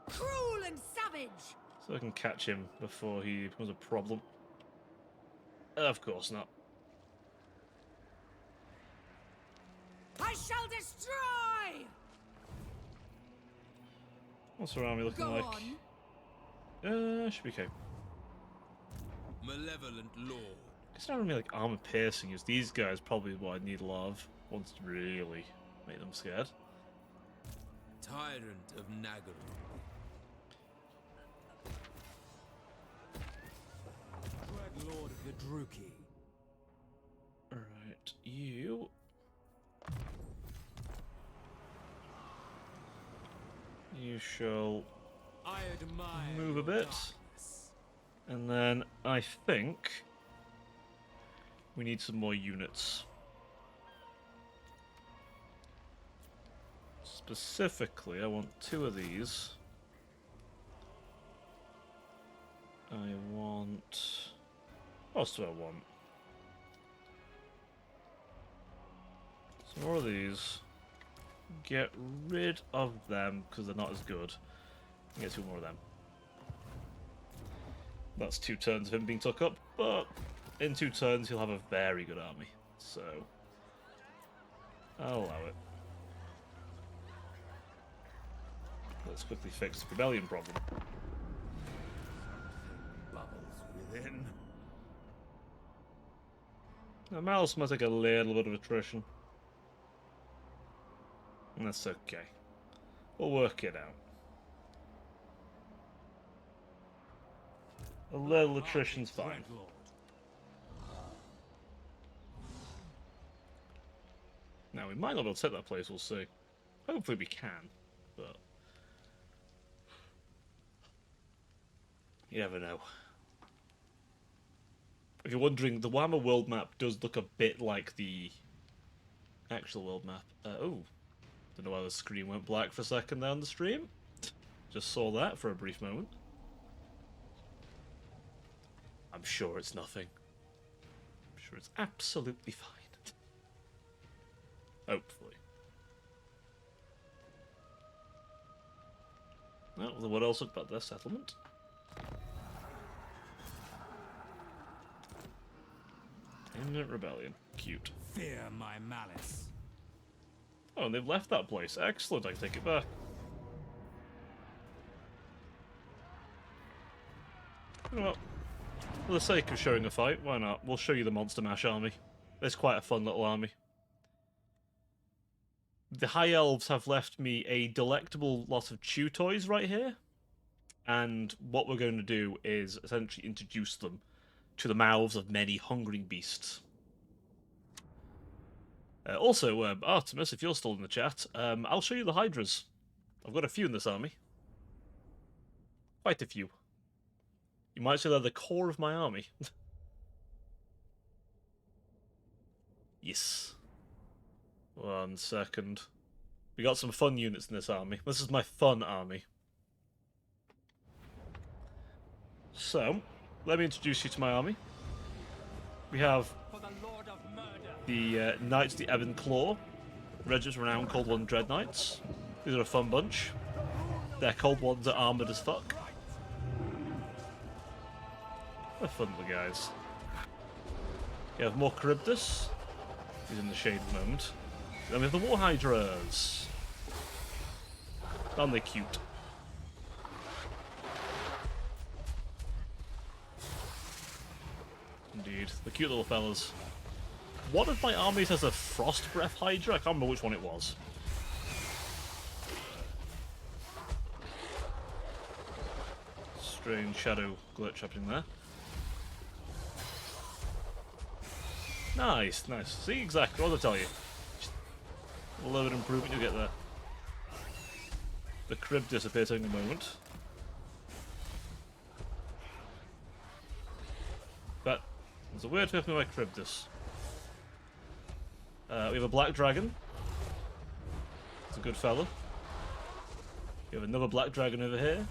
S2: Cruel and savage!
S1: So I can catch him before he becomes a problem. Of course not.
S2: I shall destroy!
S1: What's our army looking
S2: Go
S1: like?
S2: on.
S1: Should be okay.
S7: Malevolent Lord.
S1: It's not really like armor piercing, is these guys probably what I need a lot of. Once to really make them scared.
S7: Tyrant of Nagaru.
S5: Dread Lord of the Druki.
S1: Alright, you. You shall
S5: I admire
S1: move a
S5: your
S1: bit.
S5: darkness.
S1: And then I think we need some more units. Specifically, I want 2 of these. I want... What else do I want? Some more of these. Get rid of them, because they're not as good. And get 2 more of them. That's 2 turns of him being took up, but in 2 turns he'll have a very good army. So, I'll allow it. Let's quickly fix the rebellion problem.
S6: Bubbles within.
S1: Now, Mouse might take a little bit of attrition. And that's okay. We'll work it out. A little attrition's fine.
S5: Dread Lord.
S1: Now, we might not be able to take that place, we'll see. Hopefully we can, but... You never know. If you're wondering, the Warhammer world map does look a bit like the actual world map. Oh, don't know why the screen went black for a second there on the stream. Just saw that for a brief moment. I'm sure it's nothing. I'm sure it's absolutely fine. Hopefully. Well, what else about their settlement? Remnant Rebellion. Cute.
S5: Fear my malice.
S1: Oh, and they've left that place. Excellent, I can take it back. You know what? For the sake of showing a fight, why not? We'll show you the Monster Mash army. It's quite a fun little army. The High Elves have left me a delectable lot of chew toys right here. And what we're going to do is essentially introduce them to the mouths of many hungering beasts. Also, Artemis, if you're still in the chat, I'll show you the Hydras. I've got a few in this army. Quite a few. You might say they're the core of my army. Yes. 1 second. We got some fun units in this army. This is my fun army. So, let me introduce you to my army. We have the Knights of the Ebon Claw, Regiment Renowned Cold One Dread Knights. These are a fun bunch. Their Cold Ones are armoured as fuck. They're fun little guys. We have more Charybdis. He's in the shade at the moment. Then we have the War Hydras. Aren't they cute? Indeed, the cute little fellas. One of my armies has a Frost Breath Hydra. I can't remember which one it was. Strange shadow glitch happening there. Nice, nice. See, exactly what did I tell you. Just a little bit of improvement you'll get there. The crib disappears in a moment. But there's a weird thing with my Cribdus. We have a black dragon. It's a good fella. We have another black dragon over here.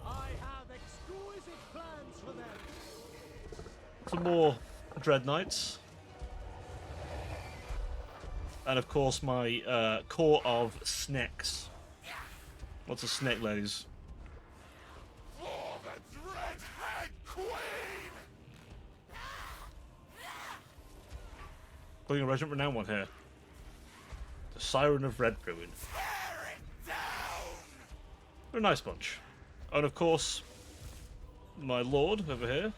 S5: I have exquisite plans for them.
S1: Some more Dread Knights. And of course my core of snakes. What's a snake, ladies?
S3: For the Dreadhead Queen!
S1: Putting a Regiment Renowned one here. The Siren of Red Ruin.
S3: Tear it down!
S1: They're a nice bunch. And of course, my lord over here,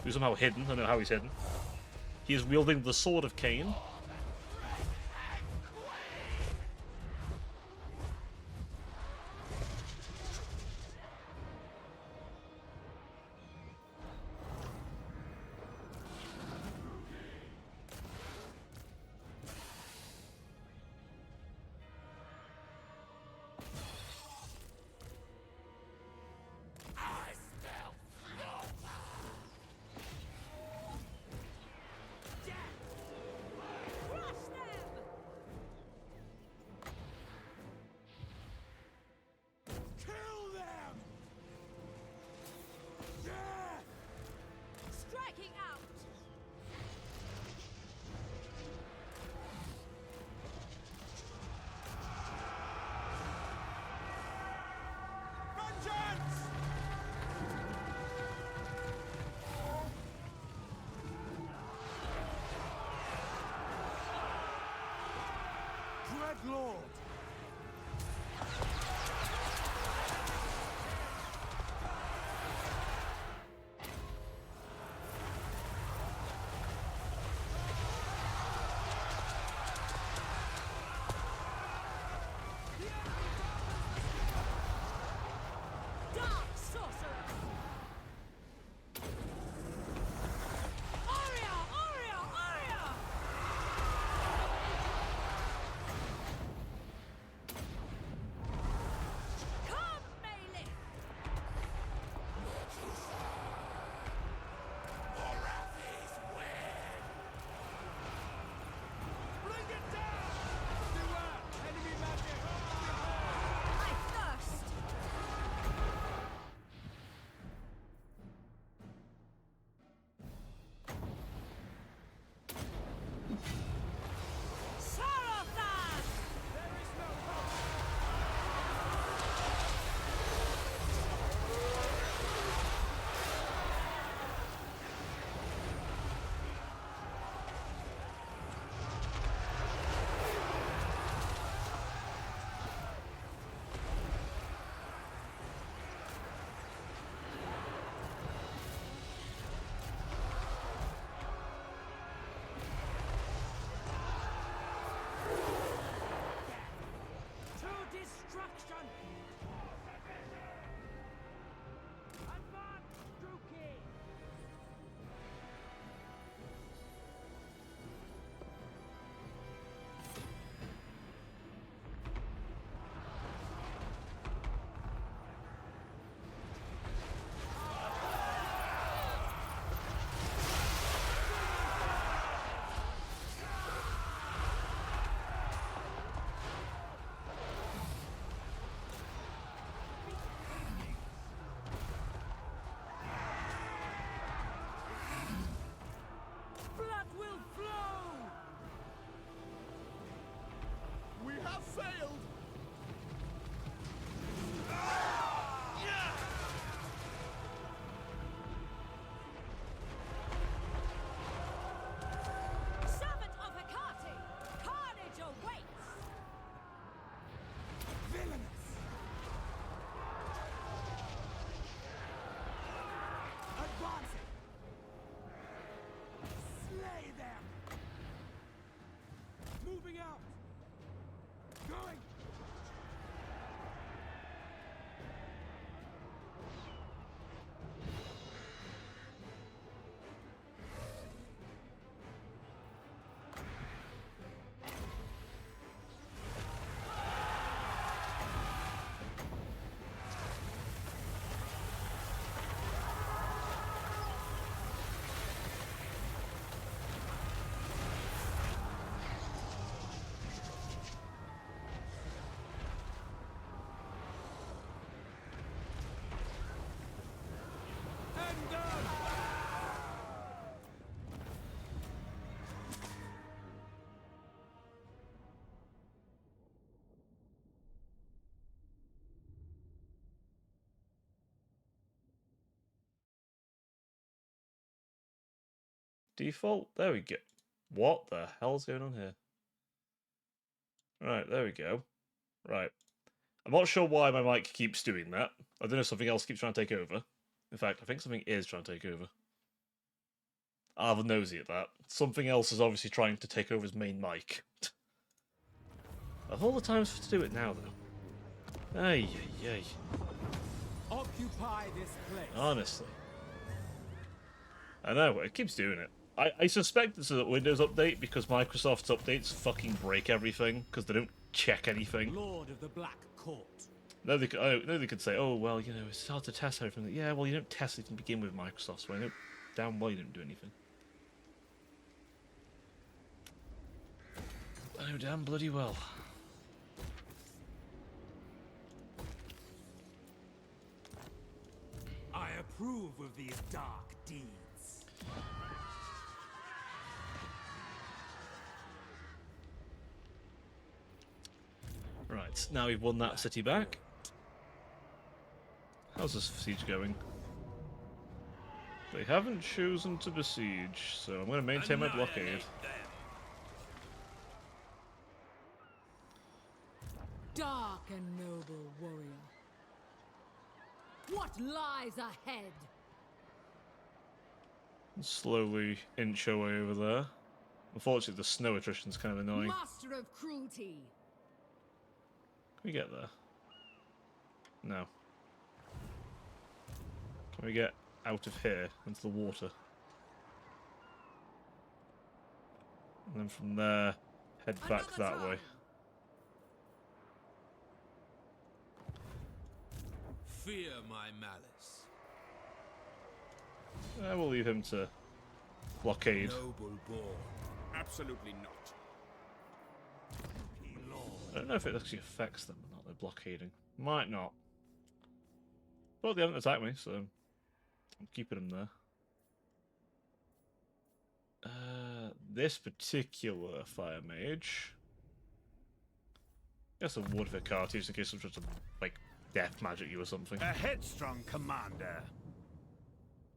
S1: who's somehow hidden. I don't know how he's hidden. He is wielding the Sword of Cain.
S3: Kill them!
S2: Striking out!
S3: Vengeance!
S5: Dreadlord!
S2: Dark sorcerer! Aria! Aria! Aria!
S5: destruction! Advance, Druki! Blood will flow!
S3: We have failed!
S2: Servant of Hecate! Carnage awaits!
S5: Villainous! Advancing! Slay them! Moving out! Going! And done!
S1: Default? There we go. What the hell's going on here? Right, there we go. Right. I'm not sure why my mic keeps doing that. I don't know if something else keeps trying to take over. In fact, I think something is trying to take over. I'll have a nosy at that. Something else is obviously trying to take over his main mic. Of all the times to do it now, though. Ay, ay, ay.
S5: Occupy this place!
S1: Honestly. I know, it keeps doing it. I suspect it's a Windows update because Microsoft's updates fucking break everything because they don't check anything.
S5: Lord of the Black Court.
S1: No, they could say, oh, well, you know, it's hard to test everything. Yeah, well, you don't test it to begin with Microsoft, so I know damn well you don't do anything. I know damn bloody well.
S5: I approve of these dark deeds.
S1: Right, now we've won that city back. How's this siege going? They haven't chosen to besiege, so I'm going to maintain my blockade.
S6: Annihilate them.
S2: Dark and noble warrior. What lies ahead?
S1: Slowly inch our way over there. Unfortunately, the snow attrition's kind of annoying.
S2: Master of cruelty.
S1: Can we get there? No. Can we get out of here into the water? And then from there, head back
S2: Another
S1: that
S2: try.
S1: way.
S7: Fear my malice.
S1: We'll leave him to blockade.
S7: Noble born.
S6: Absolutely not.
S1: I don't know if it actually affects them or not, they're blockading. Might not. Well, they haven't attacked me, so I'm keeping them there. This particular fire mage. Guess a ward for Hecate just in case I'm trying to, like, death magic you or something.
S6: A headstrong commander.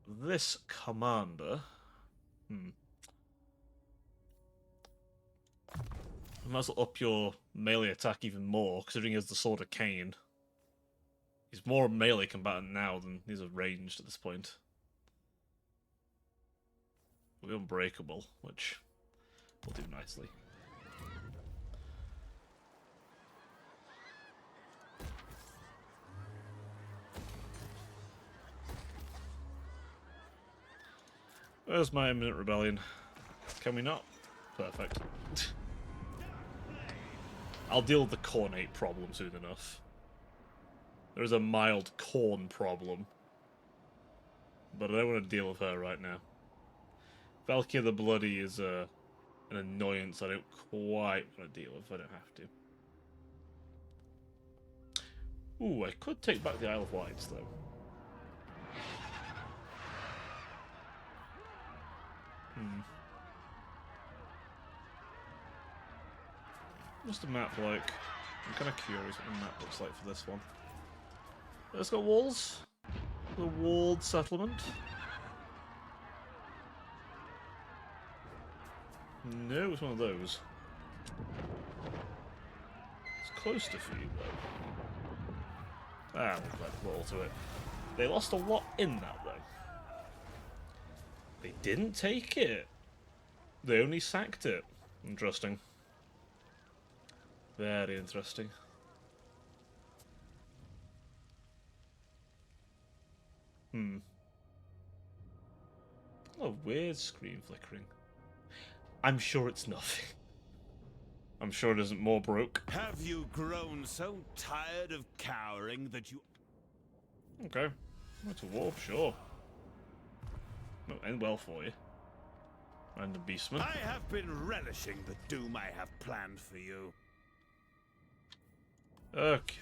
S1: This commander. You might as well up your melee attack even more, considering he has the Sword of Cain. He's more a melee combatant now than he's a ranged at this point. We're unbreakable, which will do nicely. Where's my imminent rebellion? Can we not? Perfect. I'll deal with the cornate problem soon enough. There is a mild corn problem. But I don't want to deal with her right now. Valkyrie the Bloody is an annoyance I don't quite want to deal with. I don't have to. Ooh, I could take back the Isle of Wights, though. What's the map like? I'm kind of curious what the map looks like for this one. It's got walls. The walled settlement. No, it's one of those. It's close to feed, though. Ah, we'll let roll to it. They lost a lot in that, though. They didn't take it. They only sacked it. Interesting. Very interesting. Oh, weird screen flickering. I'm sure it's nothing. I'm sure it isn't more broke.
S6: Have you grown so tired of cowering that you...
S1: Okay. Went to war, sure. No, end well for you. Random beastman.
S6: I have been relishing the doom I have planned for you.
S1: Okay.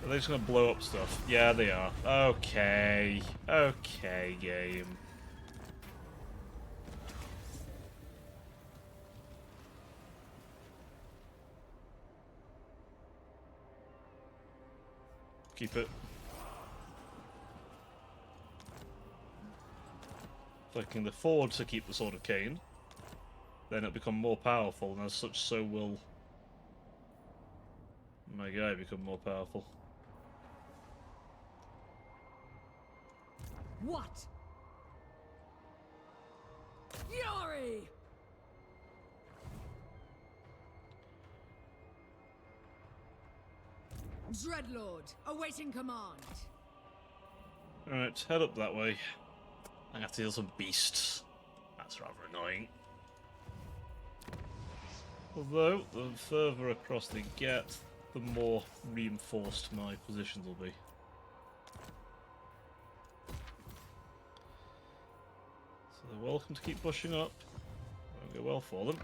S1: Are they just gonna blow up stuff? Yeah, they are. Okay. Okay, game. Keep it. Flicking the forward to keep the Sword of Cain. Then it'll become more powerful, and as such, so will my guy become more powerful.
S2: What? Fury! Dreadlord, awaiting command.
S1: Alright, head up that way. I have to deal with some beasts. That's rather annoying. Although, the further across they get, the more reinforced my positions will be. So they're welcome to keep pushing up. Won't go well for them.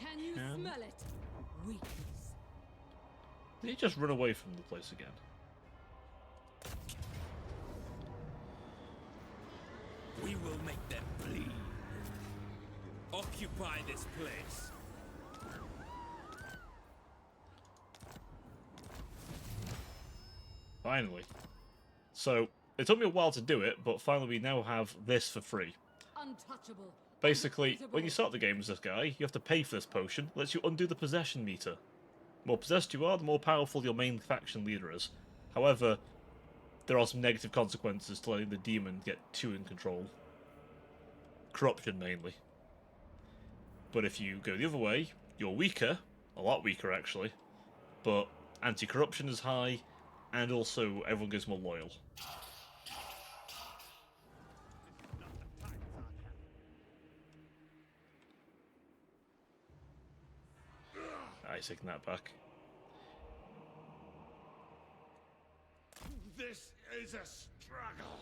S2: Can you smell it? Weakness.
S1: Did he just run away from the place again?
S7: We will make them bleed. Occupy this place.
S1: Finally. So, it took me a while to do it, but finally we now have this for free.
S2: Untouchable.
S1: Basically, when you start the game as this guy, you have to pay for this potion. It lets you undo the possession meter. The more possessed you are, the more powerful your main faction leader is. However, there are some negative consequences to letting the demon get too in control. Corruption, mainly. But if you go the other way, you're weaker. A lot weaker, actually. But anti-corruption is high, and also everyone gets more loyal. He's taking that back.
S6: This is a struggle.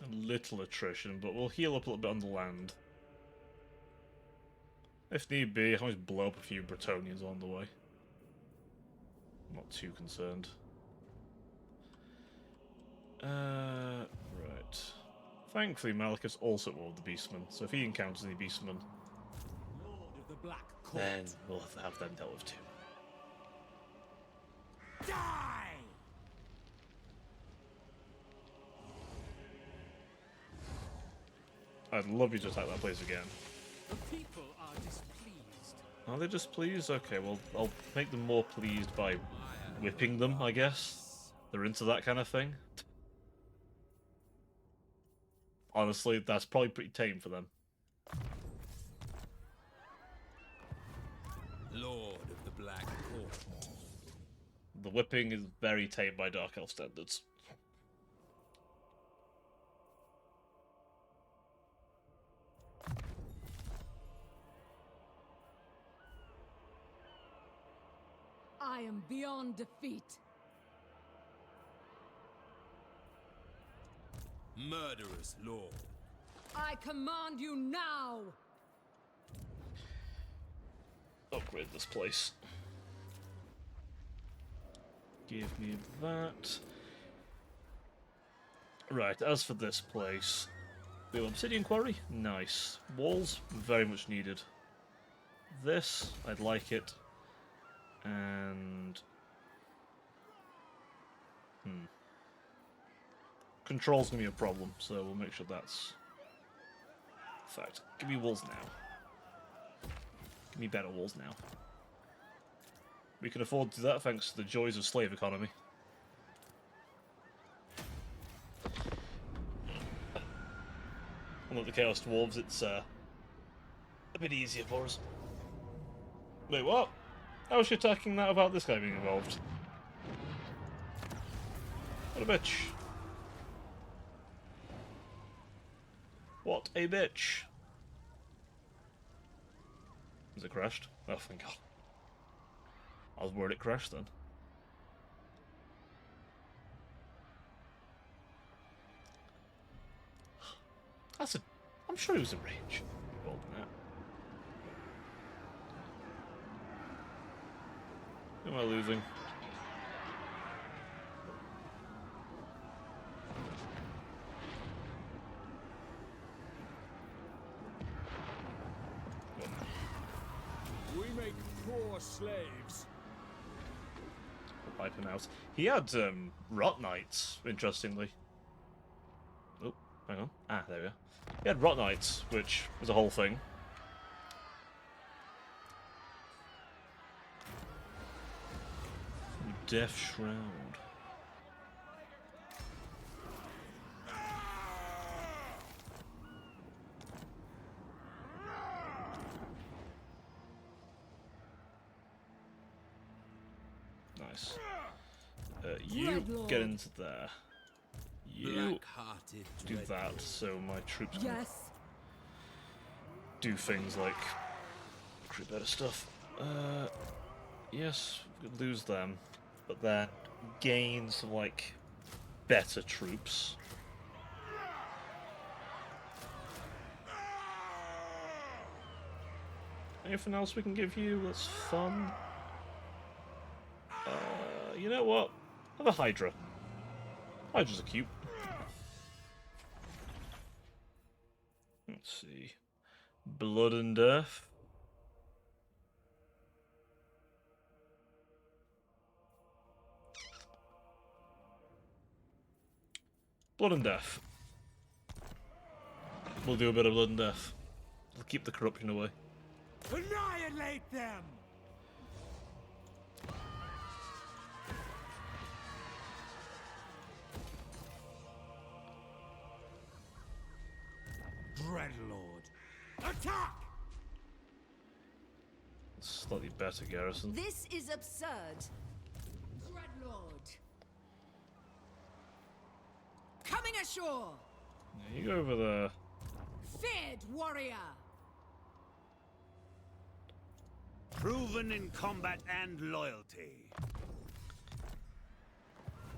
S1: A little attrition, but we'll heal up a little bit on the land. If need be, I can always blow up a few Bretonians on the way. I'm not too concerned. Right. Thankfully, Malachus also will the Beastmen, so if he encounters any Beastmen,
S5: Lord of the Black Court.
S1: then we'll have to have them dealt with too.
S5: Die!
S1: I'd love you to attack that place again.
S5: The people are displeased.
S1: Are they displeased? Okay, well, I'll make them more pleased by whipping them, I guess. They're into that kind of thing. honestly, that's probably pretty tame for them.
S7: Lord of the Black Court.
S1: The whipping is very tame by Dark Elf standards.
S2: I am beyond defeat.
S7: Murderous Lord.
S2: I command you now!
S1: Upgrade this place. Give me that. Right, as for this place, we have Obsidian Quarry, nice. Walls, very much needed. This, I'd like it. And... Control's gonna be a problem, so we'll make sure that's... In fact, give me walls now. Give me better walls now. We can afford to do that thanks to the joys of slave economy. Unlike the Chaos Dwarves, it's a bit easier for us. Wait, what? How was she attacking that without this guy being involved? What a bitch. What a bitch. Has it crashed? Oh, thank God. I was worried it crashed then. That's a... I'm sure it was a rage. Well, that. Who am I losing?
S3: We make poor slaves.
S1: Wiping out. He had Rot Knights, interestingly. Oh, hang on. Ah, there we are. He had Rot Knights, which was a whole thing. Death Shroud. Nice. You get into there. You
S7: Black-hearted
S1: do
S7: dread
S1: that, so my troops can
S2: Yes.
S1: do things like create better stuff. Yes, we could lose them, but then gain some like better troops. Anything else we can give you that's fun? You know what? Have a Hydra. Hydras are cute. Let's see. Blood and Death. Blood and Death. We'll do a bit of Blood and Death. We'll keep the corruption away.
S5: Annihilate them! Dreadlord, attack!
S1: Slightly better garrison.
S2: This is absurd. Dreadlord. Coming ashore!
S1: Yeah, you go over there.
S2: Feared warrior!
S6: Proven in combat and loyalty.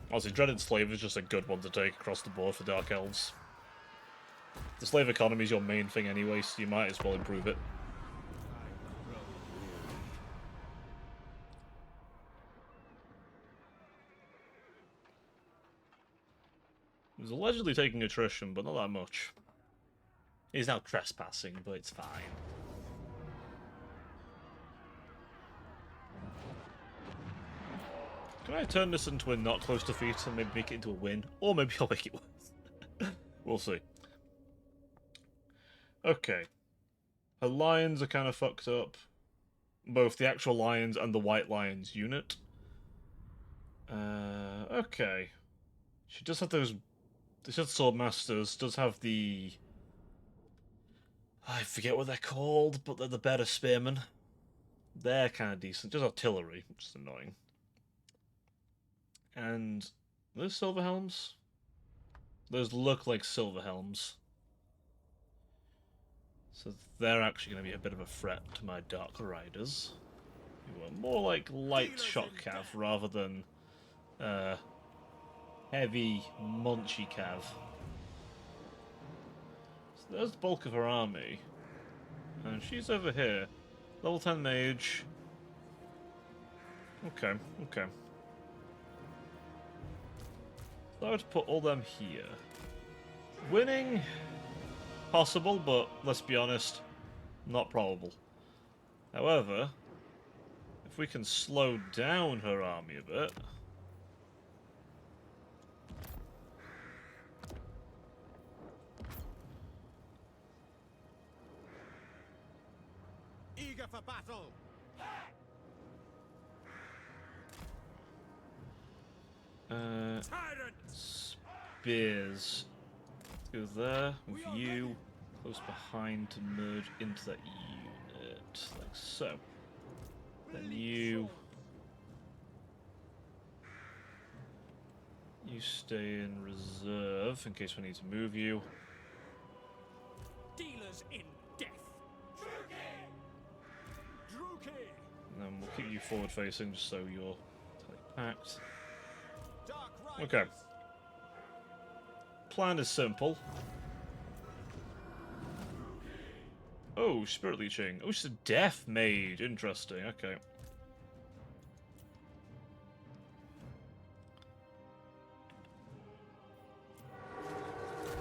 S1: Honestly, Dreaded Slave is just a good one to take across the board for Dark Elves. The slave economy is your main thing anyway, so you might as well improve it. He's allegedly taking attrition, but not that much. He's now trespassing, but it's fine. Can I turn this into a not close defeat and maybe make it into a win? Or maybe I'll make it worse. We'll see. Okay. Her lions are kind of fucked up. Both the actual lions and the white lions unit. Okay. She does have those the Swordmasters does have the... I forget what they're called, but they're the better spearmen. They're kind of decent. Just artillery, which is annoying. And those silver helms? Those look like silver helms. So they're actually going to be a bit of a threat to my Dark Riders. Who are more like light shock cav rather than heavy munchy cav. So there's the bulk of her army. And she's over here. Level 10 mage. Okay, okay. So I would put all them here. Winning? Possible, but let's be honest, not probable. However, if we can slow down her army a bit...
S6: Eager for battle.
S1: Spears. Let's go there with you, close behind to merge into that unit, like so. Then you stay in reserve in case we need to move you.
S5: Dealers in death.
S3: Druki!
S1: And then we'll keep you forward facing just so you're tight packed.
S3: Dark
S1: Okay.
S3: Riders!
S1: Plan is simple. Oh, Spirit Leeching. Oh, she's a Death Mage. Interesting. Okay.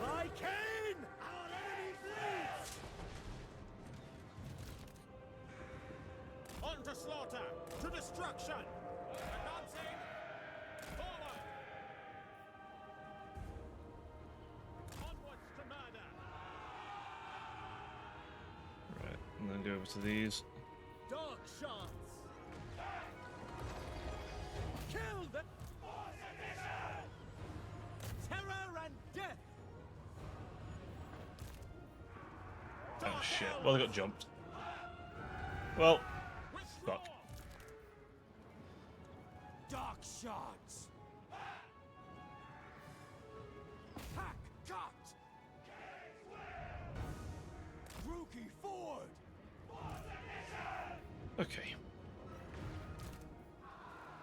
S3: By Cain! Our enemy bleeds!
S6: On to slaughter. To destruction. Advancing. Forward. Onwards to murder.
S1: Right, and then go over to these.
S3: Dark shots! Kill them! Terror and death!
S1: Oh shit. Well, they got jumped. Well, fuck.
S3: Dark shots! Hack cut! Druki forward!
S1: Okay.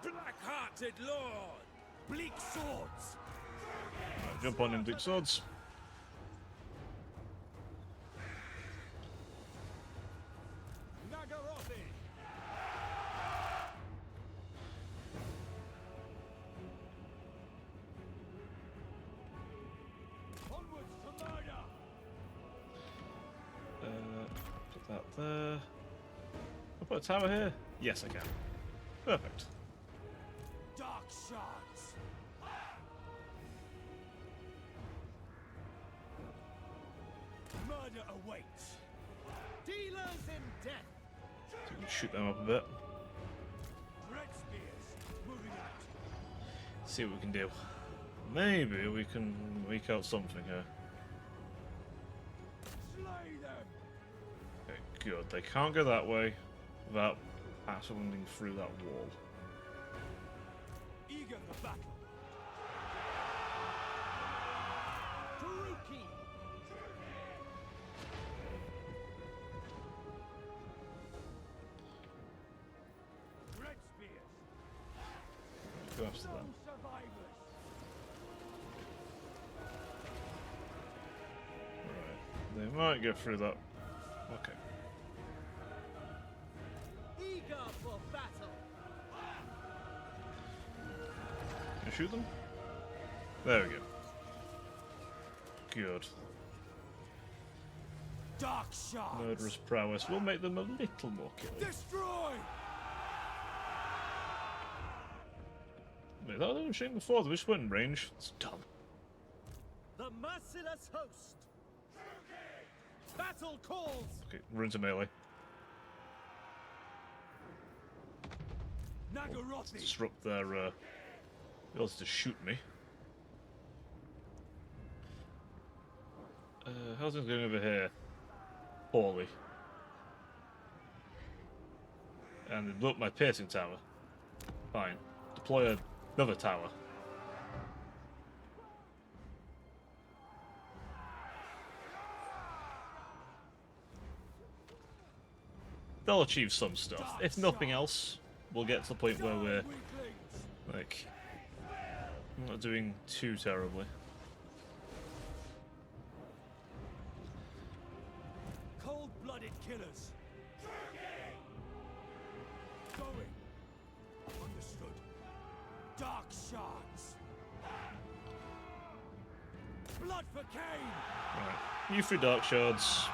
S6: Black-hearted lord.
S3: Bleak swords!
S1: Right, jump on in, Bleak Swords.
S3: Nagarothi! Onwards to murder!
S1: Put that there. I'll put a tower here? Yes, I can. Perfect.
S3: Dark shots! Murder awaits! Dealers in death!
S1: So we can shoot them up a bit.
S3: Red spears moving out!
S1: See what we can do. Maybe we can make out something here.
S3: Slay them!
S1: Okay, good. They can't go that way without passing through that wall.
S3: Eager for battle! Taruki! Red spears!
S1: Go after
S3: No
S1: them.
S3: survivors!
S1: Right. They might get through that. Okay.
S3: Eager for battle!
S1: Can I shoot them? There we go. Good.
S3: Dark shots!
S1: Murderous prowess will make them a little more killing.
S3: Destroy!
S1: Wait, that was a shame before. They just went in range. It's dumb.
S3: The merciless host! Battle calls!
S1: Okay, we're into melee.
S3: Nagarothi!
S1: Disrupt their ability to shoot me. How's it going over here? Poorly. And look, my piercing tower. Fine. Deploy another tower. They'll achieve some stuff. If nothing else, we'll get to the point where we're, like, not doing too terribly.
S3: Cold-blooded killers. Going. Understood. Dark shards. Blood for Cain.
S1: Right. You 3 dark shards.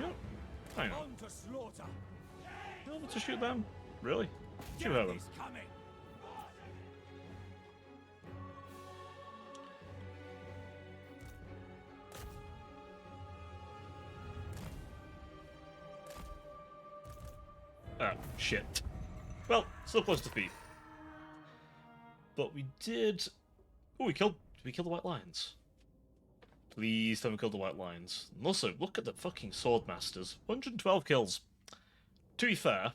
S1: Yep. Hang on.
S3: On to slaughter.
S1: You want to shoot them? Really? Shoot at them.
S3: Death is coming.
S1: Ah, shit. Well, still close to defeat. But we did... Oh, we killed the White Lions. Please tell me we killed the White Lions. And also, look at the fucking Swordmasters. 112 kills. To be fair,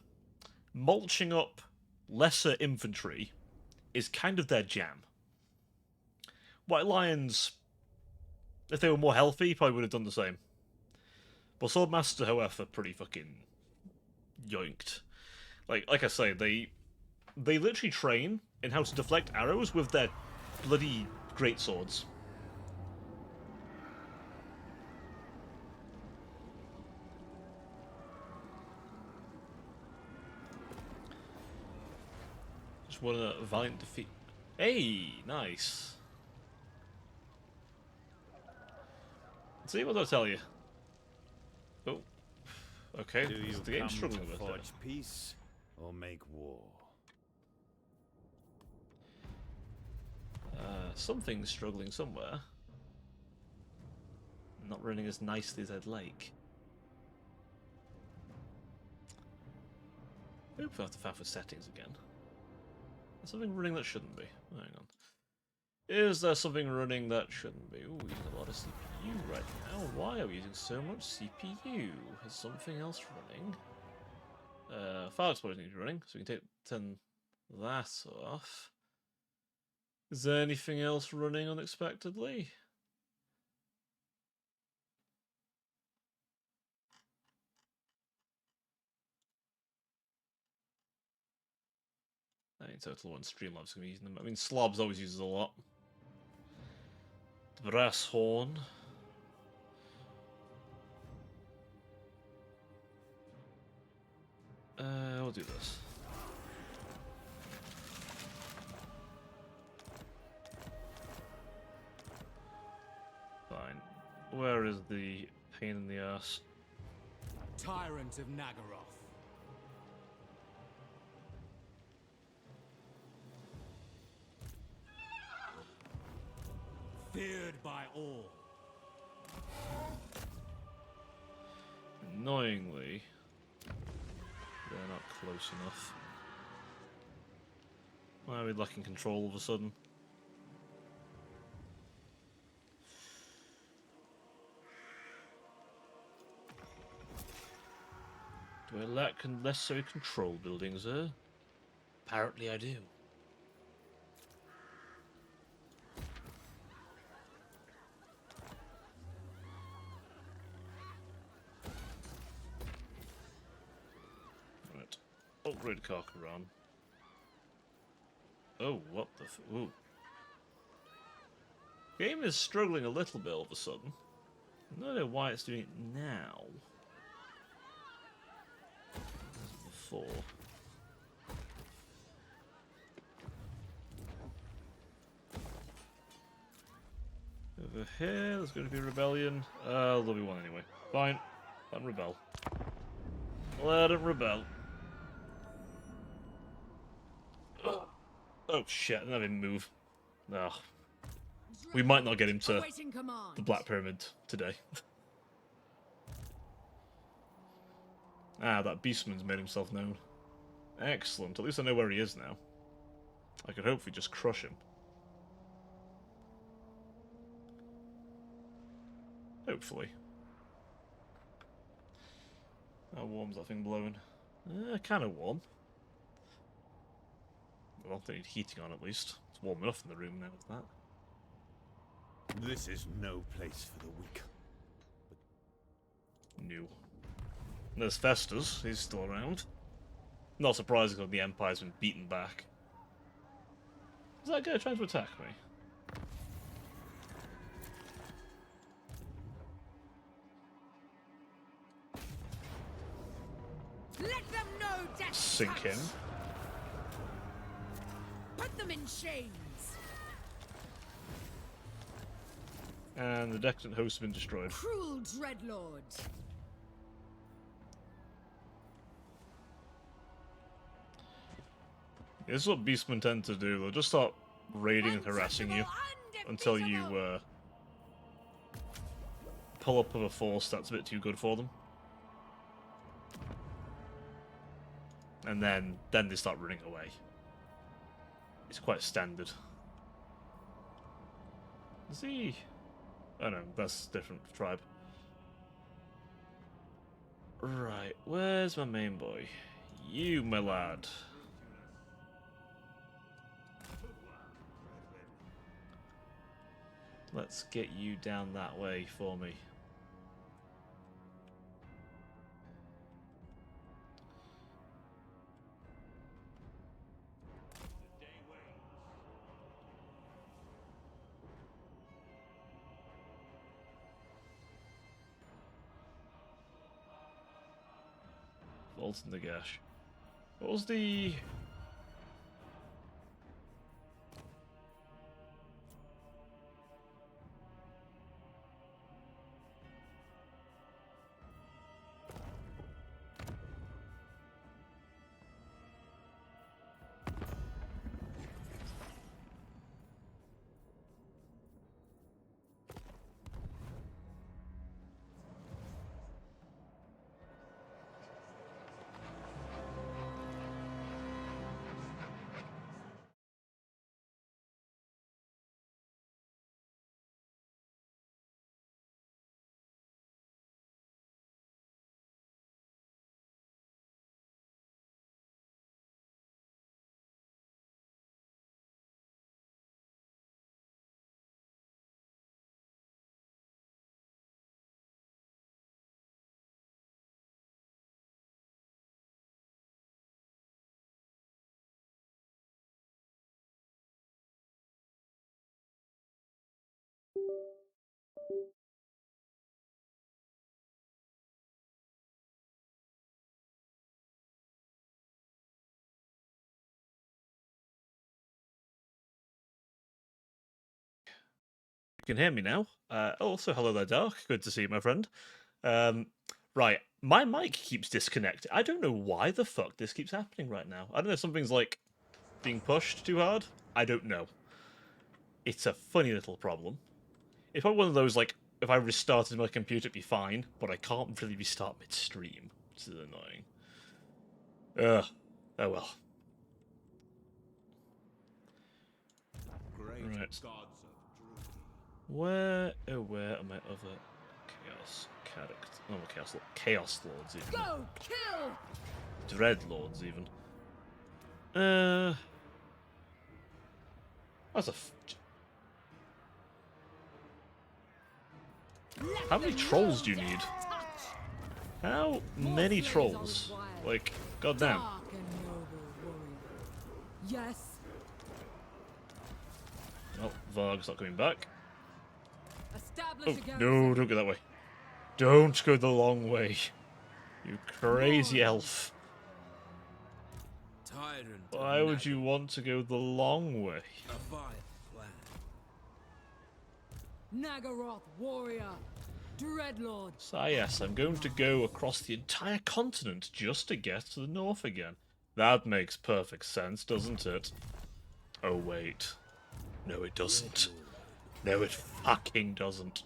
S1: mulching up lesser infantry is kind of their jam. White Lions, if they were more healthy, probably would have done the same. But Swordmaster, however, pretty fucking yoinked. Like I say, they literally train in how to deflect arrows with their bloody great swords. Just won a valiant defeat. Hey, nice. See what I'll tell you. Oh, okay.
S6: Do you
S1: The game's
S6: come
S1: struggling
S6: to
S1: with it.
S6: forge peace or make war?
S1: Something's struggling somewhere. Not running as nicely as I'd like. Oop, I have to faff with settings again. There's something running that shouldn't be. Hang on. Is there something running that shouldn't be? Ooh, we're using a lot of CPU right now. Why are we using so much CPU? Is something else running? Fire explosion needs running, so we can turn that off. Is there anything else running unexpectedly? I mean, total one Streamlabs can be using them. I mean, Slobs always uses a lot. The brass horn. We'll do this. Fine. Where is the pain in the ass?
S5: Tyrant of Nagaroth. Feared by all.
S1: Annoyingly, they're not close enough. Why are we lacking control all of a sudden? Do I lack unnecessary control buildings here? Apparently I do. Right. Upgrade Karkaran. Oh, what the ooh. Game is struggling a little bit all of a sudden. I don't know why it's doing it now. Before. Over here, there's going to be a rebellion. There'll be one anyway. Fine. Let him rebel. Let him rebel. Oh shit, I didn't have him move. No. We might not get him to
S2: Awaiting command.
S1: the Black Pyramid today. Ah, that Beastman's made himself known. Excellent, at least I know where he is now. I could hopefully just crush him. Oh, Hopefully. How warm's that thing blowing? Kind of warm. Well, they need heating on at least. It's warm enough in the room now with that.
S6: This is no place for the weak.
S1: New. There's Festus, he's still around. Not surprising that the Empire's been beaten back. Is that guy trying to attack me?
S2: Let them know death.
S1: Sink him.
S2: Put them in chains.
S1: And the decadent host has been destroyed.
S2: Cruel dreadlord.
S1: This is what beastmen tend to do. They'll just start raiding and harassing you until you pull up with a force that's a bit too good for them. And then they start running away. It's quite standard. Is he... Oh no, that's a different tribe. Right, where's my main boy? You, my lad. Let's get you down that way for me. Vault in the gash. What was the... You can hear me now. Also, hello there, Dark. Good to see you, my friend. Right, my mic keeps disconnecting. I don't know why the fuck this keeps happening right now. I don't know if something's, like, being pushed too hard. I don't know. It's a funny little problem. It's probably one of those, like, if I restarted my computer, it'd be fine, but I can't really restart midstream, which is annoying. Ugh. Oh well. Right. Where are my other chaos characters? Oh, chaos lords even.
S2: Go kill.
S1: Dread lords even. That's a. How many trolls do you need? How many trolls? Like, goddamn.
S2: Dark and noble warrior. Yes.
S1: Oh, Varg's not coming back.
S2: Establish
S1: Oh,
S2: a garrison.
S1: no, don't go that way. Don't go the long way. You crazy elf.
S7: Tyrant.
S1: Why would you want to go the long way?
S7: A vile plan.
S2: Nagaroth warrior. Dreadlord.
S1: So yes, I'm going to go across the entire continent just to get to the north again. That makes perfect sense, doesn't it? Oh wait. No, it doesn't. No, it fucking doesn't.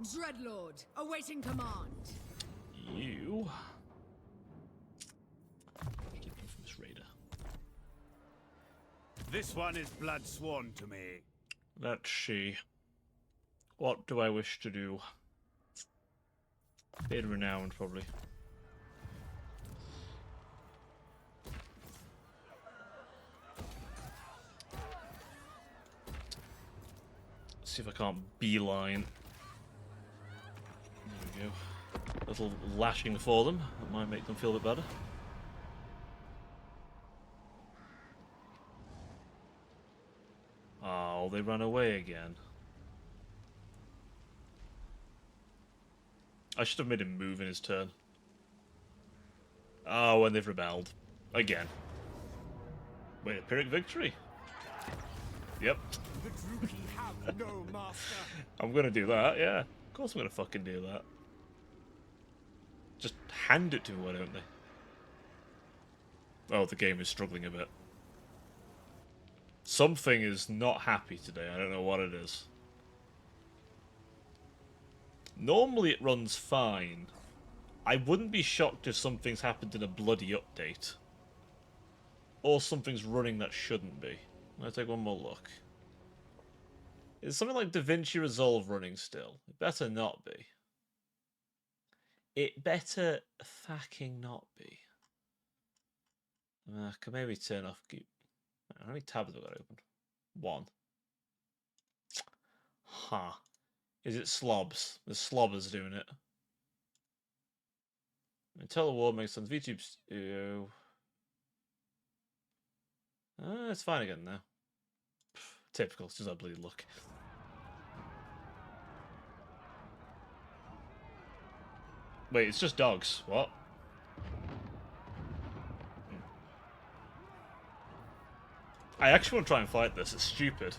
S2: Dreadlord, awaiting command.
S1: You... Infamous Raider.
S6: This one is blood sworn to me.
S1: That's she. What do I wish to do? Bit renowned, probably. See if I can't beeline. There we go. A little lashing for them. That might make them feel a bit better. Oh, they ran away again. I should have made him move in his turn. Oh, and they've rebelled. Again. Wait, a Pyrrhic victory? Yep.
S3: The Druki have no master.
S1: I'm gonna do that, yeah. Of course I'm gonna fucking do that. Just hand it to me, why don't they? Oh, the game is struggling a bit. Something is not happy today, I don't know what it is. Normally it runs fine. I wouldn't be shocked if something's happened in a bloody update. Or something's running that shouldn't be. Let's take one more look. Is something like DaVinci Resolve running still? It better not be. It better fucking not be. I can maybe turn off... How many tabs have I got open? One. Huh. Is it slobs? The slobbers doing it. Until the war makes sense. VTube's... it's fine again now. Typical, it's just a bloody look. Wait, it's just dogs. What? I actually want to try and fight this. It's stupid.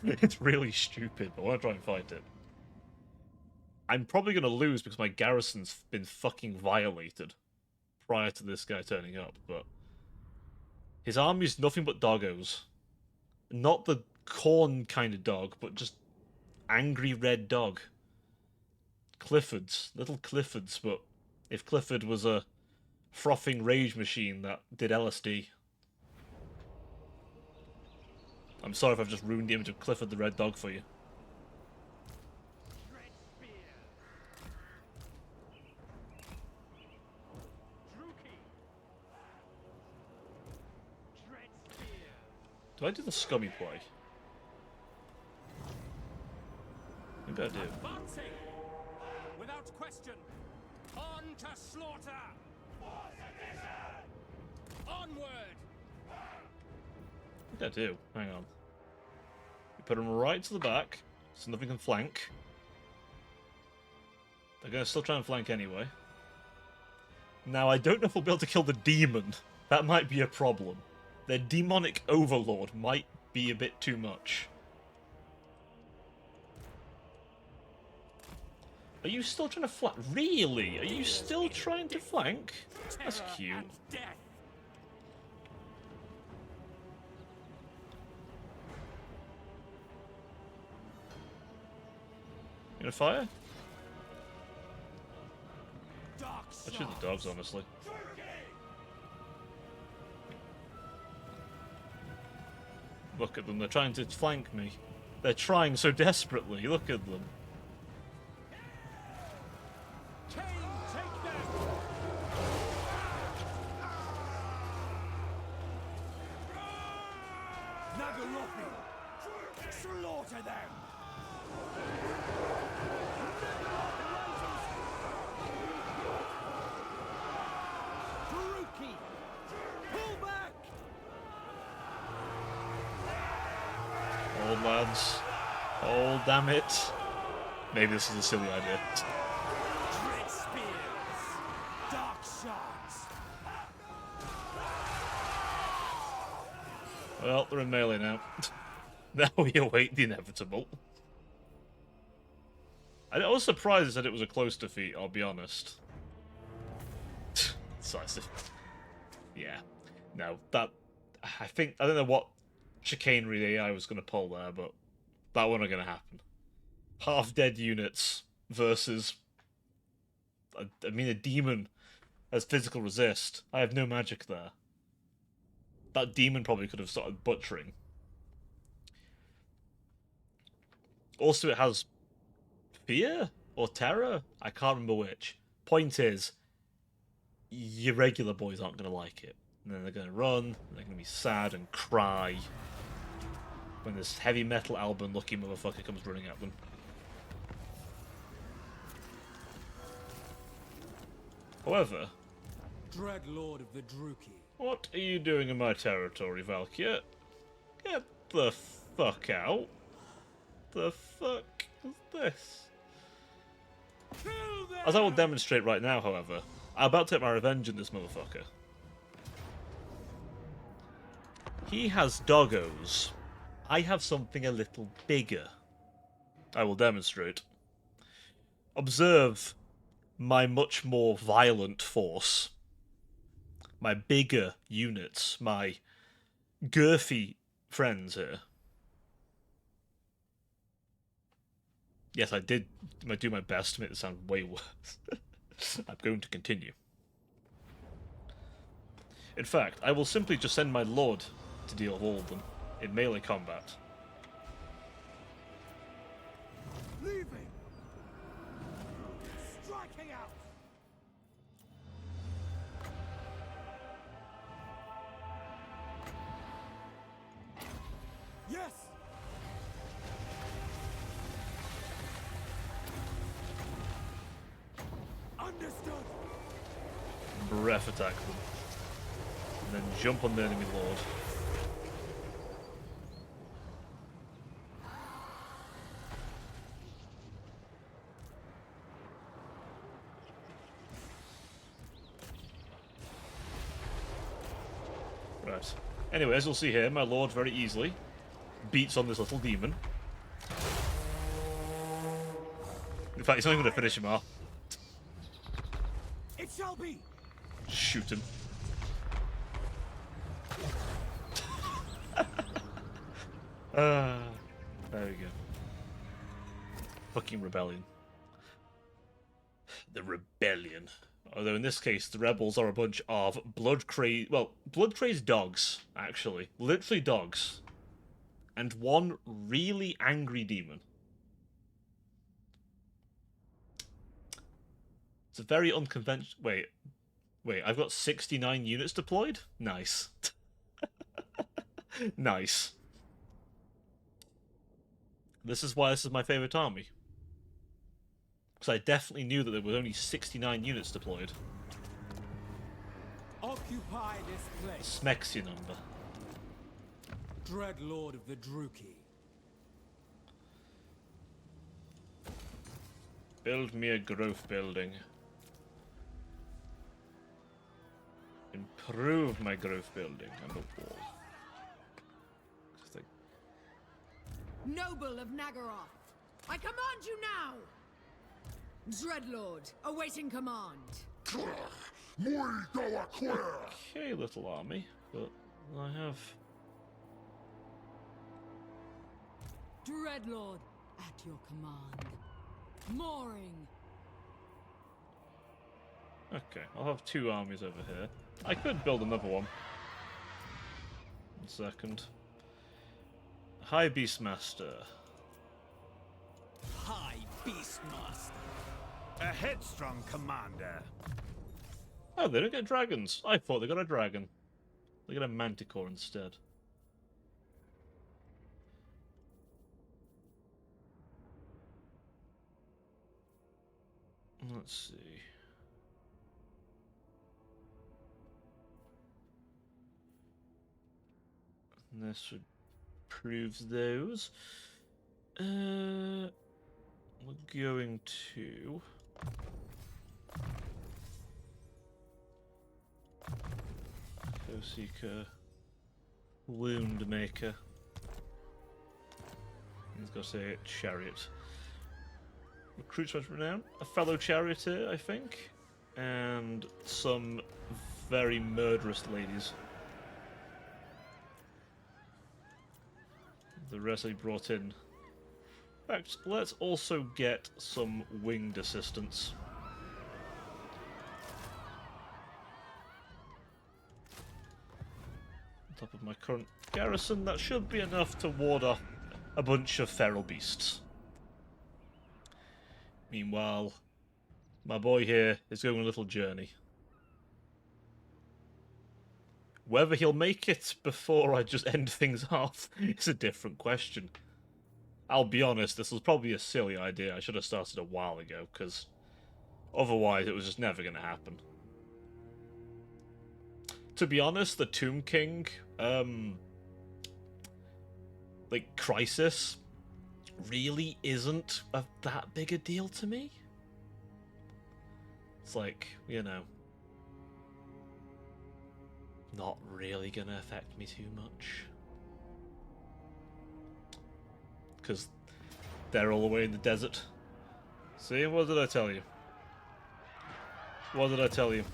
S1: It's really stupid, but I want to try and fight it. I'm probably going to lose because my garrison's been fucking violated prior to this guy turning up, but... His army's nothing but doggos. Not the corn kind of dog, but just angry red dog. Cliffords. Little Cliffords, but if Clifford was a frothing rage machine that did LSD. I'm sorry if I've just ruined the image of Clifford the red dog for you. Do I do the scummy play? Maybe I do.
S3: Advancing! Without question! On to slaughter! Onward!
S1: I think I do. Hang on. You put them right to the back, so nothing can flank. They're going to still try and flank anyway. Now, I don't know if we'll be able to kill the demon. That might be a problem. Their demonic overlord might be a bit too much. Are you still trying to flank? Really? Are you still trying to flank? That's cute. You gonna fire? I shoot the dogs, honestly. Look at them, they're trying to flank me. They're trying so desperately, look at them.
S3: Kane, take them! Nagarothi! Slaughter them! Druki! Pull back!
S1: Hold, lads. Hold, damn it. Maybe this is a silly idea.
S3: Dread spears! Dark shards!
S1: Well, they're in melee now. Now we await the inevitable. I was surprised that it was a close defeat, I'll be honest. Decisive. Yeah. No, that... I don't know what chicanery the AI was going to pull there, but that wasn't going to happen. Half-dead units versus... I mean, a demon as physical resist. I have no magic there. That demon probably could have started butchering. Also, it has fear or terror. I can't remember which. Point is, your regular boys aren't going to like it. And then they're going to run, and they're going to be sad and cry when this heavy metal album looking motherfucker comes running at them. However,
S5: Dreadlord of the Druki.
S1: what are you doing in my territory, Valkyr? Get the fuck out. The fuck is this? As I will demonstrate right now, however, I'm about to take my revenge on this motherfucker. He has doggos. I have something a little bigger. I will demonstrate. Observe my much more violent force. My bigger units. My girthy friends here. Yes, I did do my best to make this sound way worse. I'm going to continue. In fact, I will simply just send my lord to deal with all of them in melee combat.
S3: Leaving. Striking out. Yes. Understood.
S1: Breath attack them. And then jump on the enemy lord. Right. Anyway, as you'll see here, my lord very easily beats on this little demon. In fact, he's not even going to finish him off.
S3: It shall be.
S1: Shoot him. There we go. Fucking rebellion. The rebellion. Although in this case, the rebels are a bunch of blood-crazed dogs, actually. Literally dogs. And one really angry demon. It's a very unconventional... Wait, I've got 69 units deployed? Nice. Nice. This is why this is my favourite army. Because I definitely knew that there were only 69 units deployed.
S5: Occupy this place.
S1: Smexy number.
S5: Dreadlord of the Druki.
S1: Build me a growth building. Improve my growth building and a wall. Just like...
S2: Noble of Nagaroth, I command you now! Dreadlord, awaiting command.
S1: Okay, little army, but I have...
S2: Dreadlord, at your command. Mooring.
S1: Okay, I'll have 2 armies over here. I could build another one. 1 second. High Beastmaster.
S5: High Beastmaster.
S6: A headstrong commander.
S1: Oh, they don't get dragons. I thought they got a dragon. They got a manticore instead. Let's see. And this would proves those. We're going to... Seeker, Wound Maker. He's got to say Chariot. Recruits much renown. A fellow charioteer, I think. And some very murderous ladies. The rest I brought in. In fact, let's also get some winged assistance. On top of my current garrison, that should be enough to ward off a bunch of feral beasts. Meanwhile, my boy here is going on a little journey. Whether he'll make it before I just end things off is a different question. I'll be honest, this was probably a silly idea. I should have started a while ago, because otherwise it was just never going to happen. To be honest, the Tomb King, like, crisis really isn't that big a deal to me. It's like, you know, not really going to affect me too much. Because they're all the way in the desert. See, what did I tell you? What did I tell you?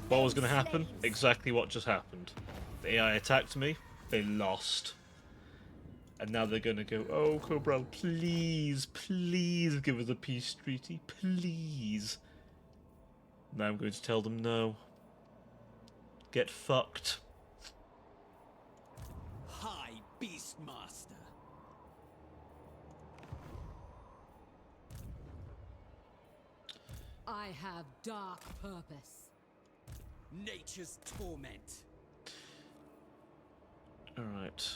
S1: What was going to happen? Exactly what just happened. The AI attacked me, they lost. And now they're going to go, oh, Cobra, please, please give us a peace treaty, please. Now I'm going to tell them no. Get fucked.
S7: High Beastmaster.
S2: I have dark purpose.
S7: Nature's torment.
S1: Alright.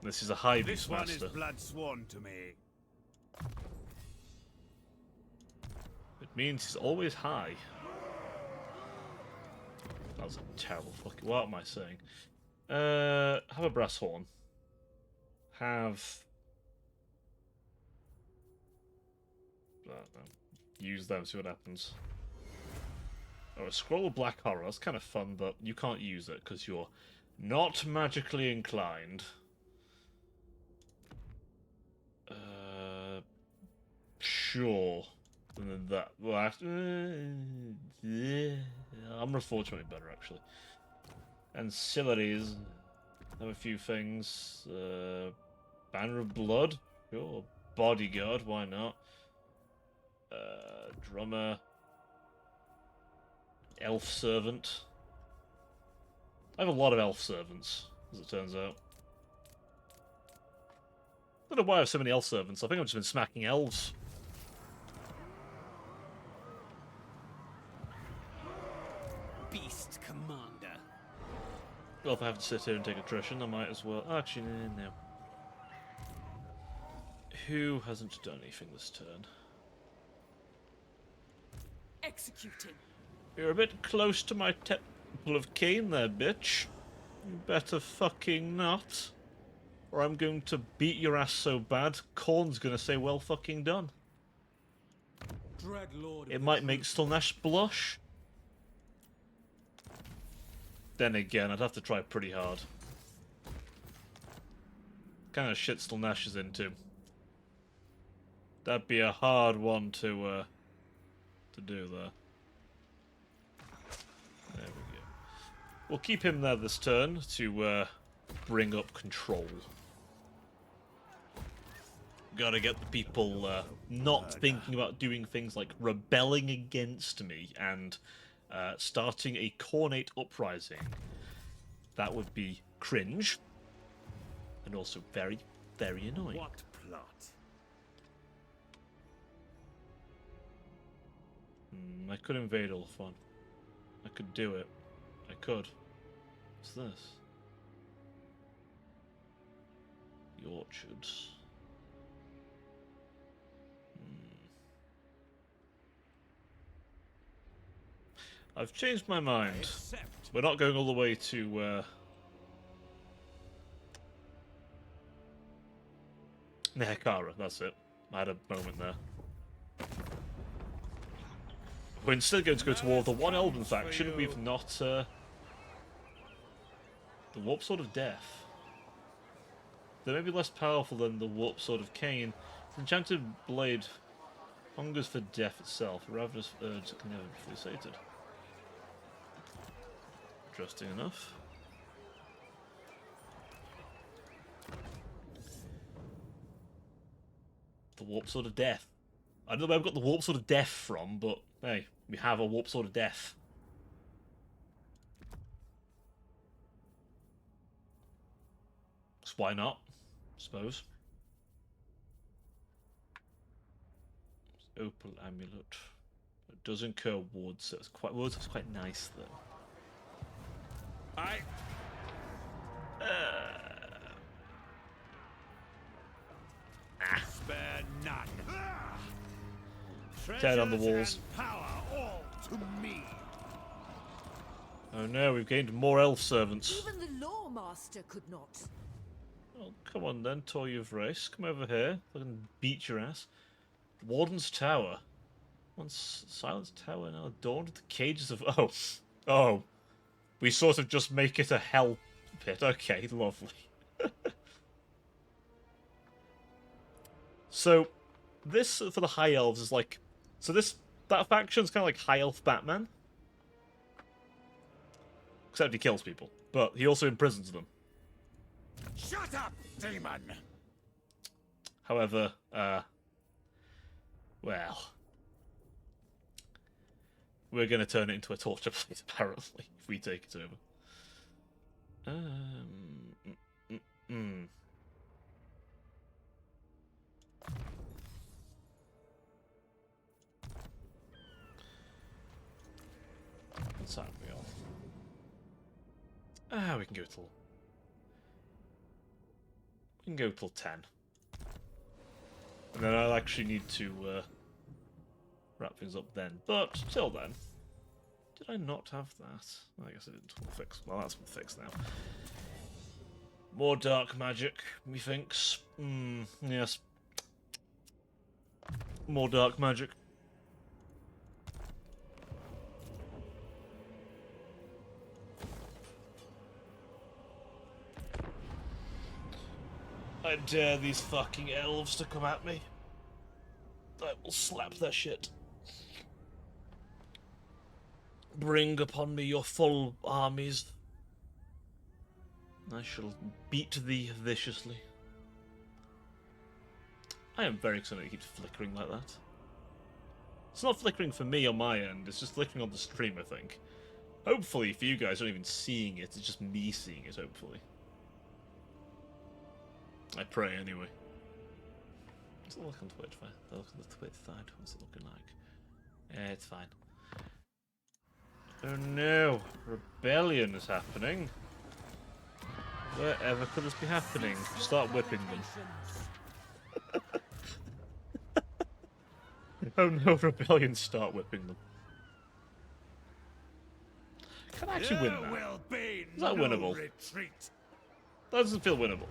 S1: This is a high
S6: This one is
S1: Beastmaster.
S6: blood sworn to me.
S1: It means he's always high. That was a terrible fucking... What am I saying? Have a brass horn. Have... use them, see what happens. Oh, a scroll of black horror. That's kind of fun, but you can't use it because you're not magically inclined. Sure. And then that. Well, I'm gonna forge something better actually. Ancillaries. Have a few things. Banner of Blood. Sure. Bodyguard. Why not? Drummer. Elf servant. I have a lot of elf servants, as it turns out. I don't know why I have so many elf servants. I think I've just been smacking elves.
S7: Beast Commander.
S1: Well, if I have to sit here and take attrition, I might as well. Actually, no. Who hasn't done anything this turn?
S2: Executing.
S1: You're a bit close to my Temple of Cain there, bitch. You better fucking not. Or I'm going to beat your ass so bad, Korn's gonna say, well fucking done.
S5: Dreadlord.
S1: It might make Stilnash blush. Then again, I'd have to try pretty hard. Kind of shit Stilnash is into. That'd be a hard one to do there. There we go. We'll keep him there this turn to bring up control. Gotta get the people not thinking about doing things like rebelling against me and starting a Cornate uprising. That would be cringe. And also very, very annoying.
S6: What plot?
S1: I could invade Ulfon. I could do it. I could. What's this? The orchards. I've changed my mind. We're not going all the way to Nehekara, that's it. I had a moment there. We're instead going to go toward the one Elven faction. We've not the Warp Sword of Death. They may be less powerful than the Warp Sword of Cain. The enchanted blade hungers for death itself. A ravenous urge that can never be fully sated. Interesting enough. The Warp Sword of Death. I don't know where I've got the Warp Sword of Death from, but hey, we have a Warp Sword of Death. So why not? I suppose. Opal amulet. It does incur wards, so it's quite nice though.
S6: I spare none.
S1: Dead on the
S6: Treasures
S1: walls.
S6: and power all to me.
S1: Oh no, we've gained more elf servants.
S2: Even the law master could not.
S1: Oh, come on then, Toy of Race. Come over here. I can beat your ass. Warden's Tower. Once Silence Tower now adorned with the cages of... Oh. Oh. We sort of just make it a hell pit. Okay, lovely. So, this for the High Elves is like... So that faction's kind of like High Elf Batman. Except he kills people. But he also imprisons them.
S6: Shut up, demon!
S1: However, well... We're going to turn it into a torture place, apparently, if we take it over. What side are we on? We can go till... We can go till 10. And then I'll actually need to wrap things up then. But till then, did I not have that? I guess I didn't. We'll fix. Well, that's been fixed now. More dark magic, methinks. Yes. More dark magic. I dare these fucking elves to come at me. I will slap their shit. Bring upon me your full armies. I shall beat thee viciously. I am very excited it keeps flickering like that. It's not flickering for me on my end, it's just flickering on the stream, I think. Hopefully, for you guys, not even seeing it, it's just me seeing it, hopefully. I pray, anyway. What's it look on Twitch? Look on the Twitch side. What's it looking like? Yeah, it's fine. Oh no! Rebellion is happening. Wherever could this be happening? Start whipping them. Oh no, Rebellion start whipping them. Can I actually win that?
S6: Will be
S1: Is that winnable?
S6: Retreat.
S1: That doesn't feel winnable.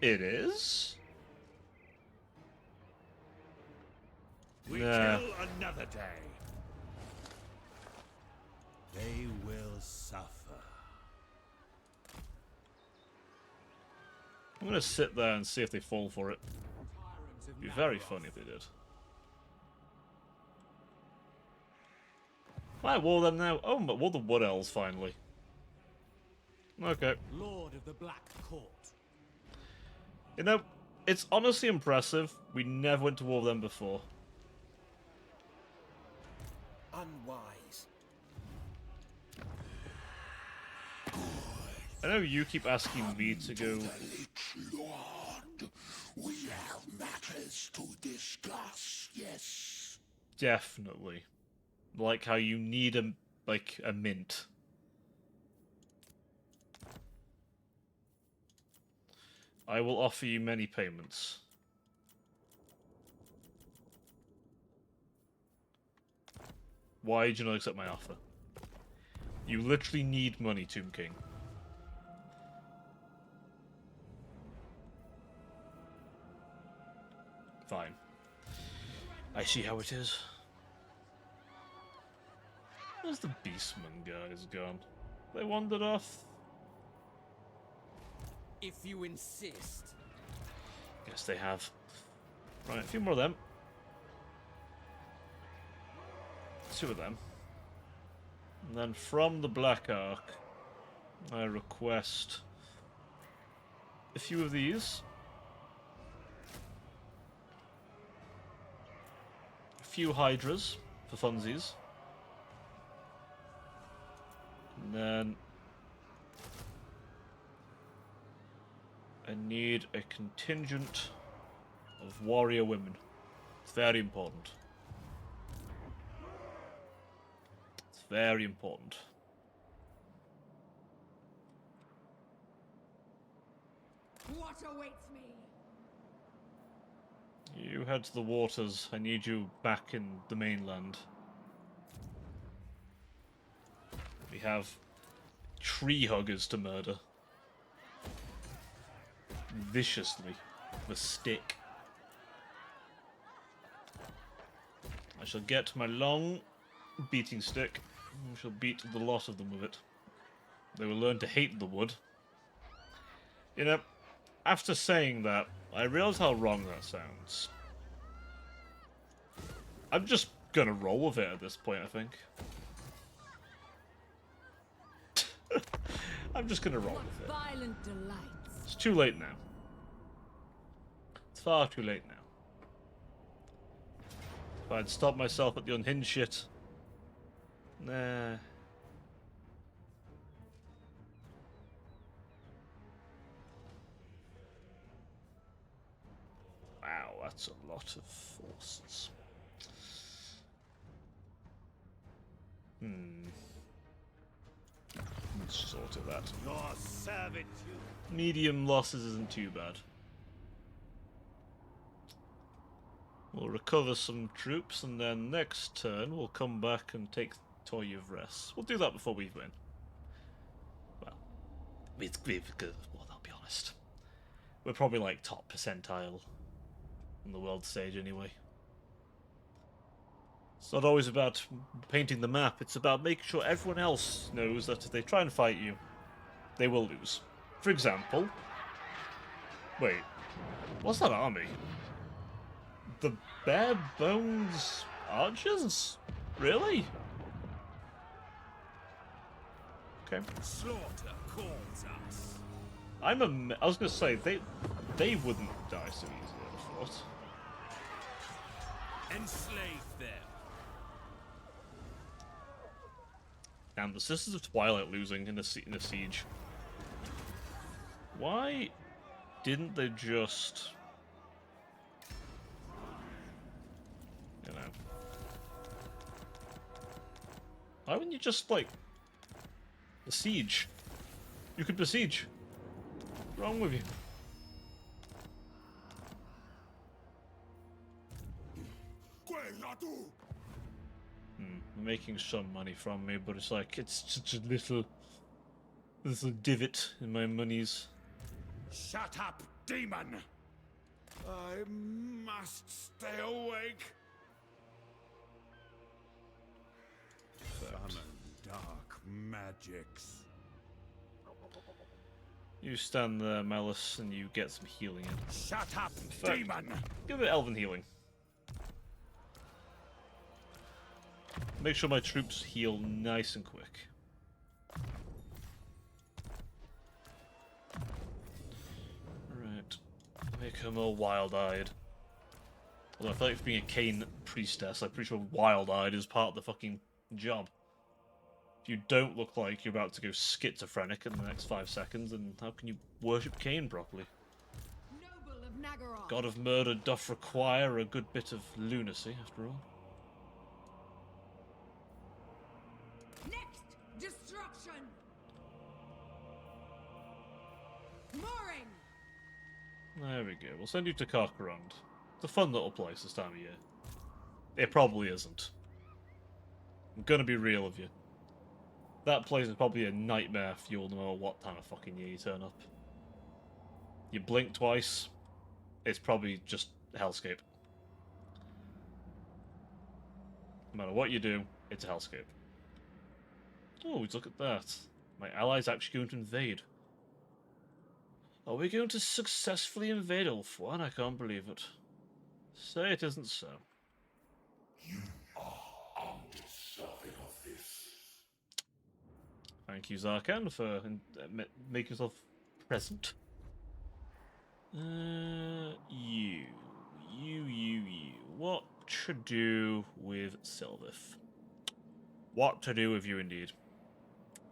S1: It is?
S6: We
S1: Nah.
S6: kill another day. They will suffer.
S1: I'm gonna sit there and see if they fall for it. It'd be very funny if they did. I wore them now. Oh, but wore the Wood Elves finally. Okay.
S5: Lord of the Black Court.
S1: You know, it's honestly impressive. We never went to war with them before.
S4: Unwise.
S1: I know you keep asking me to go.
S4: Lord, we have matters to discuss, yes.
S1: Definitely. Like how you need a mint. I will offer you many payments. Why did you not accept my offer? You literally need money, Tomb King. Fine. I see how it is. Where's the Beastman guys gone? They wandered off.
S7: If you insist.
S1: Guess they have. Right, a few more of them. 2 of them. And then from the Black Ark, I request a few of these. A few Hydras for funsies. And then I need a contingent of warrior women. It's very important. It's very important.
S2: What awaits me?
S1: You head to the waters. I need you back in the mainland. We have tree huggers to murder. Viciously. With a stick. I shall get my long beating stick. I shall beat the lot of them with it. They will learn to hate the wood. You know, after saying that, I realise how wrong that sounds. I'm just gonna roll with it at this point, I think. I'm just gonna roll
S2: What
S1: with it.
S2: violent delights.
S1: It's too late now. It's far too late now. If I'd stopped myself at the unhinged shit. Nah. Wow, that's a lot of forces. Let's sort of that.
S6: Your servitude.
S1: Medium losses isn't too bad. We'll recover some troops, and then next turn we'll come back and take Toy of Rest. We'll do that before we win. Well, I'll be honest. We're probably like top percentile on the world stage anyway. It's not always about painting the map, it's about making sure everyone else knows that if they try and fight you, they will lose. For example... Wait, what's that army? The Bare Bones Archers? Really? Okay.
S6: Slaughter calls us.
S1: I was gonna say, they wouldn't die so easily, I thought.
S6: Enslave them.
S1: Damn, the Sisters of Twilight losing in a siege. Why didn't they just... You know... Why wouldn't you just, like... Besiege? You could besiege. What's wrong with you? Making some money from me, but it's like, it's such a little divot in my monies.
S6: Shut up, demon! I must stay awake. Summon dark magics.
S1: You stand there, Malice, and you get some healing in.
S6: Shut up,
S1: fact,
S6: demon!
S1: Give it elven healing. Make sure my troops heal nice and quick. Right. Make her more wild-eyed. Although I feel like for being a Kane priestess, I'm pretty sure wild-eyed is part of the fucking job. If you don't look like you're about to go schizophrenic in the next 5 seconds, then how can you worship Kane properly?
S2: Noble of Nagaroth.
S1: God of murder doth require a good bit of lunacy, after all.
S2: Next destruction. Mooring.
S1: There we go. We'll send you to Carcarond. It's a fun little place this time of year. It probably isn't. I'm gonna be real with you. That place is probably a nightmare fuel no matter what time of fucking year you turn up. You blink twice, it's probably just a hellscape. No matter what you do, it's a hellscape. Oh, look at that. My allies actually going to invade. Are we going to successfully invade Ulthuan? I can't believe it. Say it isn't so.
S4: Undeserving of this.
S1: Thank you, Zarkan, for making yourself present. You. What to do with Sylvith? What to do with you, indeed.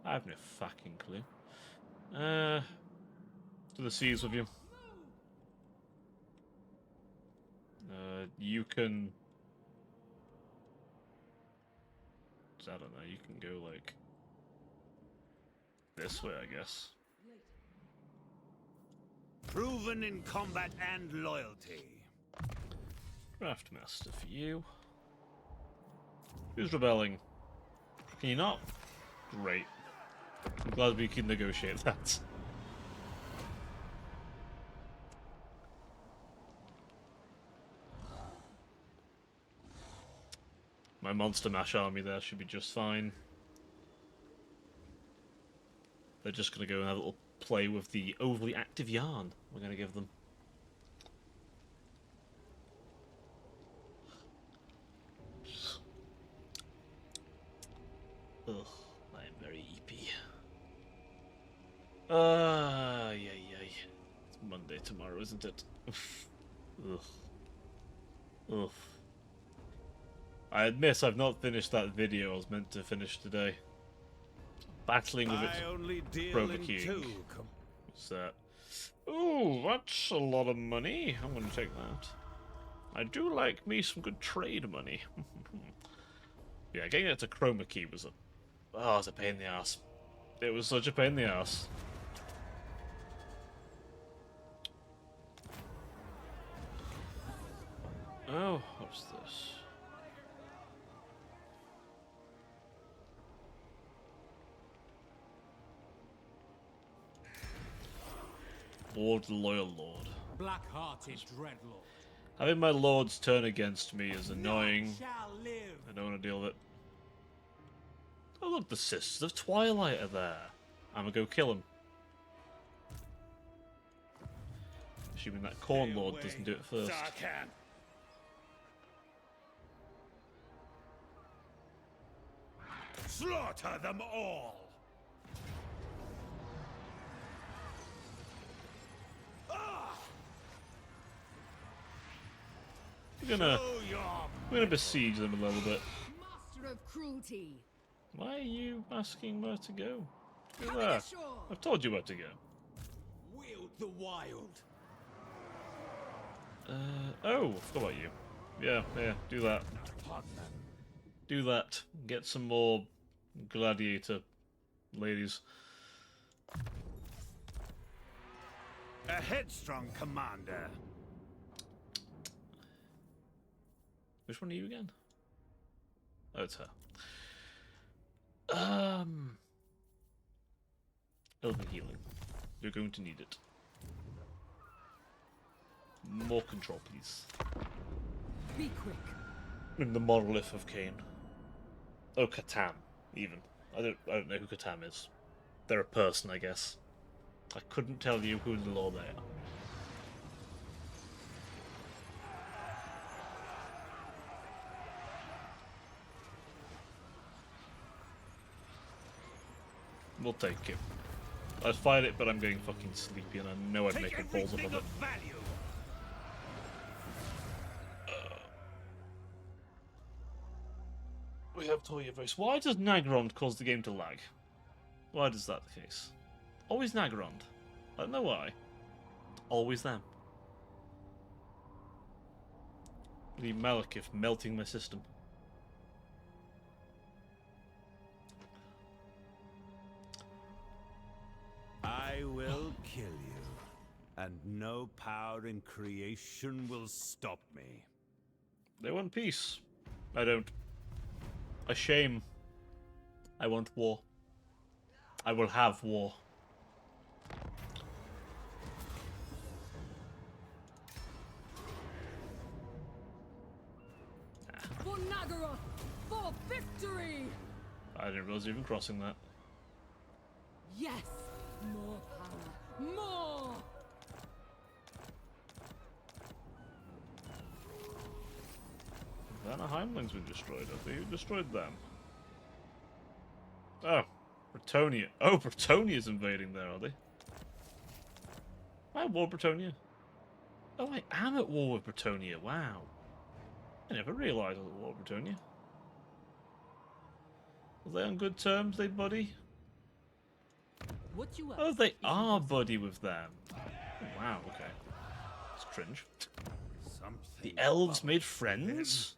S1: I have no fucking clue. To the seas with you. You can... I don't know, you can go, like... this way, I guess.
S6: Proven in combat and loyalty.
S1: Craftmaster for you. Who's rebelling? Can you not? Great. I'm glad we can negotiate that. My Monster Mash army there should be just fine. They're just going to go and have a little play with the overly active yarn we're going to give them. Ugh, I am very eepy. Yay. It's Monday tomorrow, isn't it? Ugh. Ugh. I admit I've not finished that video I was meant to finish today. Battling with
S6: I only deal
S1: chroma
S6: in
S1: keying.
S6: two.
S1: What's that? Ooh, that's a lot of money. I'm gonna take that. I do like me some good trade money. Yeah, getting it to chroma key was a... oh, it was a pain in the ass. It was such a pain in the ass. Oh, what's this? Lord, loyal lord.
S5: Black-hearted dreadlord.
S1: Having my lords turn against me is annoying.
S5: Shall live.
S1: I don't want to deal with it. Oh look, the Sisters of Twilight are there. I'm gonna go kill them. Assuming that Corn Lord doesn't do it first.
S6: Sarkhan. Slaughter them all.
S1: We're gonna besiege them a little bit.
S2: Master of cruelty.
S1: Why are you asking where to go? Go
S2: Coming
S1: there.
S2: ashore.
S1: I've told you where to go.
S5: Wield the wild.
S1: Oh, I forgot about you. Yeah, do that. Do that. Get some more gladiator ladies.
S6: A headstrong commander.
S1: Which one are you again? Oh, it's her. Elven healing. You're going to need it. More control, please.
S2: Be quick.
S1: In the monolith of Cain. Oh, Catan, even. I don't know who Catan is. They're a person, I guess. I couldn't tell you who in the lore they are. We'll take it. I'd fight it, but I'm getting fucking sleepy, and I know I'd make a balls above it.
S6: Value.
S1: We have Toya voice. Why does Nagrond cause the game to lag? Why does that the case? Always Nagrond. I don't know why. Always them. The Malekith melting my system.
S6: I will kill you, and no power in creation will stop me.
S1: They want peace. I don't. A shame. I want war. I will have war.
S2: For Nagaroth. For victory.
S1: I didn't realize you were even crossing that.
S2: Yes. More power. More.
S1: Vanaheimling's been destroyed. I think who destroyed them? Oh, Bretonia. Oh, Bretonia's invading there, are they? Am I at war with Bretonia? Oh, I am at war with Bretonia. Wow. I never realised I was at war with Bretonia. Are they on good terms, they buddy?
S2: What you
S1: Oh, they are buddy with them. Oh, wow, okay. It's cringe. The elves made friends?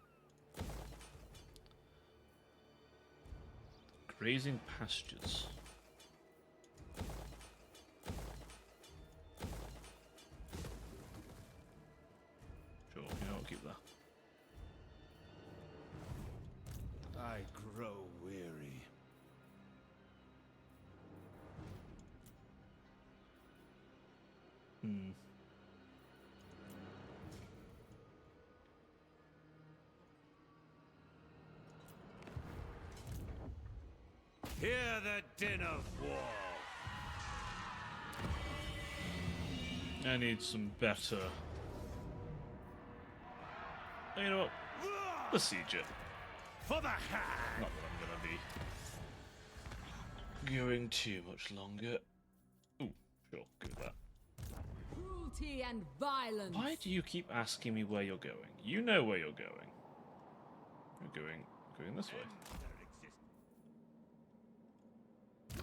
S1: Grazing pastures. Sure, I'll keep that.
S6: I grow weary. Hear the din of war.
S1: I need some better. Oh, you know what? Besiege it.
S6: For the hand.
S1: Not that I'm gonna be going too much longer. Ooh, sure, good with that.
S2: Cruelty and violence.
S1: Why do you keep asking me where you're going? You know where you're going. You're going this way.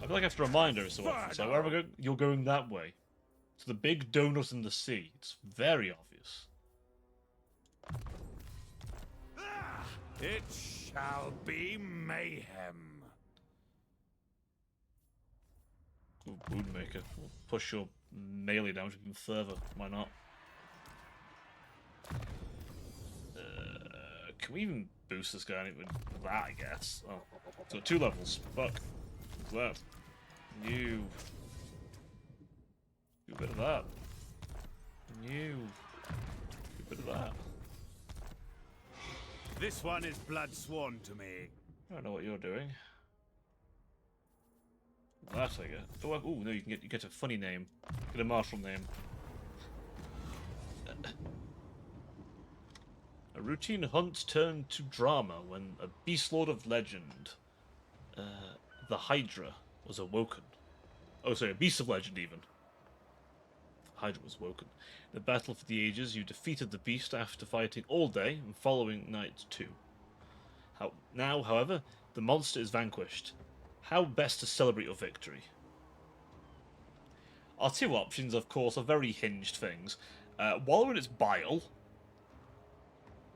S1: I feel like I have to remind her so often. So wherever I go, you're going that way. To the big donut in the sea. It's very obvious.
S6: It shall be mayhem.
S1: Ooh, Woundmaker. We'll push your melee damage even further. Why not? Can we even boost this guy with that, I guess? Oh, so 2 levels. Fuck. What's that? You. Do a bit of that. You. Do a bit of that.
S6: This one is blood sworn to me.
S1: I don't know what you're doing. That I get. Oh, ooh, no, you get a funny name. Get a martial name. A routine hunt turned to drama when a beast lord of legend, the Hydra, was awoken. Oh, sorry, a beast of legend even. Hydra was woken. In the battle for the ages, you defeated the beast after fighting all day and following night too. Now, however, the monster is vanquished. How best to celebrate your victory? Our 2 options, of course, are very hinged things. Wallow in its bile.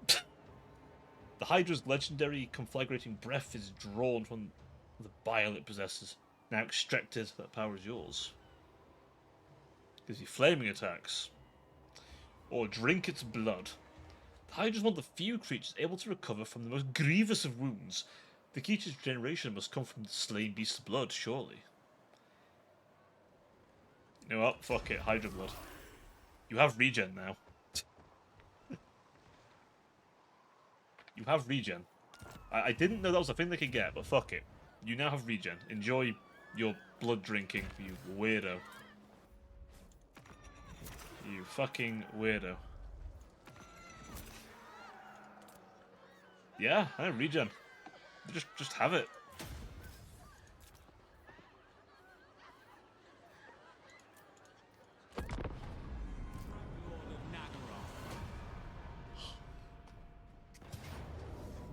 S1: The Hydra's legendary conflagrating breath is drawn from the bile it possesses. Now extracted, that power is yours. Gives you flaming attacks. Or drink its blood. The Hydra is one of the few creatures able to recover from the most grievous of wounds. The key to regeneration must come from the slain beast's blood, surely. You know what? Fuck it, Hydra blood. You have regen now. You have regen. I didn't know that was a thing they could get, but fuck it. You now have regen. Enjoy your blood drinking, you weirdo. You fucking weirdo. Yeah, I have regen. Just have it.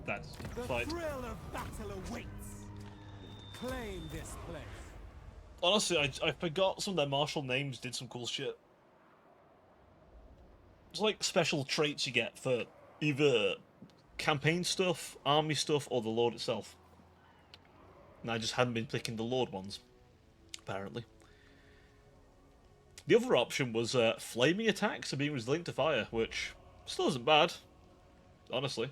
S1: That's
S5: The
S1: fight.
S5: thrill of battle awaits. Claim this place.
S1: Honestly, I forgot some of their martial names did some cool shit. It's like special traits you get for either campaign stuff, army stuff, or the Lord itself. And I just hadn't been picking the Lord ones, apparently. The other option was flaming attacks and being resilient to fire, which still isn't bad, honestly.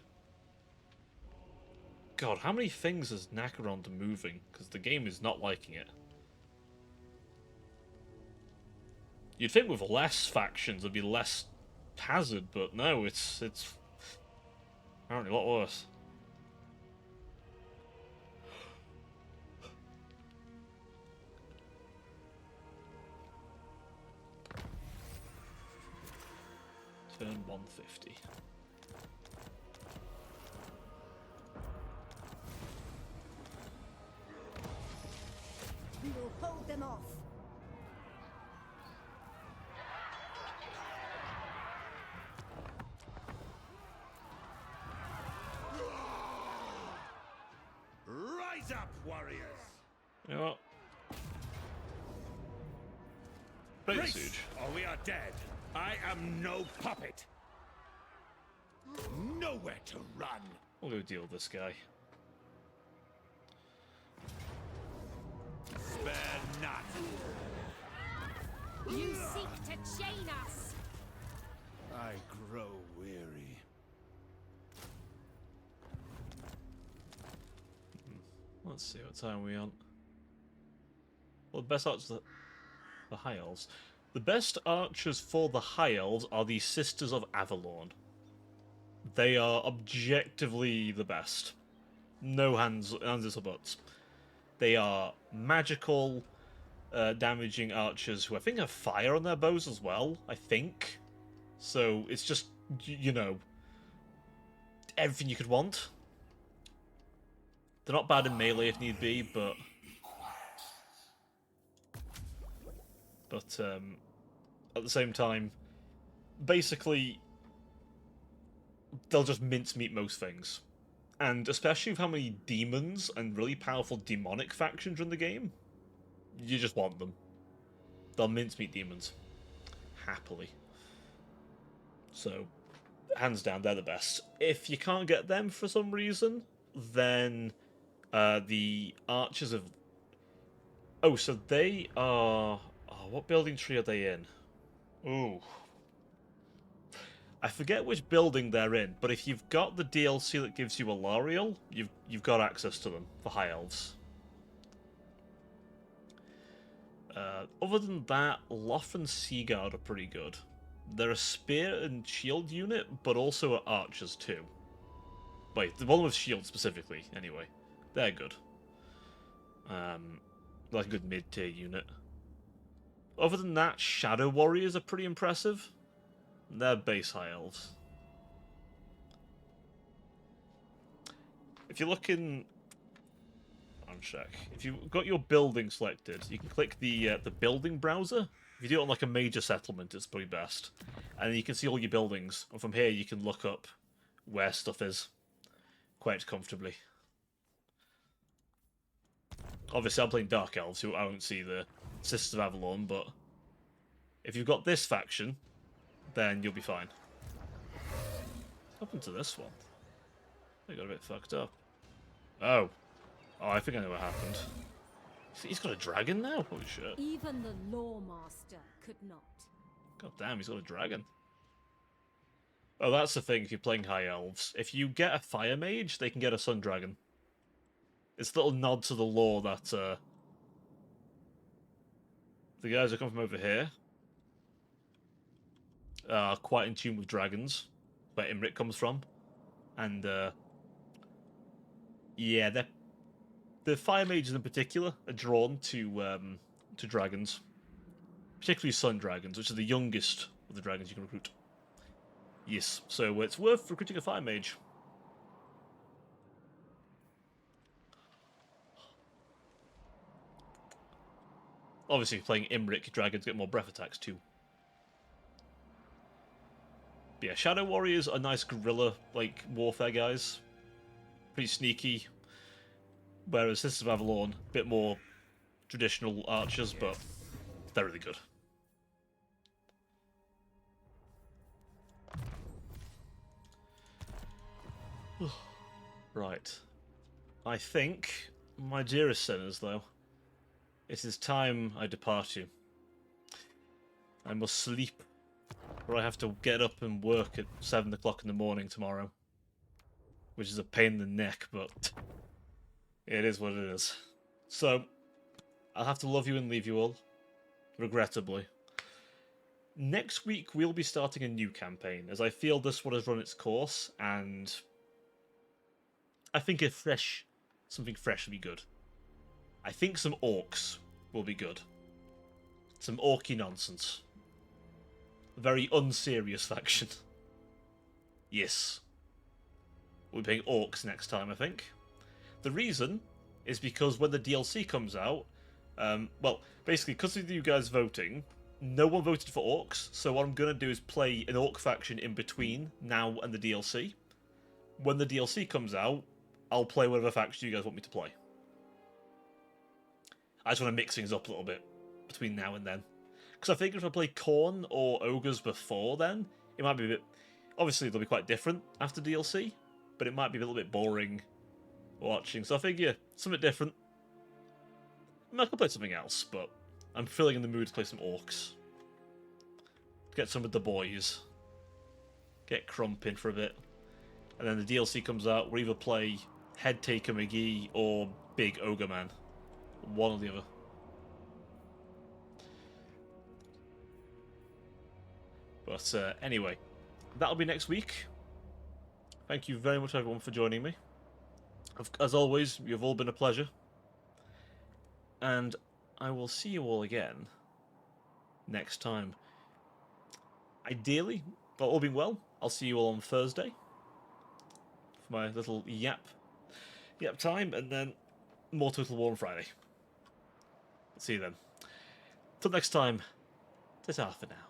S1: God, how many things is Nakaron moving? Because the game is not liking it. You'd think with less factions there'd be less hazard, but no, it's apparently a lot worse. Turn 150.
S8: We will hold them off.
S6: Rise up, warriors!
S1: You know what? Break the
S6: Brace,
S1: siege.
S6: or we are dead. I am no puppet.
S3: Nowhere to run.
S1: We'll go deal with this guy.
S6: Spare not.
S8: You seek to chain us.
S6: I grow weary.
S1: Let's see, what time are we on? Well, the best archers are the High Elves. The best archers for the High Elves are the Sisters of Avalon. They are objectively the best. No hands or buts. They are magical, damaging archers who I think have fire on their bows as well, I think. So it's just, you know, everything you could want. They're not bad in melee if need be, but at the same time, basically, they'll just mincemeat most things. And especially with how many demons and really powerful demonic factions are in the game, you just want them. They'll mincemeat demons. Happily. So, hands down, they're the best. If you can't get them for some reason, then the Archers of... Oh, so they are... Oh, what building tree are they in? Ooh. I forget which building they're in, but if you've got the DLC that gives you Alariel, you've got access to them for High Elves. Other than that, Loth and Seaguard are pretty good. They're a spear and shield unit, but also are archers too. Wait, the one with shield specifically, anyway. They're good. Like a good mid-tier unit. Other than that, Shadow Warriors are pretty impressive. They're base High Elves. If you look in... I'll check. If you've got your building selected, you can click the building browser. If you do it on like a major settlement, it's probably best. And you can see all your buildings. And from here, you can look up where stuff is quite comfortably. Obviously, I'm playing Dark Elves, so I won't see the Sisters of Avalon, but if you've got this faction, then you'll be fine. What happened to this one? They got a bit fucked up. Oh. Oh, I think I know what happened. He's got a dragon now? Holy shit.
S8: Even the Lawmaster could not.
S1: God damn, he's got a dragon. Oh, that's the thing if you're playing High Elves. If you get a Fire Mage, they can get a Sun Dragon. It's a little nod to the lore that the guys that come from over here are quite in tune with dragons, where Imric comes from. And, yeah, the Fire Mages in particular are drawn to dragons. Particularly Sun Dragons, which are the youngest of the dragons you can recruit. Yes, so it's worth recruiting a Fire Mage. Obviously, playing Imric, dragons get more breath attacks too. But yeah, Shadow Warriors are nice guerrilla, like, warfare guys. Pretty sneaky. Whereas Sisters of Avalon, a bit more traditional archers, but they're really good. Right. I think, my dearest sinners, though, it is time I depart you. I must sleep, or I have to get up and work at 7 o'clock in the morning tomorrow. Which is a pain in the neck, but it is what it is. So, I'll have to love you and leave you all, regrettably. Next week, we'll be starting a new campaign, as I feel this one has run its course, and I think something fresh will be good. I think some orcs will be good. Some orky nonsense. A very unserious faction. Yes. We'll be playing orcs next time, I think. The reason is because when the DLC comes out, well, basically, because of you guys voting, no one voted for orcs, so what I'm going to do is play an orc faction in between now and the DLC. When the DLC comes out, I'll play whatever faction you guys want me to play. I just want to mix things up a little bit between now and then. Because I think if I play Khorne or Ogres before then, it might be a bit... Obviously, they'll be quite different after DLC, but it might be a little bit boring watching. So I figure something different. I could play something else, but I'm feeling in the mood to play some orcs. Get some of the boys. Get Crump in for a bit. And then the DLC comes out, we'll either play Head Taker McGee or Big Ogre Man. One or the other. But anyway, that'll be next week. Thank you very much, everyone, for joining me. As always, you've all been a pleasure. And I will see you all again next time. Ideally, all being well, I'll see you all on Thursday for my little yap time, and then more Total War on Friday. See you then. Till next time, ta-ta for now.